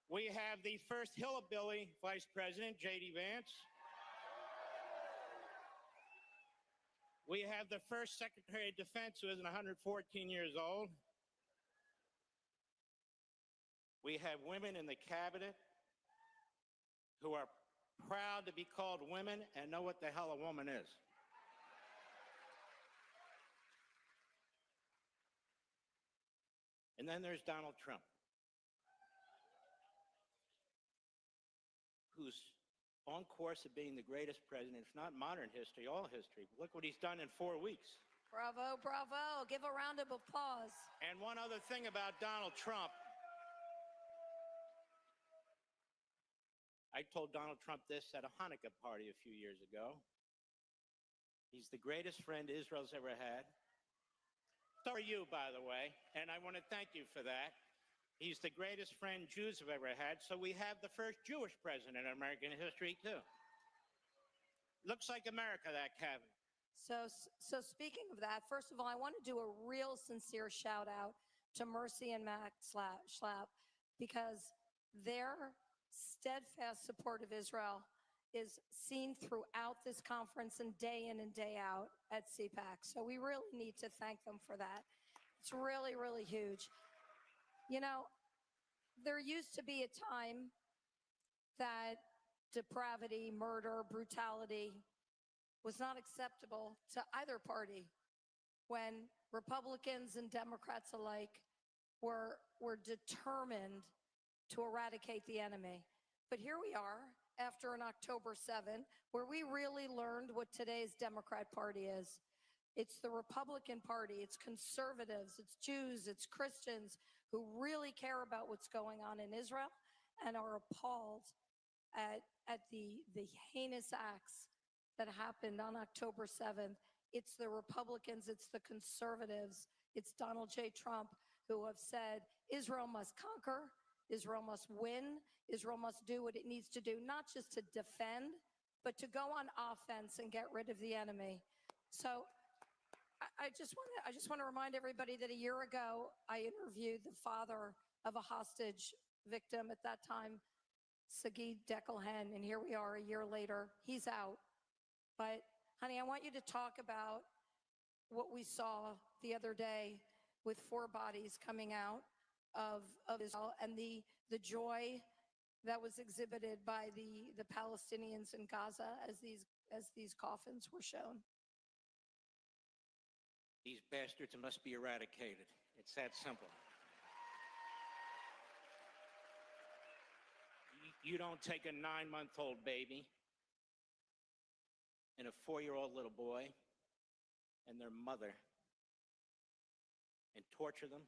We have the first hillbilly vice president, J.D. Vance. We have the first Secretary of Defense who isn't 114 years old. We have women in the cabinet who are proud to be called women and know what the hell a woman is. And then there's Donald Trump, who's on course of being the greatest president, if not modern history, all history. Look what he's done in 4 weeks. Bravo, bravo. Give a round of applause. And one other thing about Donald Trump. I told Donald Trump this at a Hanukkah party a few years ago. He's the greatest friend Israel's ever had. So are you, by the way, and I want to thank you for that. He's the greatest friend Jews have ever had, so we have the first Jewish president in American history, too. Looks like America, that cabinet. So speaking of that, first of all, I want to do a real sincere shout out to Mercy and Max Schlapp, because their steadfast support of Israel is seen throughout this conference and day in and day out at CPAC. So we really need to thank them for that. It's really, really huge. You know, there used to be a time that depravity, murder, brutality was not acceptable to either party, when Republicans and Democrats alike were determined to eradicate the enemy. But here we are after an October 7, where we really learned what today's Democrat Party is. It's the Republican Party, it's conservatives, it's Jews, it's Christians who really care about what's going on in Israel and are appalled at the heinous acts that happened on October 7th. It's the Republicans, it's the conservatives, it's Donald J. Trump who have said Israel must conquer, Israel must win, Israel must do what it needs to do, not just to defend, but to go on offense and get rid of the enemy. So I just want to remind everybody that a year ago, I interviewed the father of a hostage victim at that time, Sagid Deckelhen, and here we are a year later. He's out. But, honey, I want you to talk about what we saw the other day with 4 bodies coming out of Israel and the joy that was exhibited by the Palestinians in Gaza as these coffins were shown. These bastards must be eradicated. It's that simple. You don't take a 9-month-old baby and a 4-year-old little boy and their mother and torture them,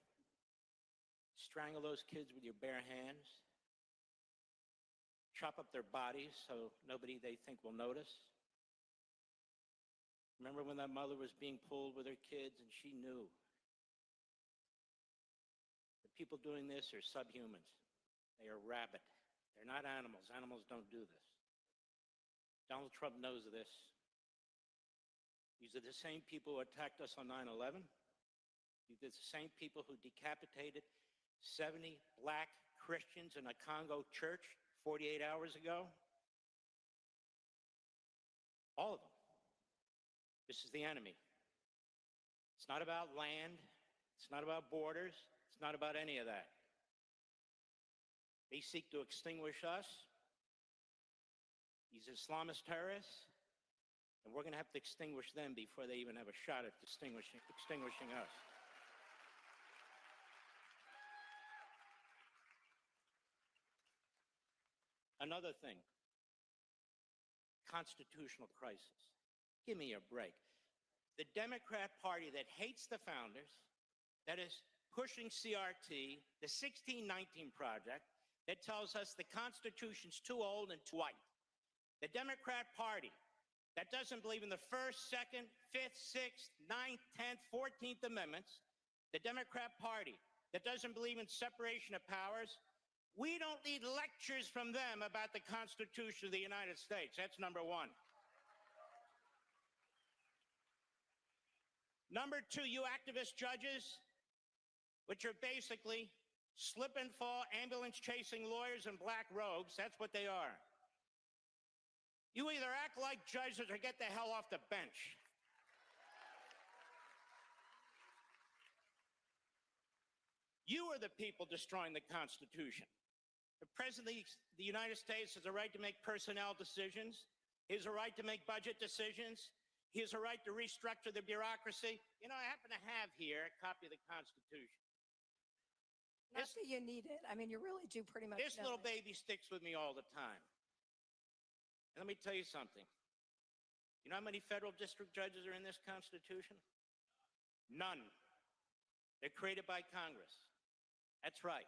strangle those kids with your bare hands, chop up their bodies so nobody they think will notice. Remember when that mother was being pulled with her kids and she knew? The people doing this are subhumans. They are rabid. They're not animals. Animals don't do this. Donald Trump knows this. These are the same people who attacked us on 9/11. These are the same people who decapitated 70 black Christians in a Congo church 48 hours ago. All of them. This is the enemy. It's not about land. It's not about borders. It's not about any of that. They seek to extinguish us, these Islamist terrorists, and we're going to have to extinguish them before they even have a shot at extinguishing us. Another thing, constitutional crisis. Give me a break. The Democrat Party that hates the founders, that is pushing CRT, the 1619 Project, that tells us the Constitution's too old and too white. The Democrat Party that doesn't believe in the First, Second, Fifth, Sixth, Ninth, 10th, 14th Amendments. The Democrat Party that doesn't believe in separation of powers. We don't need lectures from them about the Constitution of the United States. That's number one. Number two, you activist judges, which are basically slip and fall, ambulance chasing lawyers and black rogues. That's what they are. You either act like judges or get the hell off the bench. You are the people destroying the Constitution. The President of the United States has a right to make personnel decisions. He has a right to make budget decisions. He has a right to restructure the bureaucracy. You know, I happen to have here a copy of the Constitution. Not that you need it. I mean, you really do pretty much This know little it. baby sticks with me all the time. And let me tell you something. You know how many federal district judges are in this Constitution? None. They're created by Congress. That's right.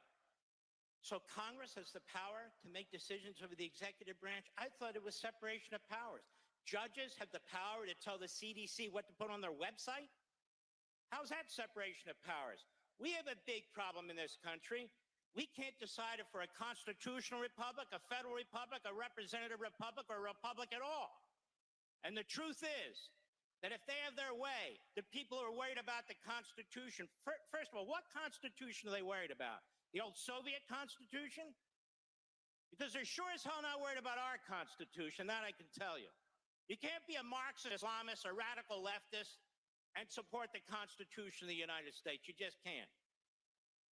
So Congress has the power to make decisions over the executive branch. I thought it was separation of powers. Judges have the power to tell the CDC what to put on their website? How's that separation of powers? We have a big problem in this country. We can't decide if we're a constitutional republic, a federal republic, a representative republic, or a republic at all. And the truth is that if they have their way, the people who are worried about the Constitution, first of all, what Constitution are they worried about? The old Soviet Constitution? Because they're sure as hell not worried about our Constitution, that I can tell you. You can't be a Marxist, Islamist, or radical leftist and support the Constitution of the United States. You just can't.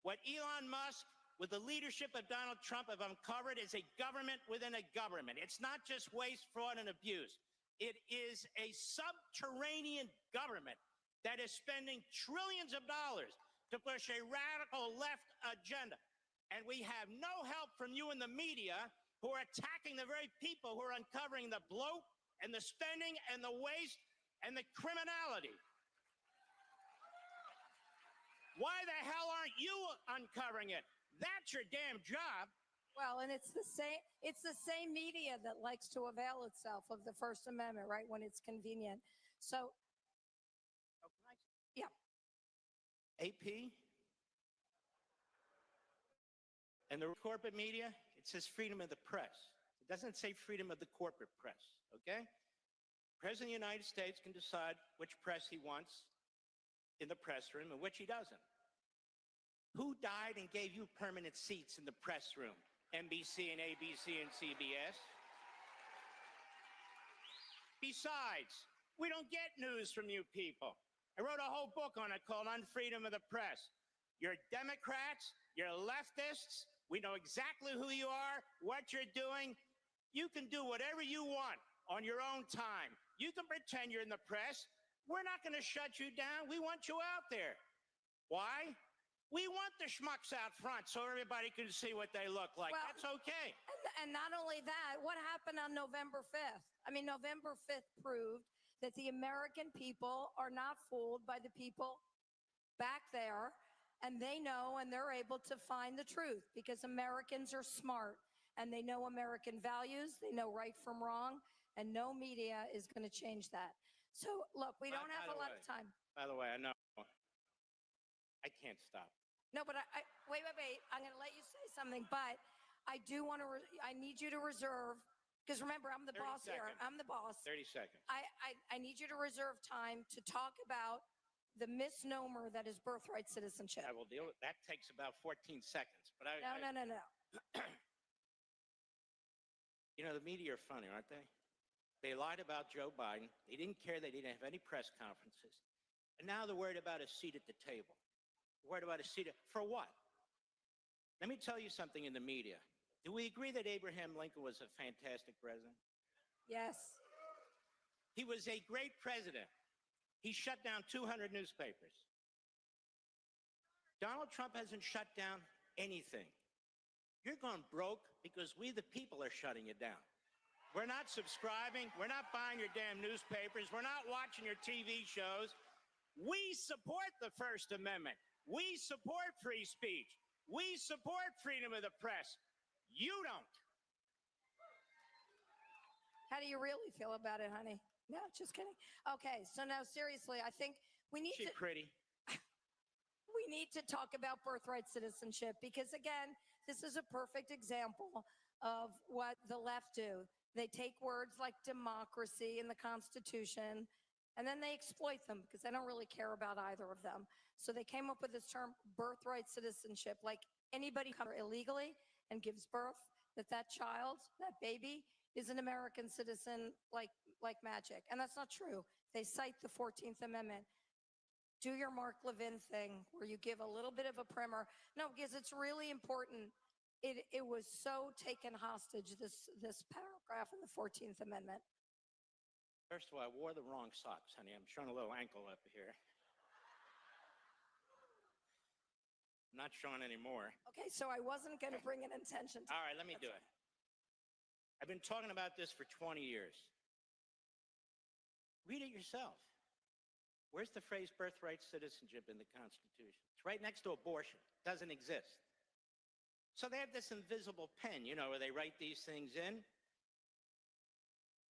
What Elon Musk, with the leadership of Donald Trump, have uncovered is a government within a government. It's not just waste, fraud, and abuse. It is a subterranean government that is spending trillions of dollars to push a radical left agenda. And we have no help from you in the media who are attacking the very people who are uncovering the bloat and the spending and the waste and the criminality. Why the hell aren't you uncovering it? That's your damn job. Well, and it's the same media that likes to avail itself of the First Amendment, right, when it's convenient. So, yeah. AP and the corporate media, it says freedom of the press. It doesn't say freedom of the corporate press, okay? President of the United States can decide which press he wants in the press room and which he doesn't. Who died and gave you permanent seats in the press room? NBC and ABC and CBS? Besides, we don't get news from you people. I wrote a whole book on it called Unfreedom of the Press. You're Democrats, you're leftists, we know exactly who you are, what you're doing. You can do whatever you want on your own time. You can pretend you're in the press. We're not going to shut you down. We want you out there. Why? We want the schmucks out front so everybody can see what they look like. Well, that's okay. And not only that, what happened on November 5th? I mean, November 5th proved that the American people are not fooled by the people back there, and they know and they're able to find the truth because Americans are smart and they know American values, they know right from wrong, and no media is going to change that. So, look, we don't have a lot of time. By the way, I know. I can't stop. No, but wait. I'm going to let you say something, but I do want to, I need you to reserve Because remember, I'm the 30 boss here. seconds. I'm the boss. 30 seconds. I need you to reserve time to talk about the misnomer that is birthright citizenship. I will deal with that. Takes about 14 seconds. But No. You know, the media are funny, aren't they? They lied about Joe Biden. They didn't care. They didn't have any press conferences. And now they're worried about a seat at the table. They're worried about a seat for what? Let me tell you something in the media. Do we agree that Abraham Lincoln was a fantastic president? Yes. He was a great president. He shut down 200 newspapers. Donald Trump hasn't shut down anything. You're going broke because we, the people, are shutting you down. We're not subscribing. We're not buying your damn newspapers. We're not watching your TV shows. We support the First Amendment. We support free speech. We support freedom of the press. You don't. How do you really feel about it, honey? No, just kidding. Okay, so now seriously, I think we need She's pretty. We need to talk about birthright citizenship because, again, this is a perfect example of what the left do. They take words like democracy and the Constitution, and then they exploit them because they don't really care about either of them. So they came up with this term, birthright citizenship, like anybody comes illegally and gives birth, that child, that baby, is an American citizen like magic. And that's not true. They cite the 14th Amendment. Do your Mark Levin thing where you give a little bit of a primer. No, because it's really important. It was so taken hostage, this paragraph in the 14th Amendment. First of all, I wore the wrong socks, honey. I'm showing a little ankle up here. I'm not showing anymore. Okay, so I wasn't going to bring an intention to All right, let me do it. I've been talking about this for 20 years. Read it yourself. Where's the phrase birthright citizenship in the Constitution? It's right next to abortion. It doesn't exist. So they have this invisible pen, you know, where they write these things in.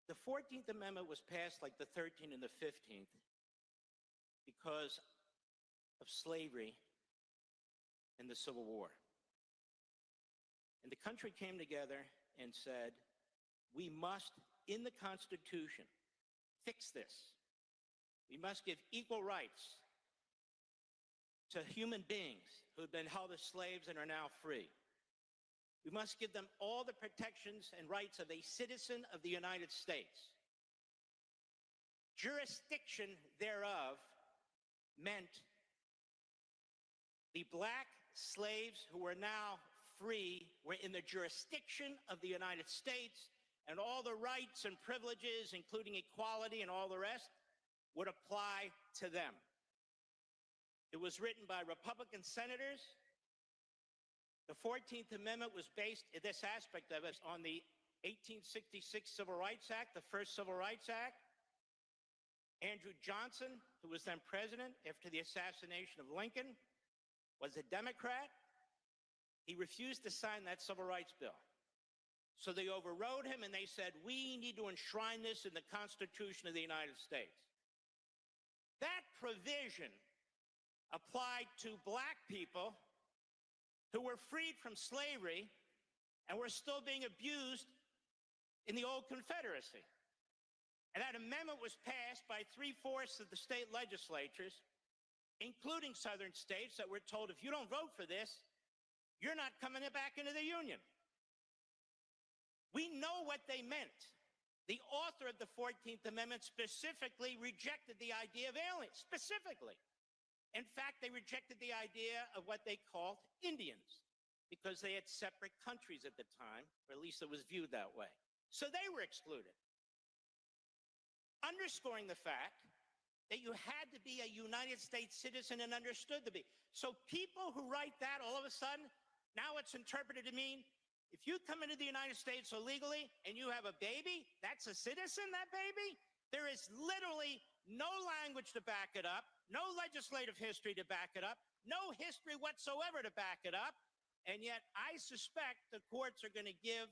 The 14th Amendment was passed like the 13th and the 15th because of slavery and the Civil War. And the country came together and said, we must, in the Constitution, fix this. We must give equal rights to human beings who have been held as slaves and are now free. We must give them all the protections and rights of a citizen of the United States. Jurisdiction thereof meant the black slaves who are now free were in the jurisdiction of the United States, and all the rights and privileges, including equality and all the rest, would apply to them. It was written by Republican senators. The 14th Amendment was based, this aspect of it, on the 1866 Civil Rights Act, the first Civil Rights Act. Andrew Johnson, who was then president after the assassination of Lincoln, was a Democrat. He refused to sign that Civil Rights Bill. So they overrode him and they said, we need to enshrine this in the Constitution of the United States. That provision applied to black people who were freed from slavery and were still being abused in the old Confederacy. And that amendment was passed by 3/4 of the state legislatures, including southern states that were told, if you don't vote for this, you're not coming back into the Union. We know what they meant. The author of the 14th Amendment specifically rejected the idea of aliens, specifically. In fact, they rejected the idea of what they called Indians because they had separate countries at the time, or at least it was viewed that way. So they were excluded, underscoring the fact that you had to be a United States citizen and understood to be. So people who write that, all of a sudden, now it's interpreted to mean if you come into the United States illegally and you have a baby, that's a citizen, that baby? There is literally no language to back it up, no legislative history to back it up, no history whatsoever to back it up, and yet I suspect the courts are going to give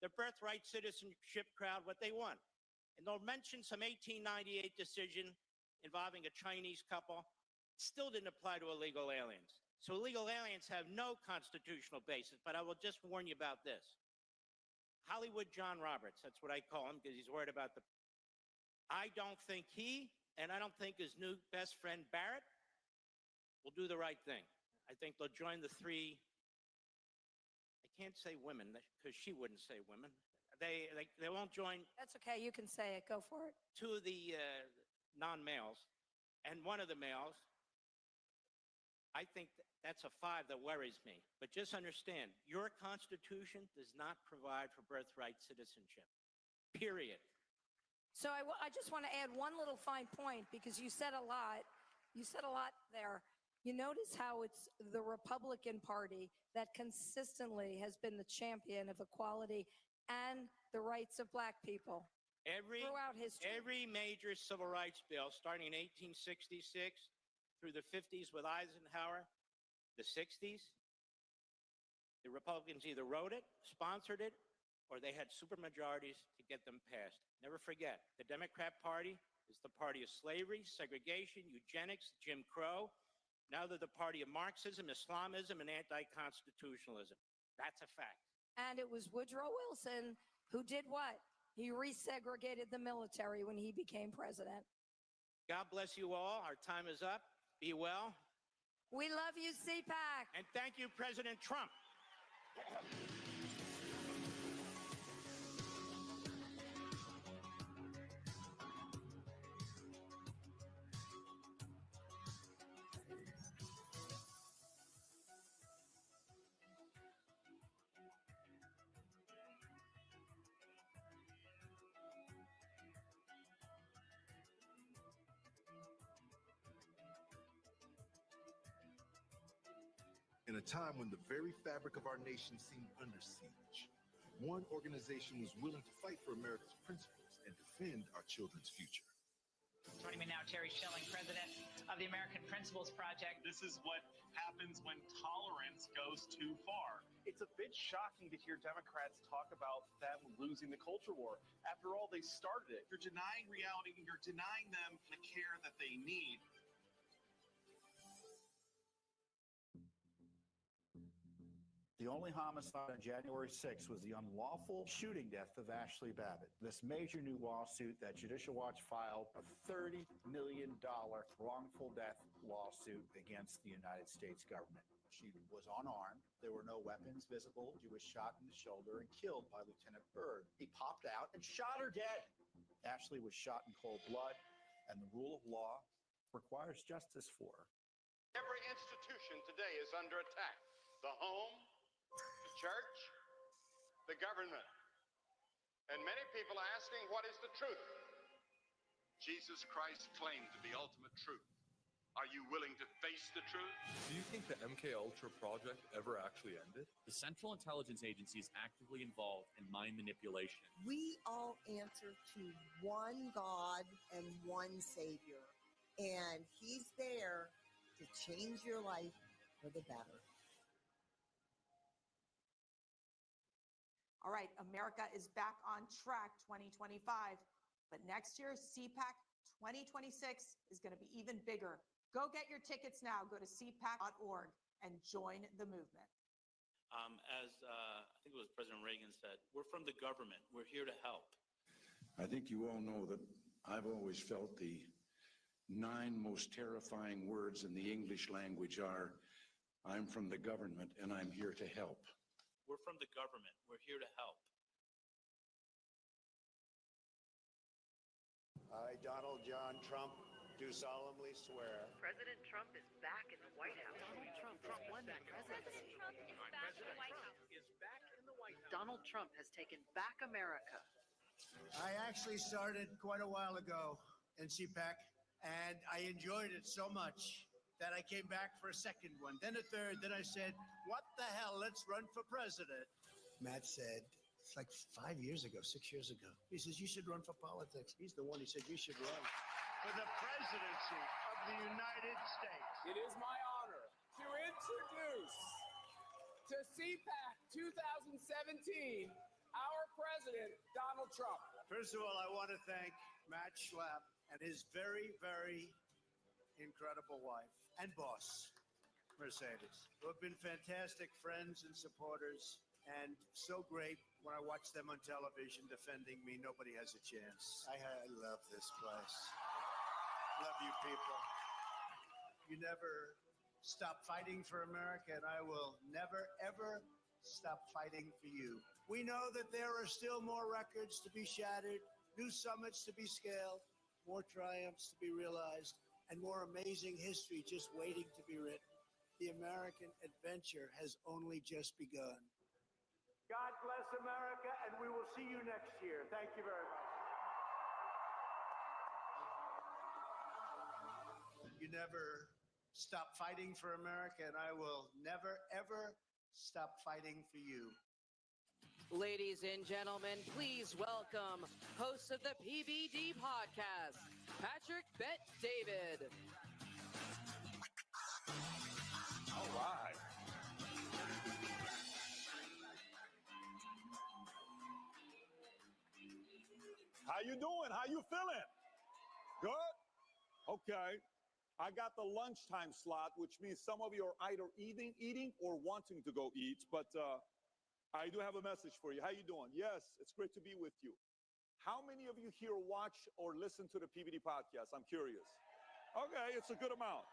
the birthright citizenship crowd what they want. And they'll mention some 1898 decision involving a Chinese couple. Still didn't apply to illegal aliens. So illegal aliens have no constitutional basis, but I will just warn you about this. Hollywood John Roberts. That's what I call him because he's worried about the. I don't think he, and I don't think his new best friend Barrett will do the right thing. I think they'll join the three. I can't say women because she wouldn't say women. They won't join. That's okay. You can say it. Go for it. Two of the non-males and one of the males. I think that's a five that worries me. But just understand, your Constitution does not provide for birthright citizenship. Period. So I just want to add one little fine point because you said a lot. You said a lot there. You notice how it's the Republican Party that consistently has been the champion of equality and the rights of Black people throughout history. Every major civil rights bill, starting in 1866 through the 50s with Eisenhower, the 60s, the Republicans either wrote it, sponsored it, or they had supermajorities to get them passed. Never forget, the Democrat Party is the party of slavery, segregation, eugenics, Jim Crow. Now they're the party of Marxism, Islamism, and anti-constitutionalism. That's a fact. And it was Woodrow Wilson who did what? He resegregated the military when he became president. God bless you all. Our time is up. Be well. We love you, CPAC. And thank you, President Trump. In a time when the very fabric of our nation seemed under siege, one organization was willing to fight for America's principles and defend our children's future. Joining me now, Terry Schilling, president of the American Principles Project. This is what happens when tolerance goes too far. It's a bit shocking to hear Democrats talk about them losing the culture war. After all, they started it. You're denying reality. You're denying them the care that they need. The only homicide on January 6th was the unlawful shooting death of Ashley Babbitt. This major new lawsuit that Judicial Watch filed, a $30 million wrongful death lawsuit against the United States government. She was unarmed. There were no weapons visible. She was shot in the shoulder and killed by Lieutenant Byrd. He popped out and shot her dead. Ashley was shot in cold blood, and the rule of law requires justice for her. Every institution today is under attack. The home, the church, the government. And many people are asking, what is the truth? Jesus Christ claimed to be ultimate truth. Are you willing to face the truth? Do you think the MK Ultra project ever actually ended? The Central Intelligence Agency is actively involved in mind manipulation. We all answer to one God and one Savior, and He's there to change your life for the better. All right, America is back on track 2025, but next year's CPAC 2026 is going to be even bigger. Go get your tickets now. Go to cpac.org and join the movement. As I think it was President Reagan said, we're from the government. We're here to help. I think you all know that I've always felt the 9 most terrifying words in the English language are, I'm from the government and I'm here to help. We're from the government. We're here to help. I, Donald John Trump, do solemnly swear. President Trump is back in the White House. Donald Trump won the presidency. Donald Trump has taken back America. I actually started quite a while ago in CPAC, and I enjoyed it so much that I came back for a second one, then a third, then I said, what the hell, let's run for president. Matt said, it's like 5 years ago, 6 years ago. He says, you should run for politics. He's the one who said, you should run for the presidency of the United States. It is my honor to introduce to CPAC 2017 our president, Donald Trump. First of all, I want to thank Matt Schlapp and his very, very incredible wife and boss, Mercedes, who have been fantastic friends and supporters and so great when I watch them on television defending me. Nobody has a chance. I love this place. Love you people. You never stop fighting for America, and I will never, ever stop fighting for you. We know that there are still more records to be shattered, new summits to be scaled, more triumphs to be realized, and more amazing history just waiting to be written. The American adventure has only just begun. God bless America, and we will see you next year. Thank you very much. You never stop fighting for America, and I will never, ever stop fighting for you. Ladies and gentlemen, please welcome host of the PBD podcast, Patrick Bet David. All right. How you doing? How you feeling? Good? Okay. I got the lunchtime slot, which means some of you are either eating or wanting to go eat, but I do have a message for you. How you doing? Yes, it's great to be with you. How many of you here watch or listen to the PBD podcast? I'm curious. Okay, it's a good amount.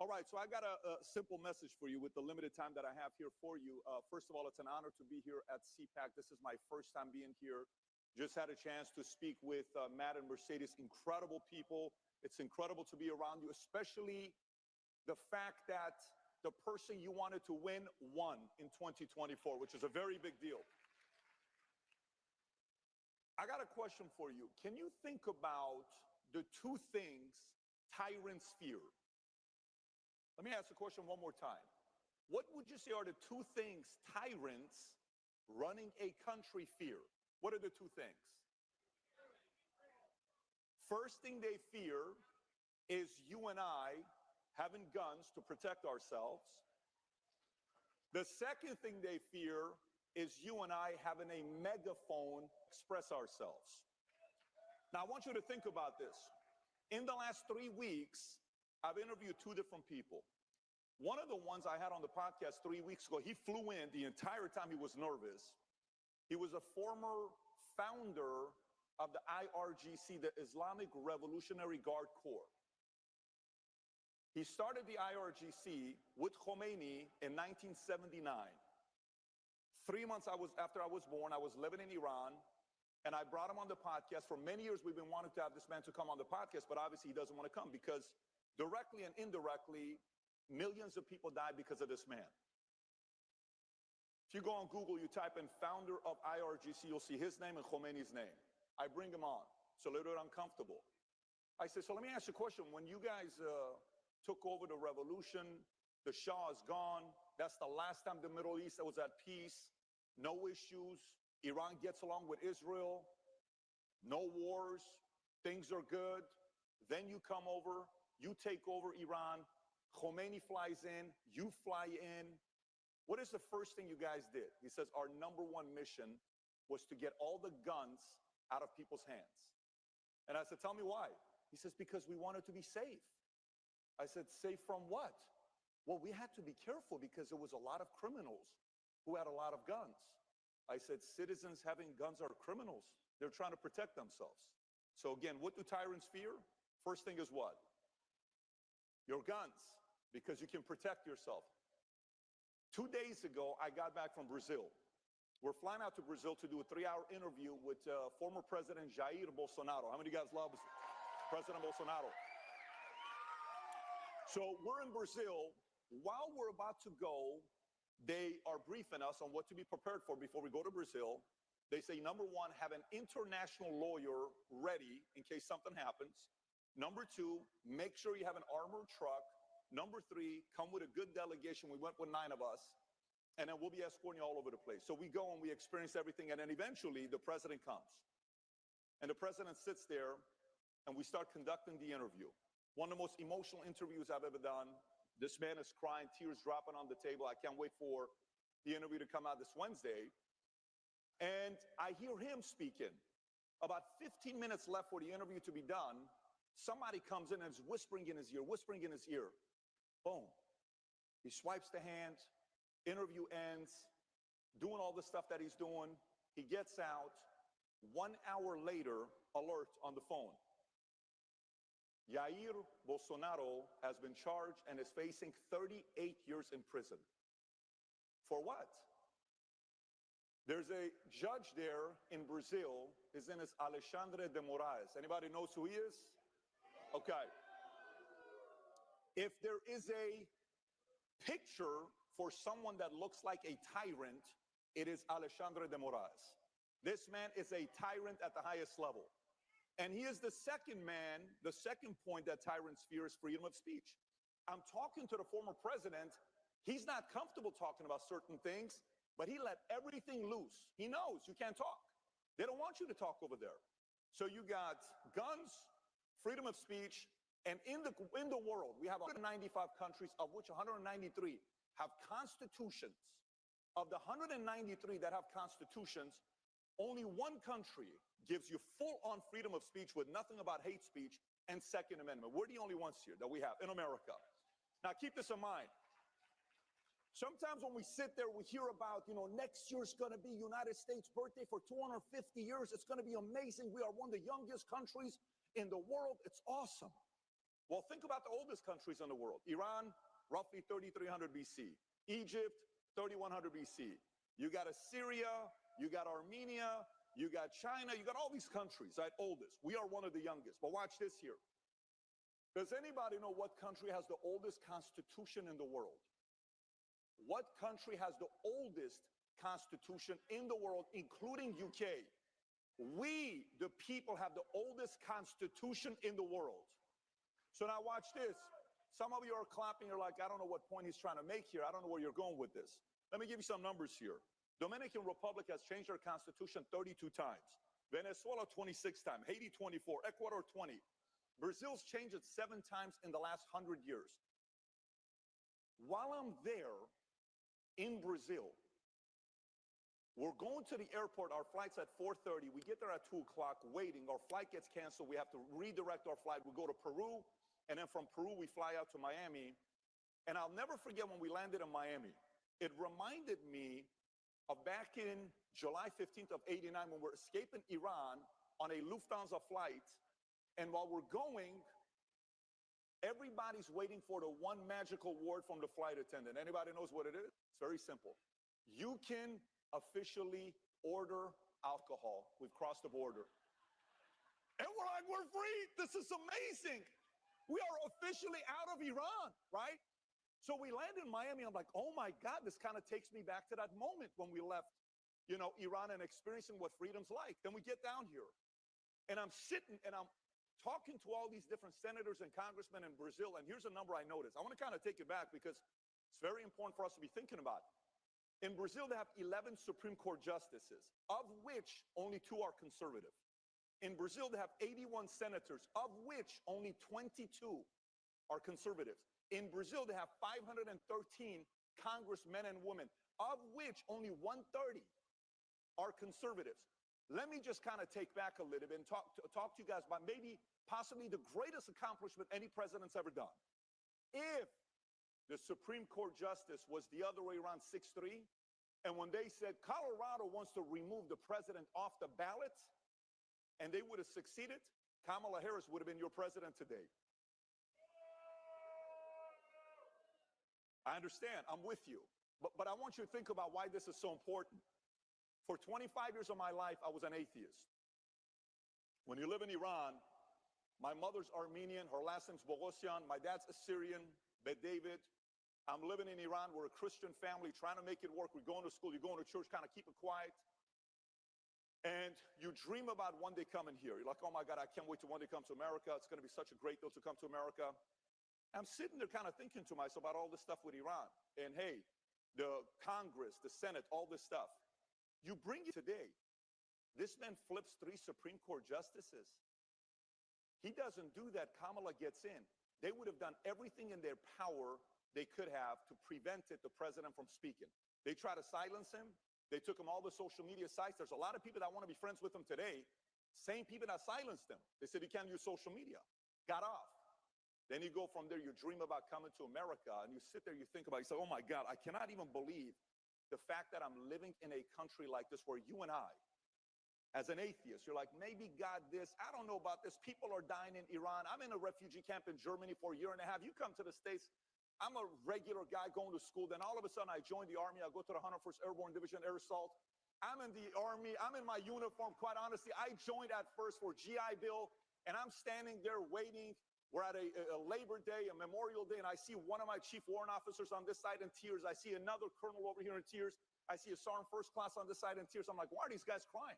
All right, so I got a simple message for you with the limited time that I have here for you. First of all, it's an honor to be here at CPAC. This is my first time being here. Just had a chance to speak with Matt and Mercedes, incredible people. It's incredible to be around you, especially the fact that the person you wanted to win won in 2024, which is a very big deal. I got a question for you. Can you think about the two things tyrants fear? Let me ask the question one more time. What would you say are the two things tyrants running a country fear? What are the two things? First thing they fear is you and I having guns to protect ourselves. The second thing they fear is you and I having a megaphone to express ourselves. Now, I want you to think about this. In the last 3 weeks, I've interviewed two different people. One of the ones I had on the podcast 3 weeks ago, he flew in the entire time he was nervous. He was a former founder of the IRGC, the Islamic Revolutionary Guard Corps. He started the IRGC with Khomeini in 1979. 3 months after I was born, I was living in Iran, and I brought him on the podcast. For many years, we've been wanting to have this man to come on the podcast, but obviously he doesn't want to come because directly and indirectly, millions of people died because of this man. If you go on Google, you type in founder of IRGC, you'll see his name and Khomeini's name. I bring him on. It's a little bit uncomfortable. I said, so let me ask you a question. When you guys took over the revolution, the Shah is gone. That's the last time the Middle East was at peace. No issues. Iran gets along with Israel. No wars. Things are good. Then you come over. You take over Iran. Khomeini flies in. You fly in. What is the first thing you guys did? He says, our number one mission was to get all the guns out of people's hands. And I said, tell me why. He says, because we wanted to be safe. I said, safe from what? Well, we had to be careful because there was a lot of criminals who had a lot of guns. I said, citizens having guns are criminals. They're trying to protect themselves. So again, what do tyrants fear? First thing is what? Your guns, because you can protect yourself. 2 days ago, I got back from Brazil. We're flying out to Brazil to do a 3-hour interview with former President Jair Bolsonaro. How many of you guys love President Bolsonaro? So we're in Brazil. While we're about to go, they are briefing us on what to be prepared for before we go to Brazil. They say, number one, have an international lawyer ready in case something happens. Number two, make sure you have an armored truck. Number three, come with a good delegation. We went with 9 of us. And then we'll be escorting you all over the place. So we go and we experience everything. And then eventually the president comes. And the president sits there and we start conducting the interview. One of the most emotional interviews I've ever done. This man is crying, tears dropping on the table. I can't wait for the interview to come out this Wednesday. And I hear him speaking. About 15 minutes left for the interview to be done. Somebody comes in and is whispering in his ear, Boom. He swipes the hand. Interview ends. doing all the stuff that he's doing. He gets out. 1 hour later, alert on the phone. Jair Bolsonaro has been charged and is facing 38 years in prison. For what? There's a judge there in Brazil. His name is Alexandre de Moraes. Anybody knows who he is? Okay. If there is a picture for someone that looks like a tyrant, it is Alexandre de Moraes. This man is a tyrant at the highest level. And he is the second man, the second point that tyrants fear is freedom of speech. I'm talking to the former president. He's not comfortable talking about certain things, but he let everything loose. He knows you can't talk. They don't want you to talk over there. So you got guns, freedom of speech, and in the world, we have 195 countries, of which 193 have constitutions. Of the 193 that have constitutions, only one country gives you full-on freedom of speech with nothing about hate speech and Second Amendment. We're the only ones here that we have in America. Now, keep this in mind. Sometimes when we sit there, we hear about, next year's going to be United States birthday for 250 years. It's going to be amazing. We are one of the youngest countries in the world. It's awesome. Well, think about the oldest countries in the world. Iran, roughly 3300 BC. Egypt, 3100 BC. You got Assyria, you got Armenia, you got China, you got all these countries, right? Oldest. We are one of the youngest. But watch this here. Does anybody know what country has the oldest constitution in the world? What country has the oldest constitution in the world, including UK? We, the people, have the oldest constitution in the world. So now watch this. Some of you are clapping. You're like, I don't know what point he's trying to make here. I don't know where you're going with this. Let me give you some numbers here. Dominican Republic has changed their constitution 32 times. Venezuela 26 times. Haiti 24. Ecuador 20. Brazil's changed it 7 times in the last 100 years. While I'm there, in Brazil, we're going to the airport. Our flight's at 4:30. We get there at 2 o'clock waiting. Our flight gets canceled. We have to redirect our flight. We go to Peru, and then from Peru, we fly out to Miami. And I'll never forget when we landed in Miami. It reminded me of back in July 15th of 89 when we're escaping Iran on a Lufthansa flight. And while we're going, everybody's waiting for the one magical word from the flight attendant. Anybody knows what it is? It's very simple. You can officially order alcohol. We've crossed the border. And we're like, we're free. This is amazing. We are officially out of Iran, right? So we land in Miami. I'm like, oh my God, this kind of takes me back to that moment when we left, Iran and experiencing what freedom's like. Then we get down here. And I'm sitting and I'm talking to all these different senators and congressmen in Brazil, and here's a number I noticed. I want to kind of take it back because it's very important for us to be thinking about. In Brazil, they have 11 Supreme Court justices, of which only 2 are conservative. In Brazil, they have 81 senators, of which only 22 are conservatives. In Brazil, they have 513 congressmen and women, of which only 130 are conservatives. Let me just kind of take back a little bit and talk to you guys about maybe possibly the greatest accomplishment any president's ever done. If the Supreme Court justice was the other way around, 6-3, and when they said Colorado wants to remove the president off the ballot, and they would have succeeded, Kamala Harris would have been your president today. I understand. I'm with you. But I want you to think about why this is so important. For 25 years of my life, I was an atheist. When you live in Iran, my mother's Armenian, her last name's Bogosian, my dad's Assyrian, Bet David. I'm living in Iran. We're a Christian family trying to make it work. We're going to school, you're going to church, kind of keep it quiet. And you dream about one day coming here. You're like, oh my God, I can't wait to one day come to America. It's going to be such a great deal to come to America. I'm sitting there kind of thinking to myself about all this stuff with Iran. And hey, the Congress, the Senate, all this stuff. You bring it today. This man flips 3 Supreme Court justices. He doesn't do that. Kamala gets in. They would have done everything in their power they could have to prevent the president from speaking. They try to silence him. They took him all the social media sites. There's a lot of people that want to be friends with him today. Same people that silenced him. They said, you can't use social media. Got off. Then you go from there, you dream about coming to America, and you sit there, you think about it, you say, oh my God, I cannot even believe the fact that I'm living in a country like this where you and I, as an atheist, you're like, maybe God this, I don't know about this. People are dying in Iran. I'm in a refugee camp in Germany for a year and a half. You come to the States, I'm a regular guy going to school. Then all of a sudden I join the Army. I go to the 101st Airborne Division Air Assault. I'm in the Army. I'm in my uniform. Quite honestly, I joined at first for GI Bill, and I'm standing there waiting. We're at a Labor Day, a Memorial Day, and I see one of my chief warrant officers on this side in tears. I see another colonel over here in tears. I see a sergeant first class on this side in tears. I'm like, why are these guys crying?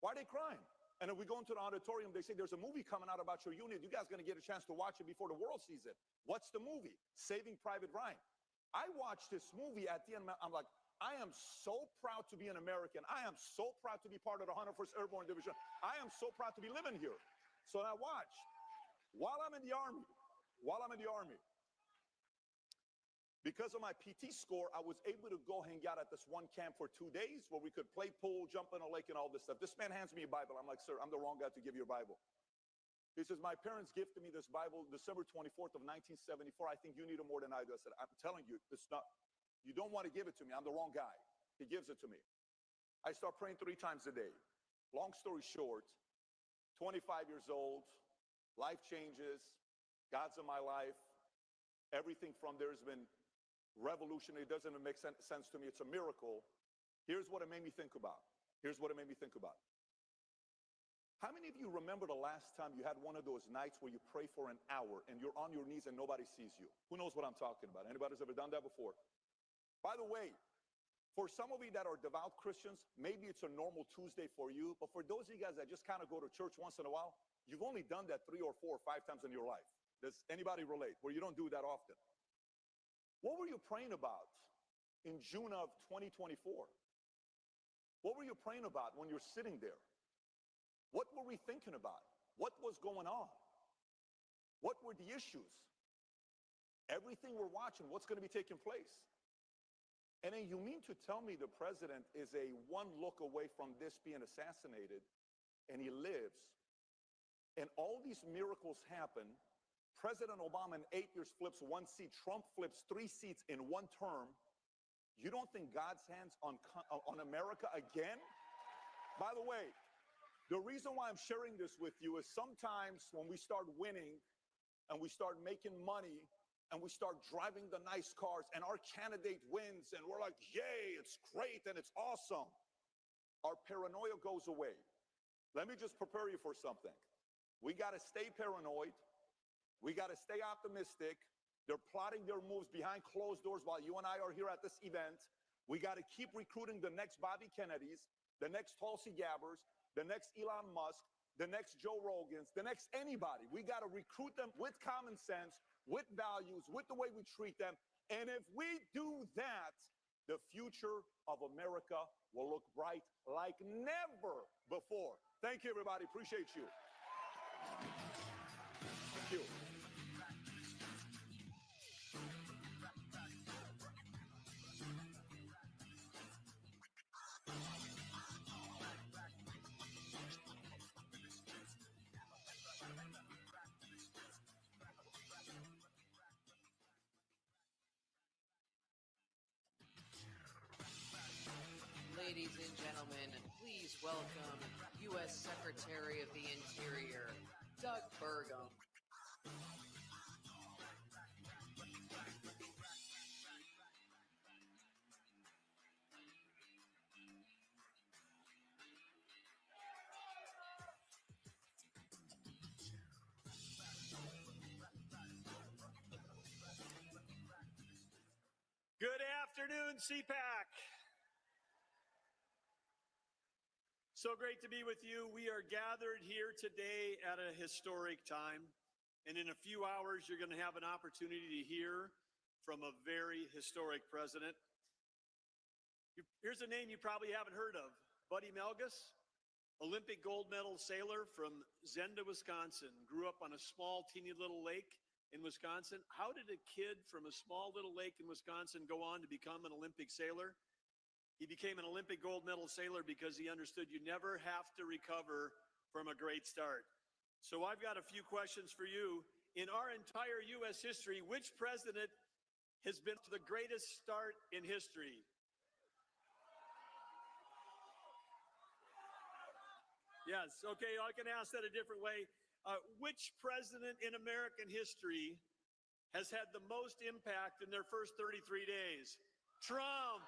Why are they crying? And if we go into the auditorium, they say, there's a movie coming out about your unit. You guys going to get a chance to watch it before the world sees it. What's the movie? Saving Private Ryan. I watched this movie at the end. I'm like, I am so proud to be an American. I am so proud to be part of the 101st Airborne Division. I am so proud to be living here. So I watched. While I'm in the Army, because of my PT score, I was able to go hang out at this one camp for 2 days where we could play pool, jump in a lake, and all this stuff. This man hands me a Bible. I'm like, sir, I'm the wrong guy to give you a Bible. He says, my parents gifted me this Bible December 24th of 1974. I think you need it more than I do. I said, I'm telling you, it's not, you don't want to give it to me. I'm the wrong guy. He gives it to me. I start praying 3 times a day. Long story short, 25 years old, life changes, God's in my life. Everything from there has been revolutionary. It doesn't even make sense to me. It's a miracle. Here's what it made me think about. How many of you remember the last time you had one of those nights where you pray for an hour and you're on your knees and nobody sees you? Who knows what I'm talking about? Anybody's ever done that before? By the way, for some of you that are devout Christians, maybe it's a normal Tuesday for you, but for those of you guys that just kind of go to church once in a while, you've only done that 3 or 4 or 5 times in your life. Does anybody relate where you don't do that often? What were you praying about in June of 2024? What were you praying about when you're sitting there? What were we thinking about? What was going on? What were the issues? Everything we're watching, what's going to be taking place? And then you mean to tell me the president is a one look away from this being assassinated, and he lives, and all these miracles happen. President Obama in 8 years flips 1 seat. Trump flips 3 seats in 1 term. You don't think God's hands on America again? By the way, the reason why I'm sharing this with you is sometimes when we start winning and we start making money and we start driving the nice cars and our candidate wins and we're like, yay, it's great and it's awesome, our paranoia goes away. Let me just prepare you for something. We got to stay paranoid. We got to stay optimistic. They're plotting their moves behind closed doors while you and I are here at this event. We got to keep recruiting the next Bobby Kennedys, the next Tulsi Gabbers, the next Elon Musk, the next Joe Rogans, the next anybody. We got to recruit them with common sense, with values, with the way we treat them. And if we do that, the future of America will look bright like never before. Thank you, everybody. Appreciate you. Thank you. Ladies and gentlemen, please welcome U.S. Secretary of the Interior, Doug Burgum. Good afternoon, CPAC. So great to be with you. We are gathered here today at a historic time, and in a few hours, you're going to have an opportunity to hear from a very historic president. Here's a name you probably haven't heard of, Buddy Melgus, Olympic gold medal sailor from Zenda, Wisconsin, grew up on a small, teeny little lake in Wisconsin. How did a kid from a small little lake in Wisconsin go on to become an Olympic sailor? He became an Olympic gold medal sailor because he understood you never have to recover from a great start. So I've got a few questions for you. In our entire U.S. history, which president has been to the greatest start in history? Yes, okay, I can ask that a different way. Which president in American history has had the most impact in their first 33 days? Trump.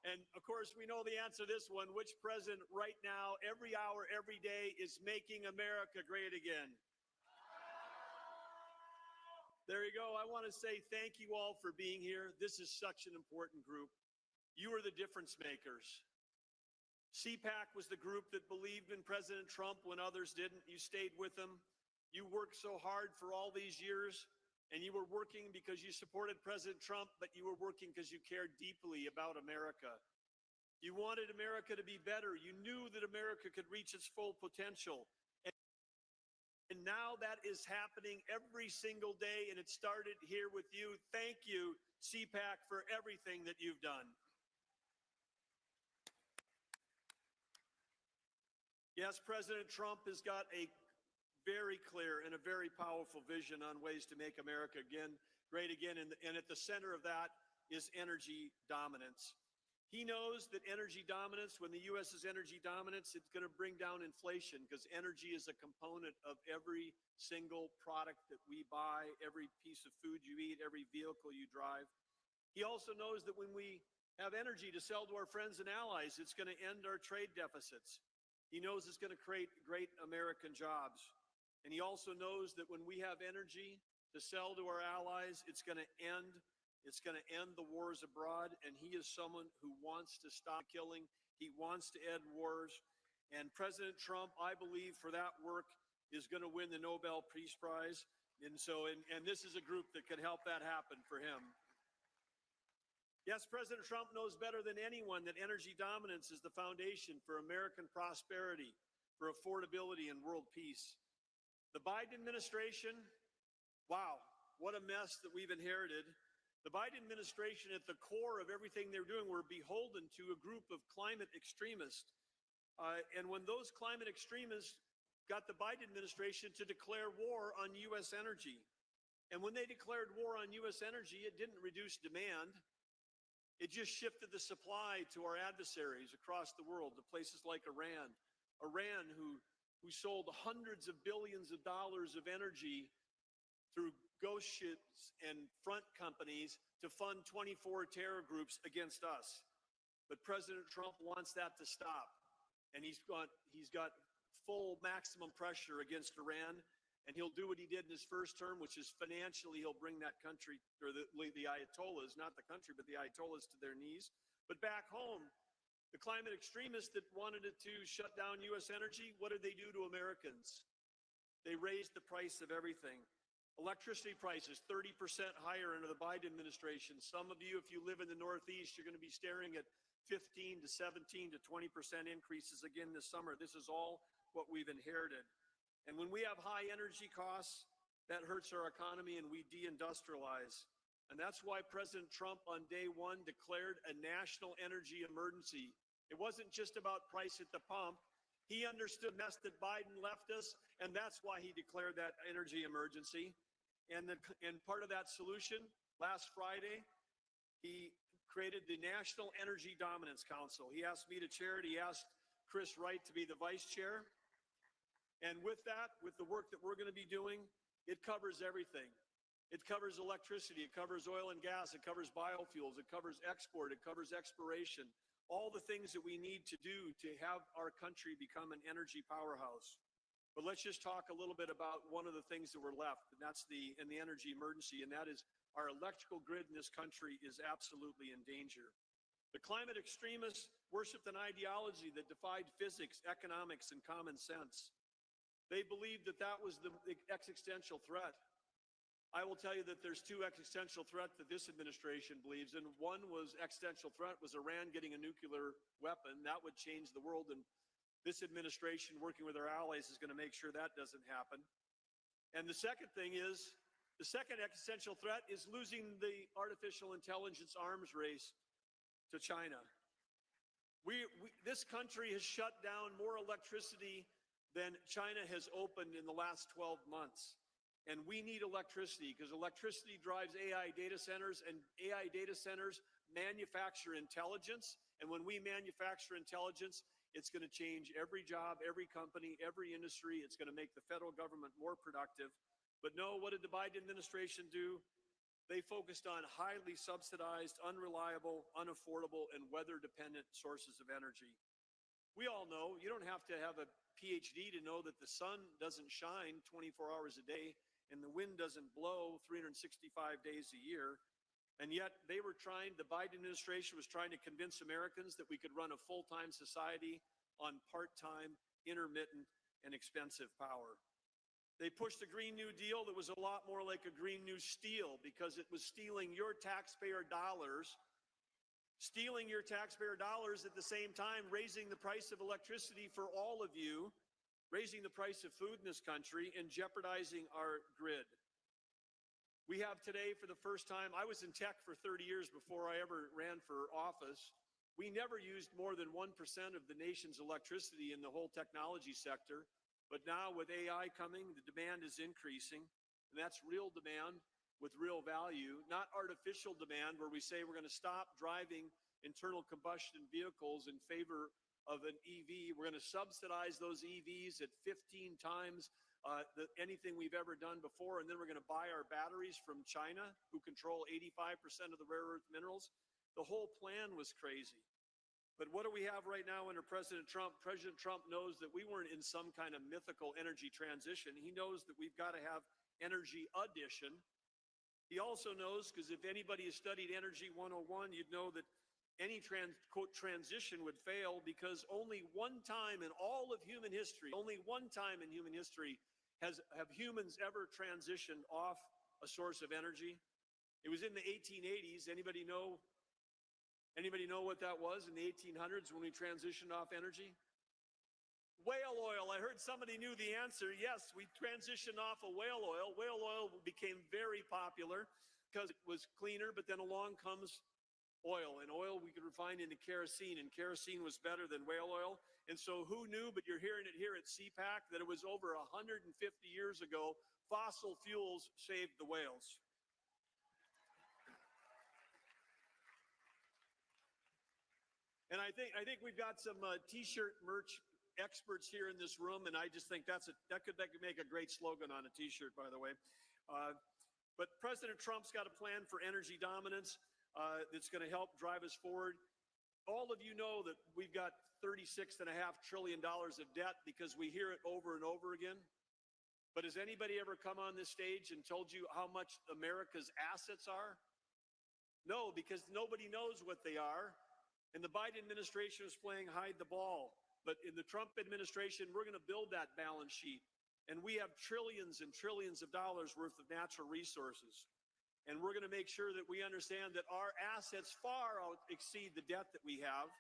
And of course, we know the answer to this one. Which president right now, every hour, every day, is making America great again? There you go. I want to say thank you all for being here. This is such an important group. You are the difference makers. CPAC was the group that believed in President Trump when others didn't. You stayed with him. You worked so hard for all these years, and you were working because you supported President Trump, but you were working because you cared deeply about America. You wanted America to be better. You knew that America could reach its full potential. And now that is happening every single day, and it started here with you. Thank you, CPAC, for everything that you've done. Yes, President Trump has got a very clear and a very powerful vision on ways to make America great again. And at the center of that is energy dominance. He knows that energy dominance, when the U.S. is energy dominance, it's going to bring down inflation because energy is a component of every single product that we buy, every piece of food you eat, every vehicle you drive. He also knows that when we have energy to sell to our friends and allies, it's going to end our trade deficits. He knows it's going to create great American jobs. And he also knows that when we have energy to sell to our allies, it's going to end the wars abroad. And he is someone who wants to stop killing. He wants to end wars. And President Trump, I believe, for that work, is going to win the Nobel Peace Prize. And this is a group that could help that happen for him. Yes, President Trump knows better than anyone that energy dominance is the foundation for American prosperity, for affordability, and world peace. The Biden administration, wow, what a mess that we've inherited. The Biden administration, at the core of everything they're doing, we're beholden to a group of climate extremists. And when those climate extremists got the Biden administration to declare war on U.S. energy, and when they declared war on U.S. energy, it didn't reduce demand. It just shifted the supply to our adversaries across the world, to places like Iran. Iran, who sold hundreds of billions of dollars of energy through ghost ships and front companies to fund 24 terror groups against us. But President Trump wants that to stop. And he's got full maximum pressure against Iran. And he'll do what he did in his first term, which is financially he'll bring that country, or the Ayatollahs, not the country, but the Ayatollahs to their knees. But back home, the climate extremists that wanted it to shut down U.S. energy, what did they do to Americans? They raised the price of everything. Electricity prices 30% higher under the Biden administration. Some of you, if you live in the Northeast, you're going to be staring at 15 to 17 to 20% increases again this summer. This is all what we've inherited. And when we have high energy costs, that hurts our economy and we deindustrialize. And that's why President Trump on day one declared a national energy emergency. It wasn't just about price at the pump. He understood the mess that Biden left us, and that's why he declared that energy emergency. And part of that solution, last Friday, he created the National Energy Dominance Council. He asked me to chair it. He asked Chris Wright to be the vice chair. And with that, with the work that we're going to be doing, it covers everything. It covers electricity, it covers oil and gas, it covers biofuels, it covers export, it covers exploration, all the things that we need to do to have our country become an energy powerhouse. But let's just talk a little bit about one of the things that were left, and that's the energy emergency, and that is our electrical grid in this country is absolutely in danger. The climate extremists worshiped an ideology that defied physics, economics, and common sense. They believed that that was the existential threat. I will tell you that there's two existential threats that this administration believes in. One was existential threat was Iran getting a nuclear weapon. That would change the world, and this administration, working with our allies, is going to make sure that doesn't happen. And the second thing is, the second existential threat is losing the artificial intelligence arms race to China. This country has shut down more electricity than China has opened in the last 12 months. And we need electricity because electricity drives AI data centers, and AI data centers manufacture intelligence. And when we manufacture intelligence, It's going to change every job, every company, every industry. It's going to make the federal government more productive. But no, what did the Biden administration do? They focused on highly subsidized, unreliable, unaffordable, and weather-dependent sources of energy. We all know, you don't have to have a PhD to know that the sun doesn't shine 24 hours a day and the wind doesn't blow 365 days a year. And yet the Biden administration was trying to convince Americans that we could run a full-time society on part-time, intermittent, and expensive power. They pushed a Green New Deal that was a lot more like a Green New Steel because it was stealing your taxpayer dollars at the same time, raising the price of electricity for all of you, raising the price of food in this country, and jeopardizing our grid. We have today, for the first time, I was in tech for 30 years before I ever ran for office. We never used more than 1% of the nation's electricity in the whole technology sector. But now with AI coming, the demand is increasing, and that's real demand with real value, not artificial demand where we say we're going to stop driving internal combustion vehicles in favor of an EV. We're going to subsidize those EVs at 15 times anything we've ever done before, and then we're going to buy our batteries from China, who control 85% of the rare earth minerals. The whole plan was crazy. But what do we have right now under President Trump? President Trump knows that we weren't in some kind of mythical energy transition. He knows that we've got to have energy addition. He also knows, because if anybody has studied Energy 101, you'd know that any quote, transition would fail because only one time in all of human history, have humans ever transitioned off a source of energy. It was in the 1880s. Anybody know what that was in the 1800s when we transitioned off energy? Whale oil. I heard somebody knew the answer. Yes, we transitioned off of whale oil. Whale oil became very popular because it was cleaner, but then along comes oil, and oil we could refine into kerosene, and kerosene was better than whale oil. And so who knew, but you're hearing it here at CPAC, that it was over 150 years ago, fossil fuels saved the whales. And I think we've got some T-shirt merch experts here in this room, and I just think that could make a great slogan on a T-shirt, by the way. But President Trump's got a plan for energy dominance that's going to help drive us forward. All of you know that we've got $36.5 trillion of debt because we hear it over and over again. But has anybody ever come on this stage and told you how much America's assets are? No, because nobody knows what they are. And the Biden administration is playing hide the ball. But in the Trump administration, we're going to build that balance sheet. And we have trillions and trillions of dollars worth of natural resources. And we're going to make sure that we understand that our assets far exceed the debt that we have.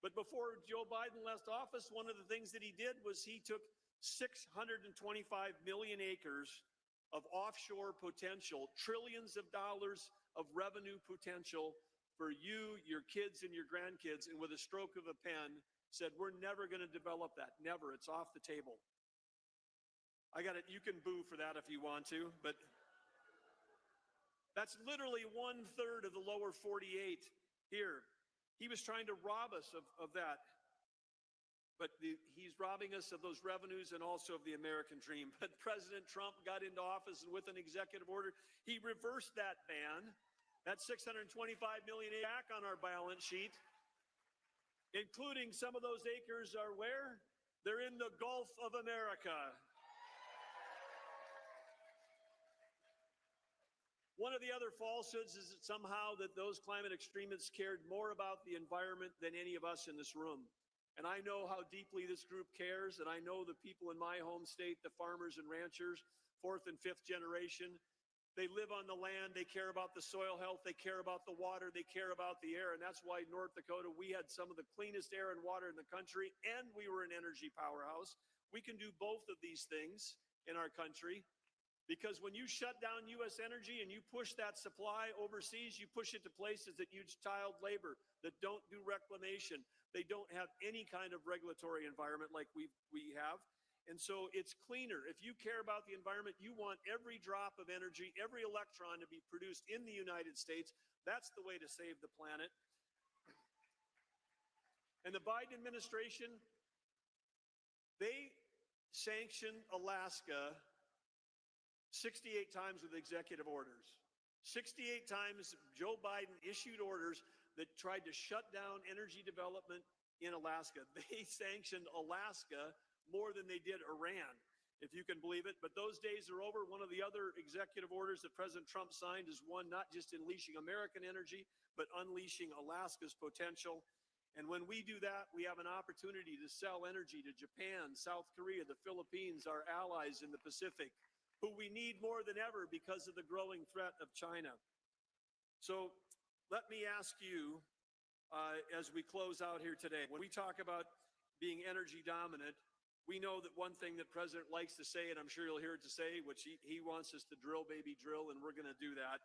But before Joe Biden left office, one of the things that he did was he took 625 million acres of offshore potential, trillions of dollars of revenue potential for you, your kids, and your grandkids, and with a stroke of a pen said, we're never going to develop that. Never. It's off the table. I got it. You can boo for that if you want to, but that's literally 1/3 of the lower 48 here. He was trying to rob us of that. But he's robbing us of those revenues and also of the American dream. But President Trump got into office, and with an executive order, he reversed that ban. That $625 million back on our balance sheet, including some of those acres are where? They're in the Gulf of America. One of the other falsehoods is that somehow that those climate extremists cared more about the environment than any of us in this room. And I know how deeply this group cares, and I know the people in my home state, the farmers and ranchers, 4th and 5th generation, they live on the land, they care about the soil health, they care about the water, they care about the air, and that's why North Dakota, we had some of the cleanest air and water in the country, and we were an energy powerhouse. We can do both of these things in our country, because when you shut down U.S. energy and you push that supply overseas, you push it to places that use child labor, that don't do reclamation, they don't have any kind of regulatory environment like we have. And so it's cleaner. If you care about the environment, you want every drop of energy, every electron to be produced in the United States. That's the way to save the planet. And the Biden administration, they sanctioned Alaska 68 times with executive orders. 68 times Joe Biden issued orders that tried to shut down energy development in Alaska. They sanctioned Alaska more than they did Iran, if you can believe it. But those days are over. One of the other executive orders that President Trump signed is one not just unleashing American energy, but unleashing Alaska's potential. And when we do that, we have an opportunity to sell energy to Japan, South Korea, the Philippines, our allies in the Pacific, who we need more than ever because of the growing threat of China. So let me ask you, as we close out here today, when we talk about being energy dominant, we know that one thing that President likes to say, and I'm sure you'll hear it to say, which he wants us to drill, baby, drill, and we're going to do that.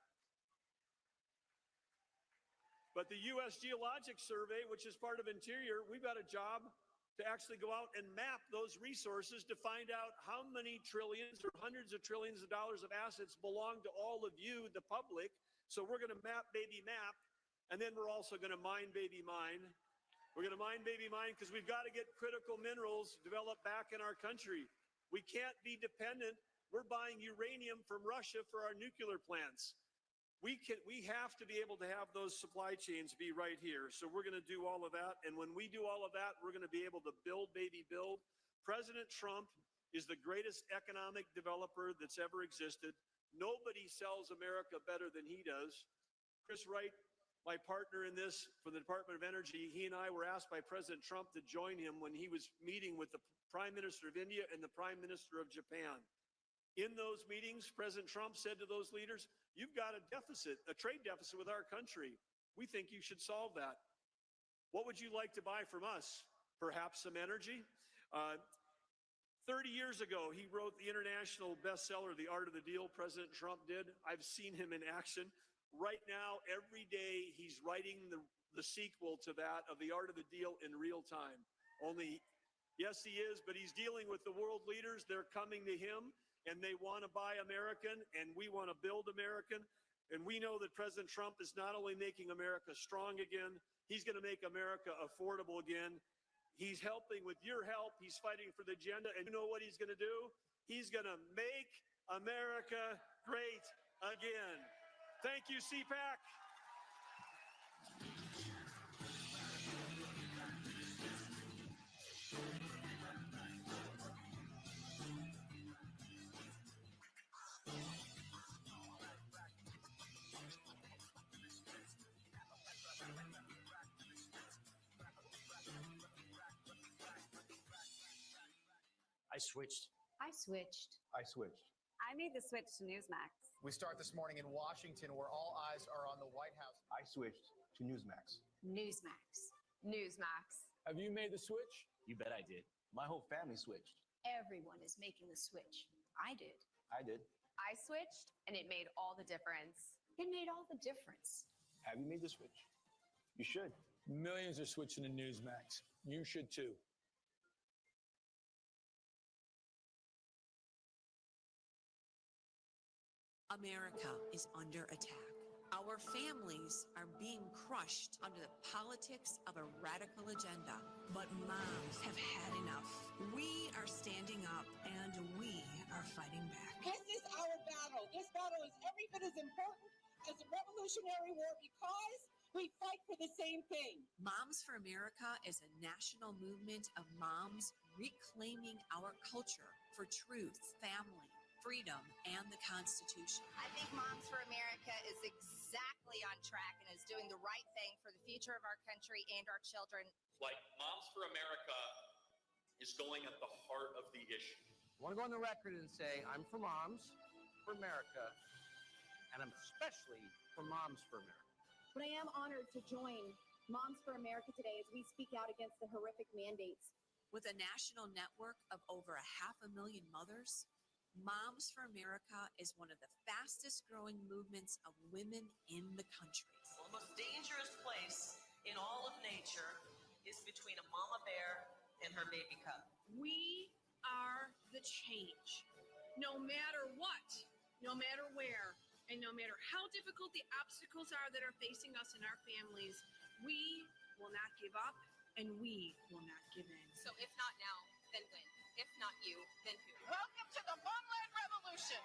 But the U.S. Geologic Survey, which is part of Interior, we've got a job to actually go out and map those resources to find out how many trillions or hundreds of trillions of dollars of assets belong to all of you, the public. So we're going to map, baby, map, and then we're also going to mine, baby, mine. We're going to mine, baby, mine, because we've got to get critical minerals developed back in our country. We can't be dependent. We're buying uranium from Russia for our nuclear plants. We have to be able to have those supply chains be right here. So we're going to do all of that. And when we do all of that, we're going to be able to build, baby, build. President Trump is the greatest economic developer that's ever existed. Nobody sells America better than he does. Chris Wright, my partner in this from the Department of Energy, he and I were asked by President Trump to join him when he was meeting with the Prime Minister of India and the Prime Minister of Japan. In those meetings, President Trump said to those leaders, you've got a deficit, a trade deficit with our country. We think you should solve that. What would you like to buy from us? Perhaps some energy? 30 years ago, he wrote the international bestseller, The Art of the Deal, President Trump did. I've seen him in action. Right now, every day, he's writing the sequel to that of The Art of the Deal in real time. Only, yes, he is, but he's dealing with the world leaders. They're coming to him. And they want to buy American, and we want to build American. And we know that President Trump is not only making America strong again, he's going to make America affordable again. He's helping with your help. He's fighting for the agenda. And you know what he's going to do? He's going to make America great again. Thank you, CPAC. I switched. I switched. I switched. I made the switch to Newsmax. We start this morning in Washington, where all eyes are on the White House. I switched to Newsmax. Newsmax. Newsmax. Have you made the switch? You bet I did. My whole family switched. Everyone is making the switch. I did. I did. I switched, and it made all the difference. It made all the difference. Have you made the switch? You should. Millions are switching to Newsmax. You should too. America is under attack. Our families are being crushed under the politics of a radical agenda. But moms have had enough. We are standing up and we are fighting back. This is our battle. This battle is every bit as important as the Revolutionary War because we fight for the same thing. Moms for America is a national movement of moms reclaiming our culture for truth, family, freedom, and the Constitution. I think Moms for America is exactly on track and is doing the right thing for the future of our country and our children. Like, Moms for America is going at the heart of the issue. I want to go on the record and say I'm for Moms for America, and I'm especially for Moms for America. But I am honored to join Moms for America today as we speak out against the horrific mandates. With a national network of over 500,000 mothers, Moms for America is one of the fastest growing movements of women in the country. Well, the most dangerous place in all of nature is between a mama bear and her baby cub. We are the change. No matter what, no matter where, and no matter how difficult the obstacles are that are facing us and our families, we will not give up and we will not give in. So if not now, then when? If not you, then who? Welcome to the Momland Revolution.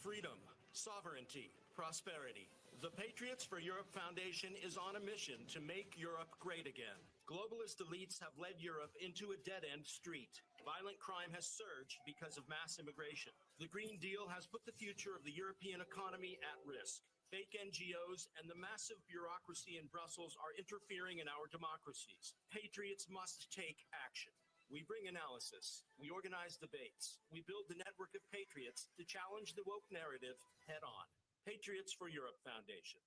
Freedom, sovereignty, prosperity. The Patriots for Europe Foundation is on a mission to make Europe great again. Globalist elites have led Europe into a dead-end street. Violent crime has surged because of mass immigration. The Green Deal has put the future of the European economy at risk. Fake NGOs and the massive bureaucracy in Brussels are interfering in our democracies. Patriots must take action. We bring analysis. We organize debates. We build the network of patriots to challenge the woke narrative head on. Patriots for Europe Foundation.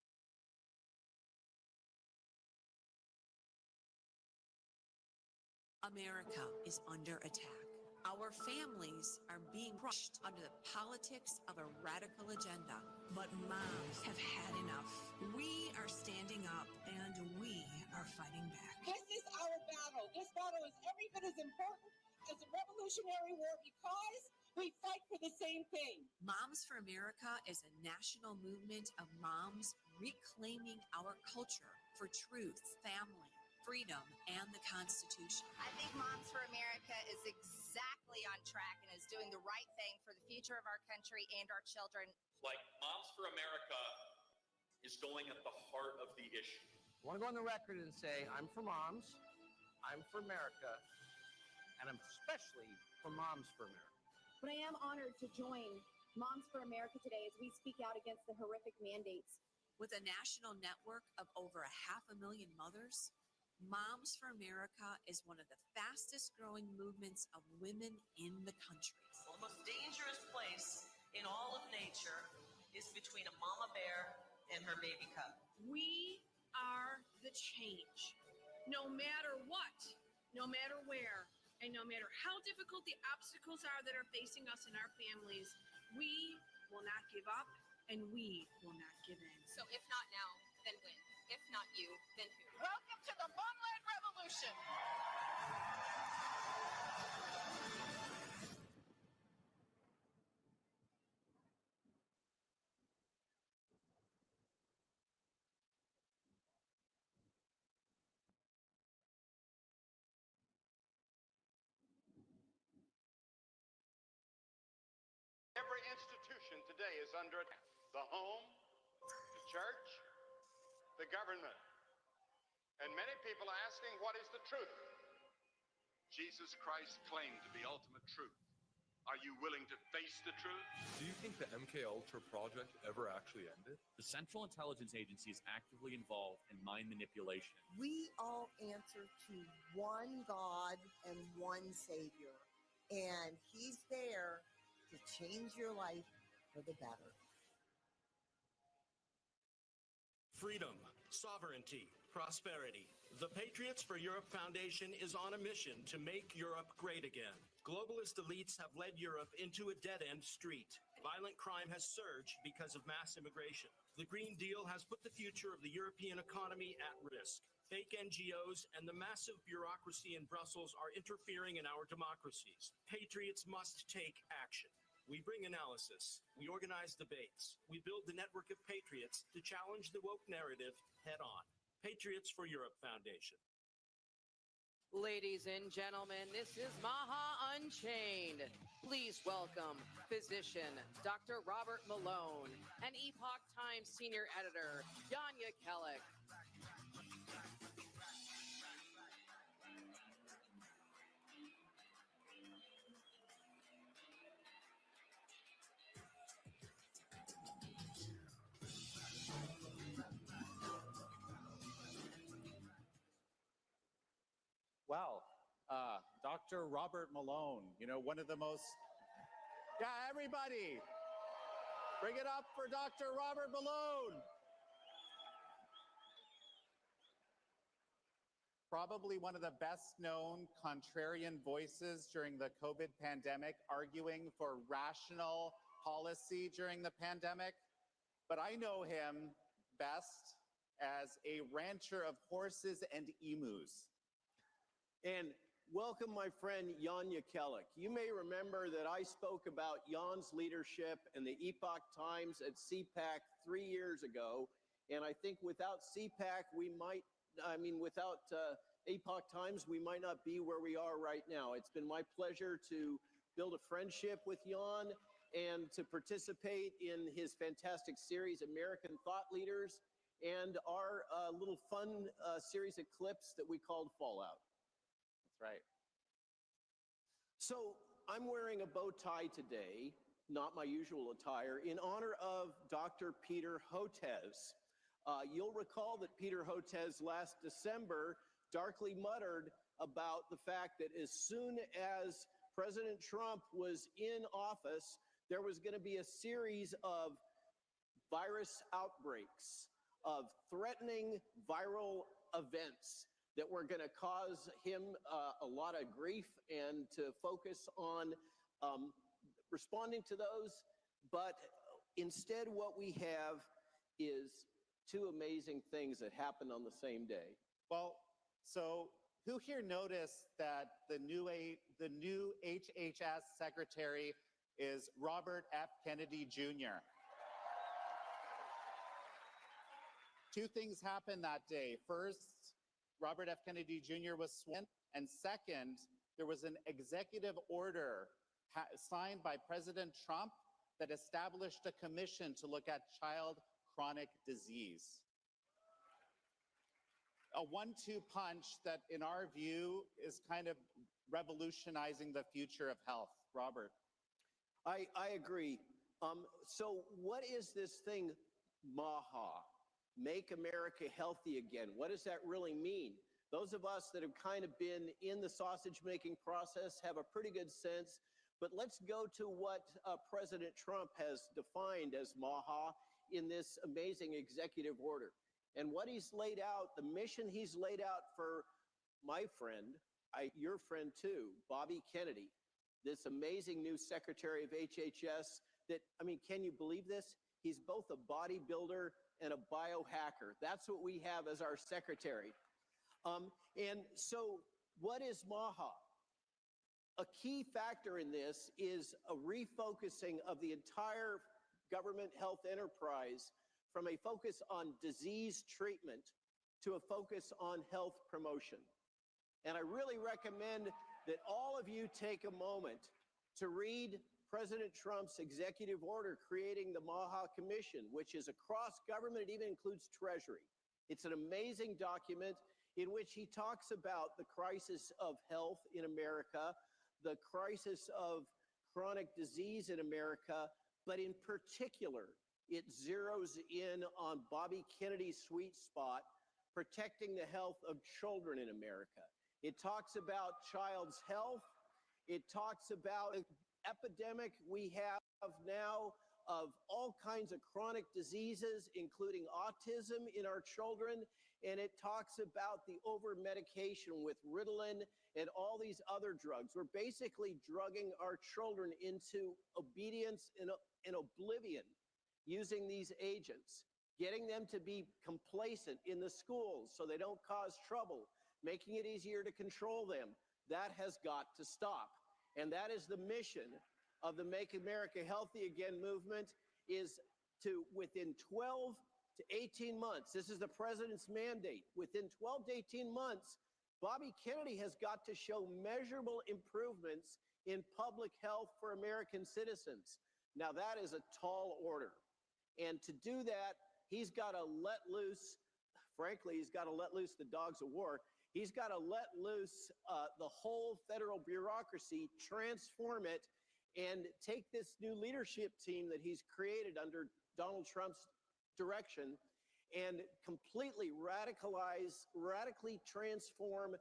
America is under attack. Our families are being crushed under the politics of a radical agenda. But moms have had enough. We are standing up and we are fighting back. This is our battle. This battle is every bit as important as the Revolutionary War because we fight for the same thing. Moms for America is a national movement of moms reclaiming our culture for truth, family, freedom, and the Constitution. I think Moms for America is exactly on track and is doing the right thing for the future of our country and our children. Like, Moms for America is going at the heart of the issue. I want to go on the record and say I'm for moms, I'm for America, and I'm especially for Moms for America. But I am honored to join Moms for America today as we speak out against the horrific mandates. With a national network of over 500,000 mothers, Moms for America is one of the fastest growing movements of women in the country. Well, the most dangerous place in all of nature is between a mama bear and her baby cub. We are the change. No matter what, no matter where, and no matter how difficult the obstacles are that are facing us and our families, we will not give up and we will not give in. So if not now, then when? If not you, then who? Welcome to the Momland Revolution. Every institution today is under attack. The home, the church, the government. And many people are asking, what is the truth? Jesus Christ claimed to be ultimate truth. Are you willing to face the truth? Do you think the MK Ultra project ever actually ended? The Central Intelligence Agency is actively involved in mind manipulation. We all answer to one God and one Savior, and He's there to change your life for the better. Freedom, sovereignty, prosperity. The Patriots for Europe Foundation is on a mission to make Europe great again. Globalist elites have led Europe into a dead-end street. Violent crime has surged because of mass immigration. The Green Deal has put the future of the European economy at risk. Fake NGOs and the massive bureaucracy in Brussels are interfering in our democracies. Patriots must take action. We bring analysis. We organize debates. We build the network of patriots to challenge the woke narrative head on. Patriots for Europe Foundation. Ladies and gentlemen, this is Maha Unchained. Please welcome physician Dr. Robert Malone and Epoch Times senior editor Yanya Kellick. Wow, Dr. Robert Malone, one of the most, everybody, bring it up for Dr. Robert Malone. Probably one of the best known contrarian voices during the COVID pandemic, arguing for rational policy during the pandemic. but I know him best as a rancher of horses and emus. And welcome my friend Jan Jekielek. You may remember that I spoke about Jan's leadership in the Epoch Times at CPAC 3 years ago. And I think without CPAC, without Epoch Times, we might not be where we are right now. It's been my pleasure to build a friendship with Jan and to participate in his fantastic series, American Thought Leaders, and our little fun series of clips that we called Fallout. That's right. So I'm wearing a bow tie today, not my usual attire, in honor of Dr. Peter Hotez. You'll recall that Peter Hotez last December darkly muttered about the fact that as soon as President Trump was in office, there was going to be a series of virus outbreaks, of threatening viral events that were going to cause him a lot of grief, and to focus on responding to those. But instead, what we have is two amazing things that happened on the same day. Well, so who here noticed that the new HHS secretary is Robert F. Kennedy Jr.? Two things happened that day. First, Robert F. Kennedy Jr. was sworn, and second, there was an executive order signed by President Trump that established a commission to look at child chronic disease. A 1-2 punch that, in our view, is kind of revolutionizing the future of health. Robert. I agree. So what is this thing, MAHA? Make America Healthy Again. What does that really mean? Those of us that have kind of been in the sausage-making process have a pretty good sense, but let's go to what President Trump has defined as MAHA in this amazing executive order. And what he's laid out, the mission he's laid out for my friend, your friend too, Bobby Kennedy, this amazing new secretary of HHS that, can you believe this? He's both a bodybuilder and a biohacker. That's what we have as our secretary. And so what is MAHA? A key factor in this is a refocusing of the entire government health enterprise from a focus on disease treatment to a focus on health promotion. And I really recommend that all of you take a moment to read President Trump's executive order creating the MAHA Commission, which is across government. It even includes Treasury. It's an amazing document in which he talks about the crisis of health in America, the crisis of chronic disease in America, but in particular, it zeroes in on Bobby Kennedy's sweet spot, protecting the health of children in America. It talks about child's health. It talks about an epidemic we have now of all kinds of chronic diseases, including autism in our children. And it talks about the over-medication with Ritalin and all these other drugs. We're basically drugging our children into obedience and oblivion using these agents, getting them to be complacent in the schools so they don't cause trouble, making it easier to control them. That has got to stop. And that is the mission of the Make America Healthy Again movement, is to, within 12 to 18 months, this is the president's mandate, within 12 to 18 months, Bobby Kennedy has got to show measurable improvements in public health for American citizens. Now that is a tall order. And to do that, he's got to let loose, frankly, he's got to let loose the dogs of war. He's got to let loose the whole federal bureaucracy, transform it, and take this new leadership team that he's created under Donald Trump's direction and completely radically transform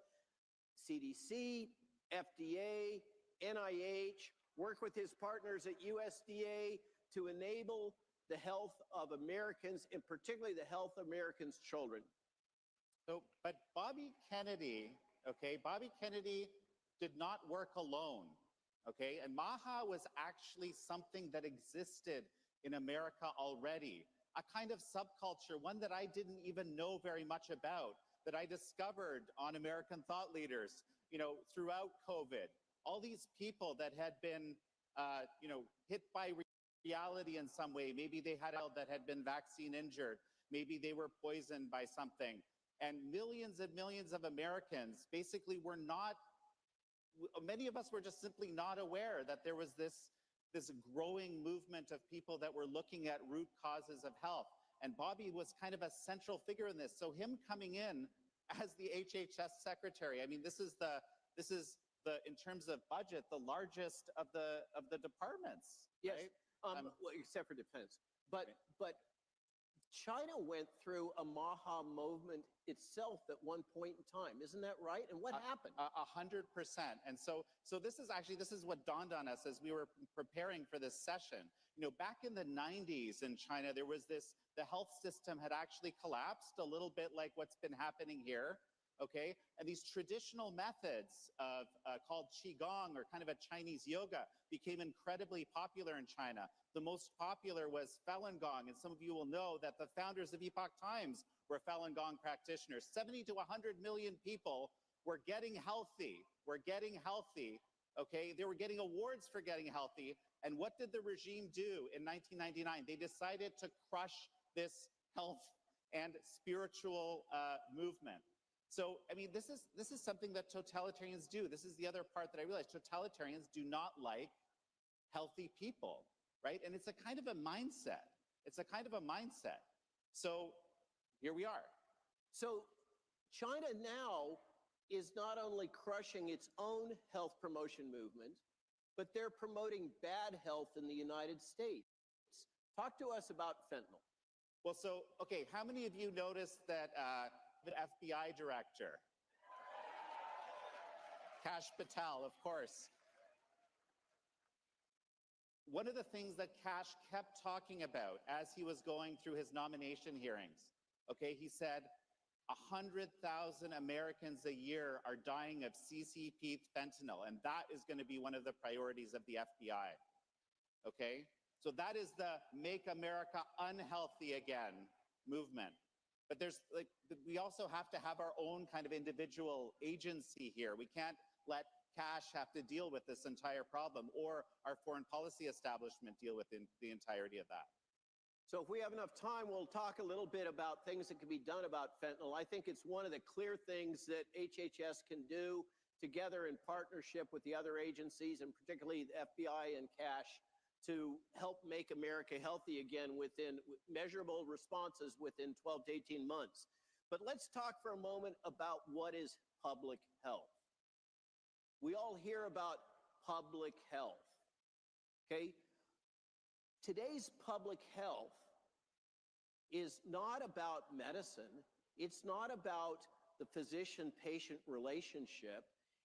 CDC, FDA, NIH, work with his partners at USDA to enable the health of Americans, and particularly the health of Americans' children. So, but Bobby Kennedy, Bobby Kennedy did not work alone, and MAHA was actually something that existed in America already. a kind of subculture, one that I didn't even know very much about, that I discovered on American thought leaders, throughout COVID. All these people that had been, hit by reality in some way. Maybe they had that had been vaccine injured. Maybe they were poisoned by something. And millions and millions of Americans basically were not, many of us were just simply not aware that there was this growing movement of people that were looking at root causes of health. And Bobby was kind of a central figure in this. So him coming in as the HHS secretary, I mean, this is the in terms of budget, the largest of the departments. Yes, right? well, except for defense. But China went through a Maha movement itself at one point in time. Isn't that right? And what happened? 100%. And so this is what dawned on us as we were preparing for this session. Back in the 90s in China, there was the health system had actually collapsed a little bit like what's been happening here. Okay, and these traditional methods of called Qigong, or kind of a Chinese yoga, became incredibly popular in China. The most popular was Falun Gong, and some of you will know that the founders of Epoch Times were Falun Gong practitioners. 70 to 100 million people were getting healthy. Okay, they were getting awards for getting healthy. And what did the regime do in 1999? They decided to crush this health and spiritual movement. So, I mean, this is something that totalitarians do. This is the other part that I realized. Totalitarians do not like healthy people, right? And it's a kind of a mindset. So here we are. So China now is not only crushing its own health promotion movement, but they're promoting bad health in the United States. Talk to us about fentanyl. Well, so, okay, how many of you noticed that the FBI director, Kash Patel, of course. One of the things that Kash kept talking about as he was going through his nomination hearings, okay, he said 100,000 Americans a year are dying of CCP fentanyl, and that is going to be one of the priorities of the FBI, okay? So that is the Make America Unhealthy Again movement. But we also have to have our own kind of individual agency here. We can't let Kash have to deal with this entire problem, or our foreign policy establishment deal with the entirety of that. So if we have enough time, we'll talk a little bit about things that can be done about fentanyl. I think it's one of the clear things that HHS can do together in partnership with the other agencies, and particularly the FBI and Kash, to help make America healthy again within measurable responses within 12 to 18 months. But let's talk for a moment about what is public health. We all hear about public health, okay? Today's public health is not about medicine. It's not about the physician-patient relationship.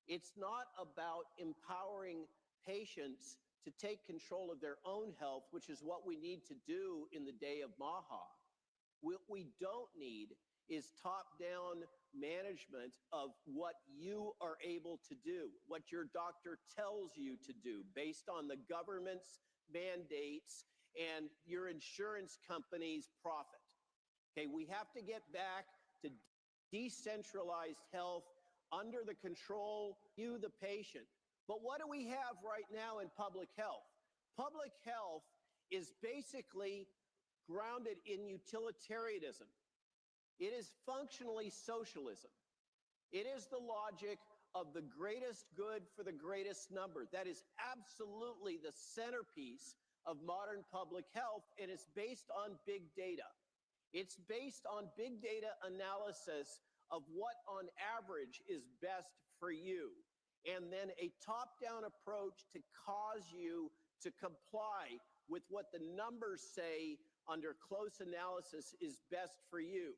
It's not about empowering patients to take control of their own health, which is what we need to do in the day of Maha. What we don't need is top-down management of what you are able to do, what your doctor tells you to do based on the government's mandates and your insurance company's profit. Okay, we have to get back to decentralized health under the control of you, the patient. But what do we have right now in public health? Public health is basically grounded in utilitarianism. It is functionally socialism. It is the logic of the greatest good for the greatest number. That is absolutely the centerpiece of modern public health, and it's based on big data. It's based on big data analysis of what on average is best for you, and then a top-down approach to cause you to comply with what the numbers say under close analysis is best for you.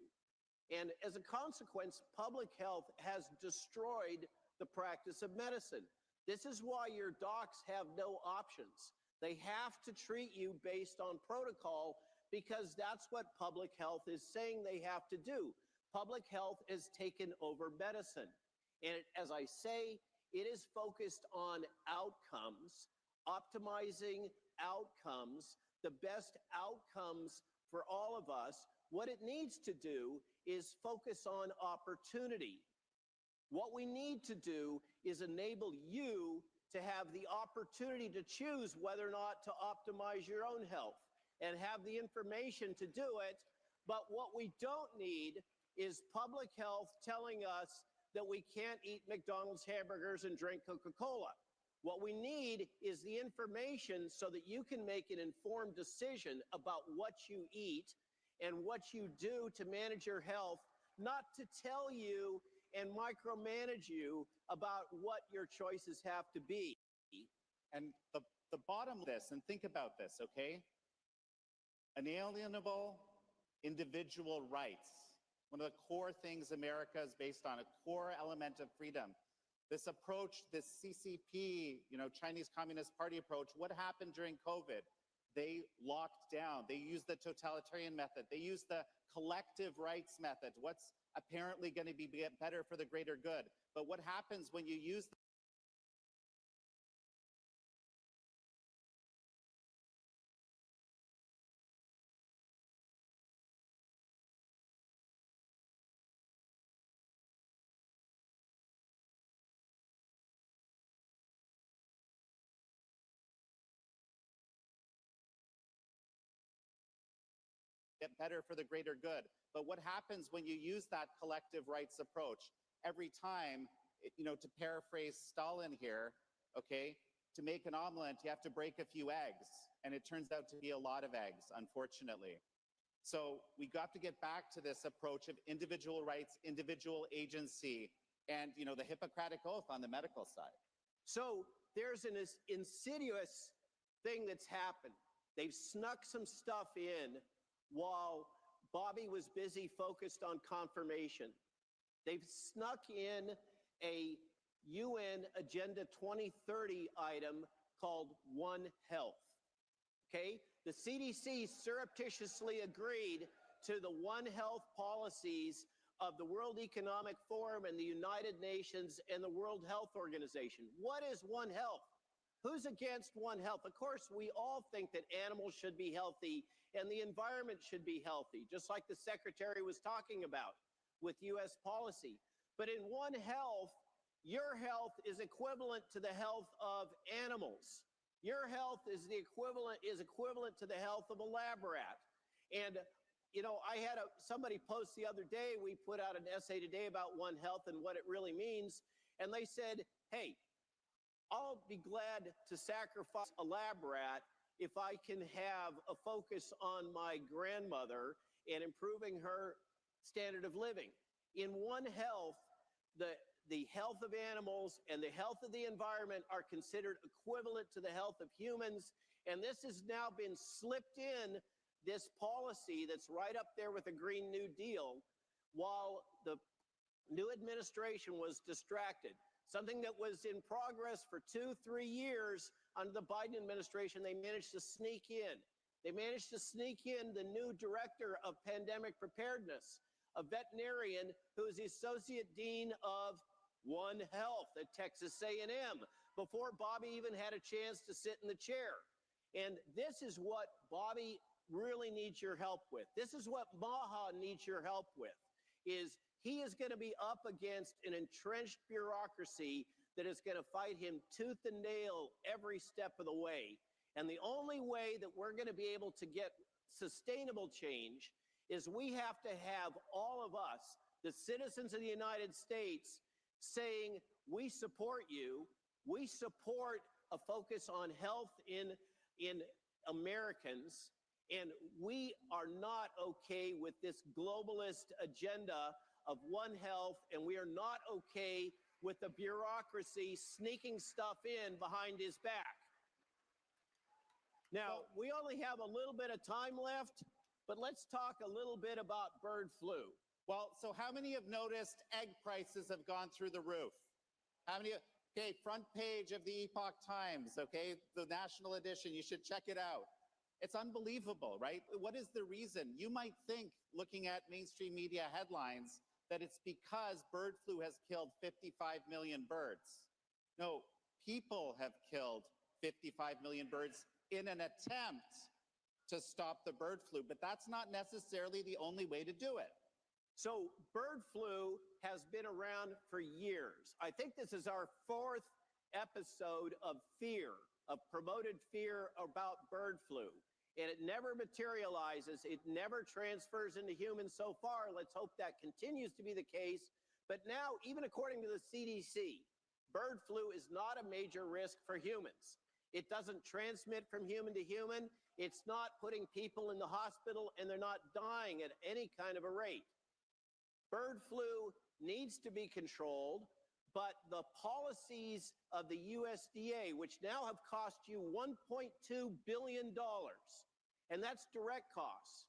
And as a consequence, public health has destroyed the practice of medicine. This is why your docs have no options. They have to treat you based on protocol, because that's what public health is saying they have to do. Public health has taken over medicine. And as I say, it is focused on outcomes, optimizing outcomes the best outcomes for all of us. What it needs to do is focus on opportunity. What we need to do is enable you to have the opportunity to choose whether or not to optimize your own health and have the information to do it. But what we don't need is public health telling us that we can't eat McDonald's hamburgers and drink Coca-Cola. What we need is the information so that you can make an informed decision about what you eat and what you do to manage your health, not to tell you and micromanage you about what your choices have to be. And the bottom of this, and think about this, okay? Inalienable individual rights. One of the core things America is based on, a core element of freedom. This approach, this CCP, Chinese Communist Party approach, what happened during COVID? They locked down. They used the totalitarian method. They used the collective rights method. What's apparently going to be better for the greater good. But what happens when you use get better for the greater good. But what happens when you use that collective rights approach? Every time, to paraphrase Stalin here, okay, to make an omelet, you have to break a few eggs. And it turns out to be a lot of eggs, unfortunately. So we got to get back to this approach of individual rights, individual agency, and, the Hippocratic Oath on the medical side. So there's an insidious thing that's happened. They've snuck some stuff in while Bobby was busy focused on confirmation. They've snuck in a UN Agenda 2030 item called One Health. Okay? The CDC surreptitiously agreed to the One Health policies of the World Economic Forum and the United Nations and the World Health Organization. What is One Health? Who's against One Health? Of course, we all think that animals should be healthy and the environment should be healthy, just like the Secretary was talking about with U.S. policy. But in One Health, your health is equivalent to the health of animals. Your health is equivalent to the health of a lab rat. And, I had somebody post the other day, we put out an essay today about One Health and what it really means. And they said, hey, I'll be glad to sacrifice a lab rat if I can have a focus on my grandmother and improving her standard of living. In One Health, the health of animals and the health of the environment are considered equivalent to the health of humans. And this has now been slipped in this policy that's right up there with the Green New Deal while the new administration was distracted. Something that was in progress for 2-3 years under the Biden administration, they managed to sneak in. They managed to sneak in the new director of pandemic preparedness, a veterinarian who is the associate dean of One Health at Texas A&M, before Bobby even had a chance to sit in the chair. And this is what Bobby really needs your help with. This is what Maha needs your help with, is he is going to be up against an entrenched bureaucracy that is going to fight him tooth and nail every step of the way. And the only way that we're going to be able to get sustainable change is we have to have all of us, the citizens of the United States, saying, we support you, we support a focus on health in Americans, and we are not okay with this globalist agenda of One Health, and we are not okay with the bureaucracy sneaking stuff in behind his back. Now, we only have a little bit of time left, but let's talk a little bit about bird flu. Well, so how many have noticed egg prices have gone through the roof? How many? Okay, front page of the Epoch Times, okay, the national edition, you should check it out. It's unbelievable, right? What is the reason? You might think, looking at mainstream media headlines, that it's because bird flu has killed 55 million birds. No, people have killed 55 million birds in an attempt to stop the bird flu, but that's not necessarily the only way to do it. So bird flu has been around for years. I think this is our fourth episode of fear, of promoted fear about bird flu. And it never materializes. It never transfers into humans so far. Let's hope that continues to be the case. But now, even according to the CDC, bird flu is not a major risk for humans. It doesn't transmit from human to human. It's not putting people in the hospital, and they're not dying at any kind of a rate. Bird flu needs to be controlled, but the policies of the USDA, which now have cost you $1.2 billion, and that's direct costs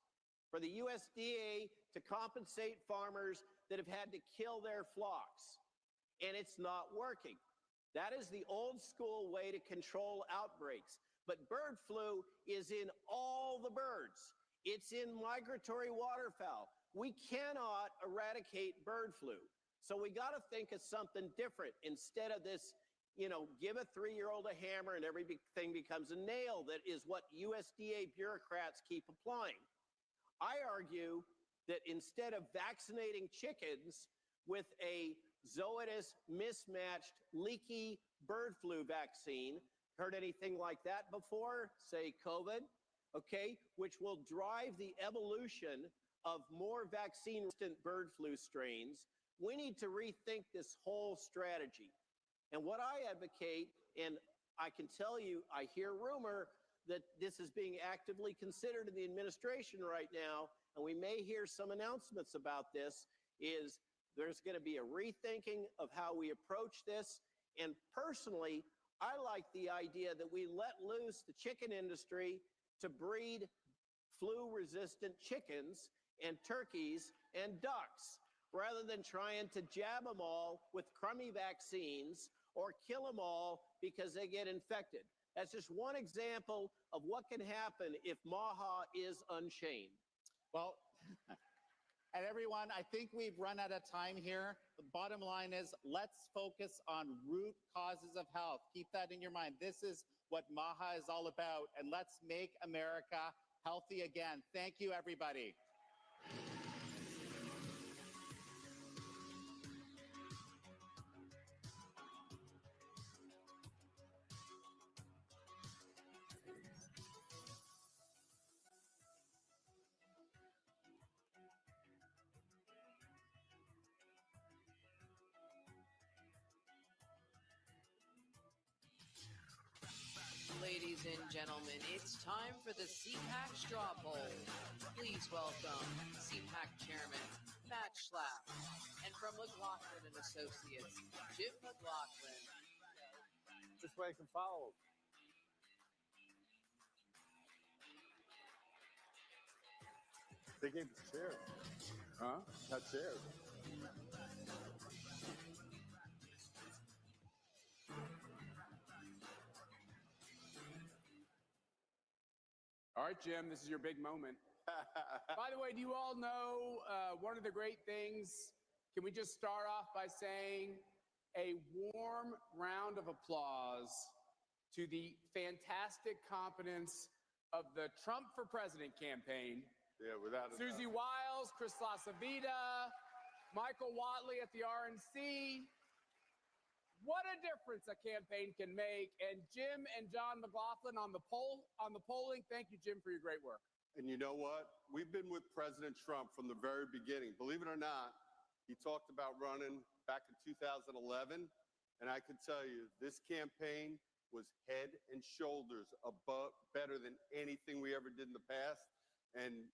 for the USDA to compensate farmers that have had to kill their flocks, and it's not working. That is the old school way to control outbreaks. But bird flu is in all the birds. It's in migratory waterfowl. We cannot eradicate bird flu. So we got to think of something different instead of this, give a 3-year-old a hammer and everything becomes a nail. That is what USDA bureaucrats keep applying. I argue that instead of vaccinating chickens with a zoetis mismatched leaky bird flu vaccine, heard anything like that before? Say COVID, okay, which will drive the evolution of more vaccine-resistant bird flu strains. We need to rethink this whole strategy. And what I advocate, and I can tell you, I hear rumor that this is being actively considered in the administration right now, and we may hear some announcements about this, is there's going to be a rethinking of how we approach this. And personally, I like the idea that we let loose the chicken industry to breed flu-resistant chickens and turkeys and ducks, rather than trying to jab them all with crummy vaccines or kill them all because they get infected. That's just one example of what can happen if MAHA is unchained. Well, and everyone, I think we've run out of time here. The bottom line is, let's focus on root causes of health. Keep that in your mind. This is what MAHA is all about, and let's make America healthy again. Thank you, everybody. Ladies and gentlemen, it's time for the CPAC straw poll. Please welcome CPAC Chairman Matt Schlapp, and from McLaughlin and Associates, Jim McLaughlin. This way I can follow. They gave us chairs. Huh? Not chairs. All right, Jim, this is your big moment. By the way, do you all know one of the great things? Can we just start off by saying a warm round of applause to the fantastic competence of the Trump for President campaign. Yeah, without a Susie doubt. Wiles, Chris LaCivita, Michael Watley at the RNC. What a difference a campaign can make. And Jim and John McLaughlin on the polling. Thank you, Jim, for your great work. And you know what? We've been with President Trump from the very beginning. Believe it or not, he talked about running back in 2011. And I can tell you, this campaign was head and shoulders above, better than anything we ever did in the past. And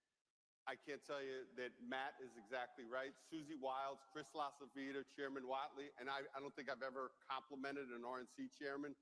I can't tell you that Matt is exactly right. Susie Wiles, Chris LaCivita, Chairman Watley, and I don't think I've ever complimented an RNC chairman